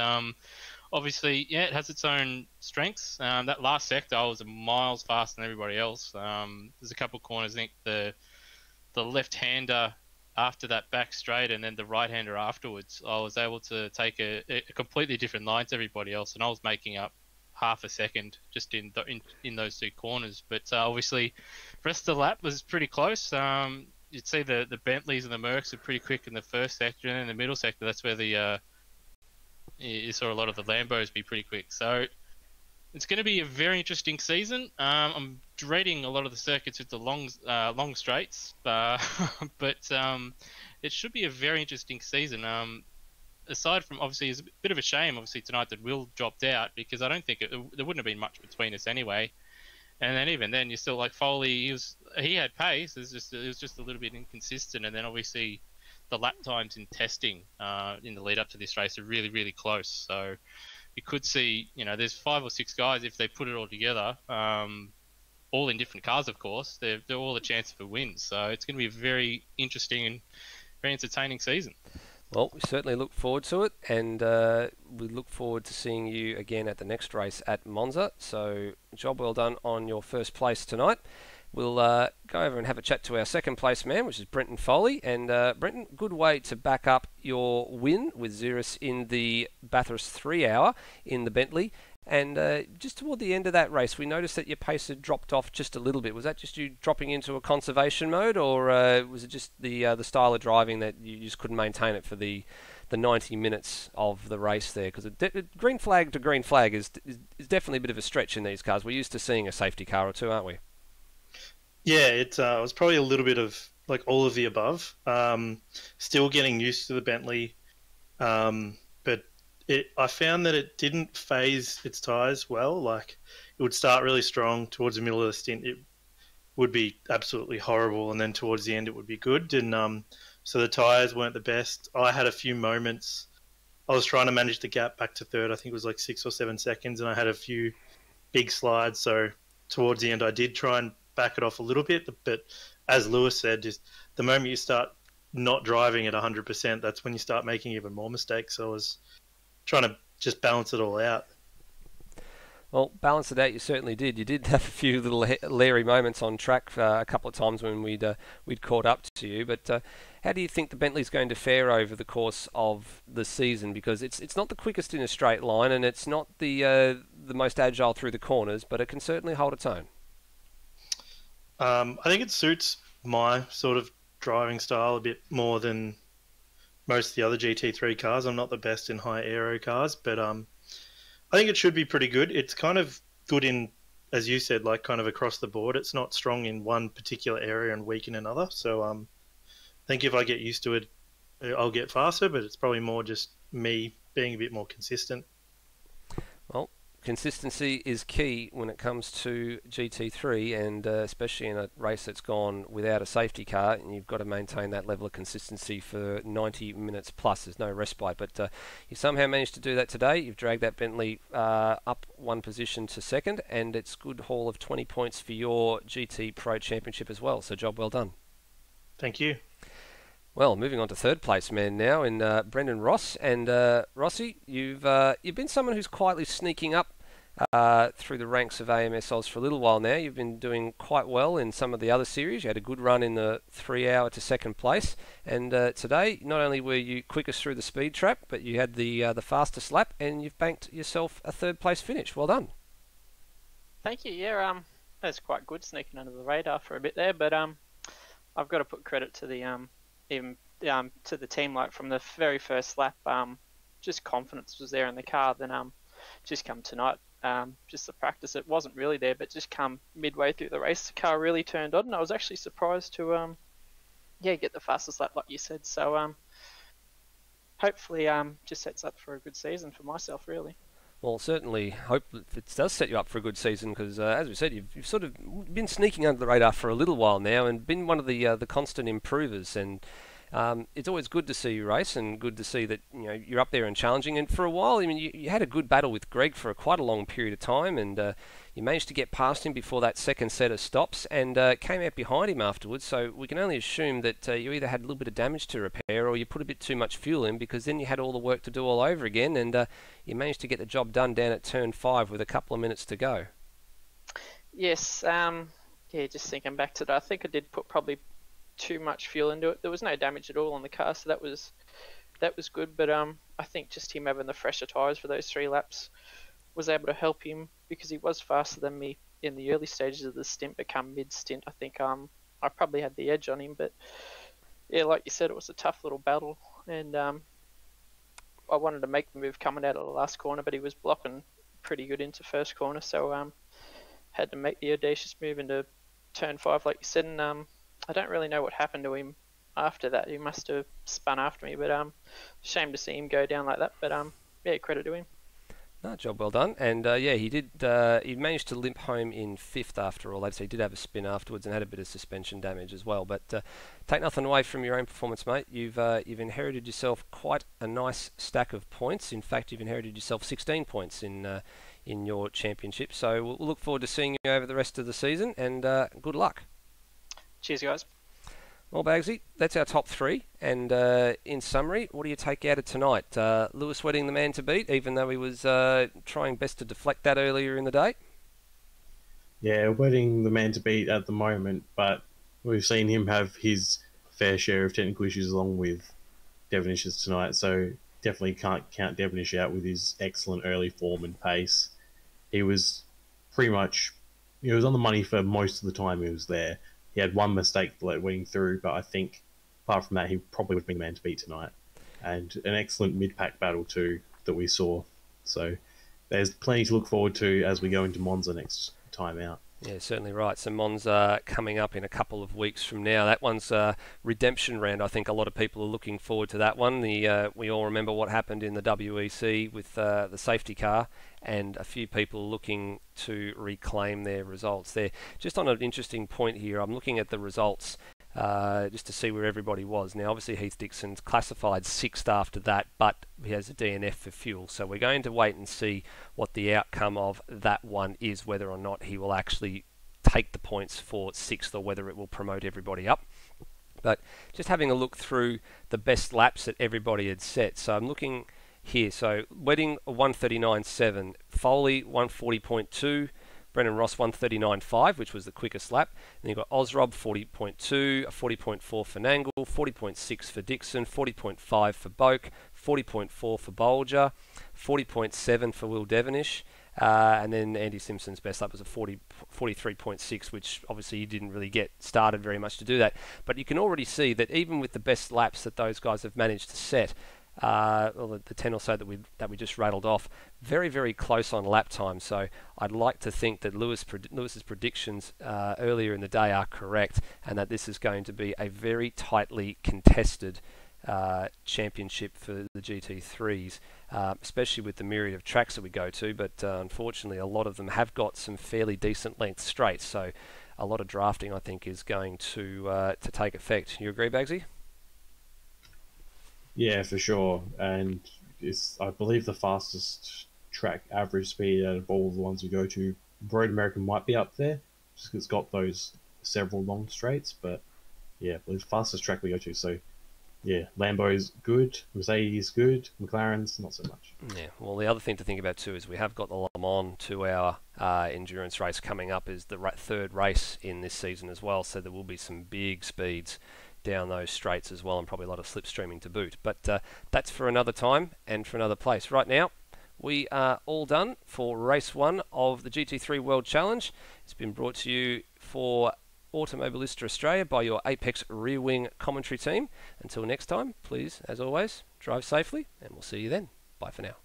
obviously, yeah, it has its own strengths. That last sector, I was miles faster than everybody else. There's a couple of corners. I think the left-hander after that back straight and then the right-hander afterwards, I was able to take a completely different line to everybody else, and I was making up half a second just in those two corners. But obviously, rest of the lap was pretty close. You'd see the Bentleys and the Mercs are pretty quick in the first sector, and then in the middle sector, that's where you saw a lot of the Lambos be pretty quick. So it's going to be a very interesting season. I'm dreading a lot of the circuits with the long straights, but it should be a very interesting season. Aside from, obviously, it's a bit of a shame, obviously, tonight that Will dropped out, because I don't think there wouldn't have been much between us anyway. And then even then, you're still like Foley. He had pace. It was just a little bit inconsistent. And then obviously, the lap times in testing in the lead up to this race are really, really close. So you could see, there's 5 or 6 guys, if they put it all together, all in different cars, of course, they're all a chance for wins. So it's going to be a very interesting and very entertaining season. Well, we certainly look forward to it, and we look forward to seeing you again at the next race at Monza. So job well done on your first place tonight. We'll go over and have a chat to our second place man, which is Brenton Foley. And Brenton, good way to back up your win with Xeris in the Bathurst 3 Hour in the Bentley. And just toward the end of that race, we noticed that your pace had dropped off just a little bit. Was that just you dropping into a conservation mode, or was it just the style of driving that you just couldn't maintain it for the 90 minutes of the race there? Because green flag to green flag is definitely a bit of a stretch in these cars. We're used to seeing a safety car or two, aren't we? Yeah, it was probably a little bit of like all of the above. Still getting used to the Bentley, but I found that it didn't phase its tyres well. Like, it would start really strong towards the middle of the stint. It would be absolutely horrible, and then towards the end it would be good. And so the tyres weren't the best. I had a few moments. I was trying to manage the gap back to third. I think it was like 6 or 7 seconds, and I had a few big slides. So towards the end, I did try and back it off a little bit. But as Lewis said, just the moment you start not driving at 100%, that's when you start making even more mistakes. So I was trying to just balance it all out. Well, balance it out, you certainly did. You did have a few little leery moments on track a couple of times when we'd caught up to you. But how do you think the Bentley's going to fare over the course of the season? Because it's not the quickest in a straight line, and it's not the most agile through the corners, but it can certainly hold its own. I think it suits my sort of driving style a bit more than most of the other GT3 cars. I'm not the best in high aero cars, but I think it should be pretty good. It's kind of good in, as you said, like kind of across the board. It's not strong in one particular area and weak in another. So I think if I get used to it, I'll get faster, but it's probably more just me being a bit more consistent. Well, consistency is key when it comes to GT3, and especially in a race that's gone without a safety car, and you've got to maintain that level of consistency for 90 minutes plus. There's no respite, but you somehow managed to do that today. You've dragged that Bentley up 1 position to second, and it's good haul of 20 points for your GT Pro Championship as well, so job well done. Thank you. Well, moving on to third place man now in Brendan Ross. And Rossi, you've been someone who's quietly sneaking up through the ranks of AMS Oz for a little while now. You've been doing quite well in some of the other series. You had a good run in the 3 hour to second place. And today, not only were you quickest through the speed trap, but you had the fastest lap, and you've banked yourself a third place finish. Well done. Thank you. Yeah, that's quite good, sneaking under the radar for a bit there. But I've got to put credit to the to the team. Like from the very first lap, just confidence was there in the car. Then just come tonight, just the practice, it wasn't really there, but just come midway through the race, the car really turned on, and I was actually surprised to get the fastest lap, like you said. So hopefully just sets up for a good season for myself, really. Well, certainly hope it does set you up for a good season, because as we said, you've sort of been sneaking under the radar for a little while now and been one of the constant improvers, and it's always good to see you race and good to see that you're up there and challenging. And for a while, I mean, you had a good battle with Greg for quite a long period of time, and you managed to get past him before that second set of stops and came out behind him afterwards. So we can only assume that you either had a little bit of damage to repair or you put a bit too much fuel in, because then you had all the work to do all over again, and you managed to get the job done down at turn 5 with a couple of minutes to go. Yes, just thinking back to that, I think I did put probably too much fuel into it. There was no damage at all on the car, so that was good. But I think just him having the fresher tyres for those 3 laps was able to help him, because he was faster than me in the early stages of the stint. But come mid-stint, I think I probably had the edge on him. But yeah, like you said, it was a tough little battle, and I wanted to make the move coming out of the last corner, but he was blocking pretty good into first corner, so had to make the audacious move into turn 5, like you said. And I don't really know what happened to him after that. He must have spun after me, but shame to see him go down like that. But yeah, credit to him. No, job well done. And he did. He managed to limp home in 5th after all that, so he did have a spin afterwards and had a bit of suspension damage as well. But take nothing away from your own performance, mate. You've inherited yourself quite a nice stack of points. In fact, you've inherited yourself 16 points in your championship. So we'll look forward to seeing you over the rest of the season, and good luck. Cheers, guys. Well, Bagsy, that's our top 3. And in summary, what do you take out of tonight? Lewis Wedding the man to beat, even though he was trying best to deflect that earlier in the day? Yeah, Wedding the man to beat at the moment, but we've seen him have his fair share of technical issues along with Devenish's tonight, so definitely can't count Devenish out with his excellent early form and pace. He was pretty much, he was on the money for most of the time he was there. He had one mistake that let Wedding through, but I think apart from that, he probably would have been the man to beat tonight. And an excellent mid-pack battle too that we saw. So there's plenty to look forward to as we go into Monza next time out. Yeah, certainly right. So Monza coming up in a couple of weeks from now. That one's redemption round. I think a lot of people are looking forward to that one. We all remember what happened in the WEC with the safety car, and a few people looking to reclaim their results there. Just on an interesting point here, I'm looking at the results just to see where everybody was. Now, obviously, Heath Dixon's classified 6th after that, but he has a DNF for fuel. So we're going to wait and see what the outcome of that one is, whether or not he will actually take the points for 6th or whether it will promote everybody up. But just having a look through the best laps that everybody had set. So I'm looking here. So Wedding 139.7, Foley 140.2, Brendan Ross 139.5, which was the quickest lap. Then you've got Osrob 40.2, 40.4 for Nangle, 40.6 for Dixon, 40.5 for Boak, 40.4 for Bolger, 40.7 for Will Devenish, and then Andy Simpson's best lap was a 43.6, which obviously he didn't really get started very much to do that. But you can already see that even with the best laps that those guys have managed to set, the 10 or so that we just rattled off, very, very close on lap time. So I'd like to think that Lewis's predictions earlier in the day are correct, and that this is going to be a very tightly contested championship for the GT3s, especially with the myriad of tracks that we go to. But unfortunately, a lot of them have got some fairly decent length straights, so a lot of drafting, I think, is going to take effect. You agree, Bagsy? Yeah, for sure. And it's, I believe, the fastest track average speed out of all the ones we go to. Road American might be up there, just 'cause it's got those several long straights. But yeah, I believe the fastest track we go to. So yeah, Lambo's good, Mercedes good, McLaren's not so much. Yeah, well, the other thing to think about too is we have got the Le Mans 2-hour endurance race coming up as the third race in this season as well, so there will be some big speeds down those straights as well, and probably a lot of slipstreaming to boot. But that's for another time and for another place. Right now, we are all done for race 1 of the GT3 World Challenge. It's been brought to you for Automobilista Australia by your Apex Rear Wing commentary team. Until next time, please, as always, drive safely, and we'll see you then. Bye for now.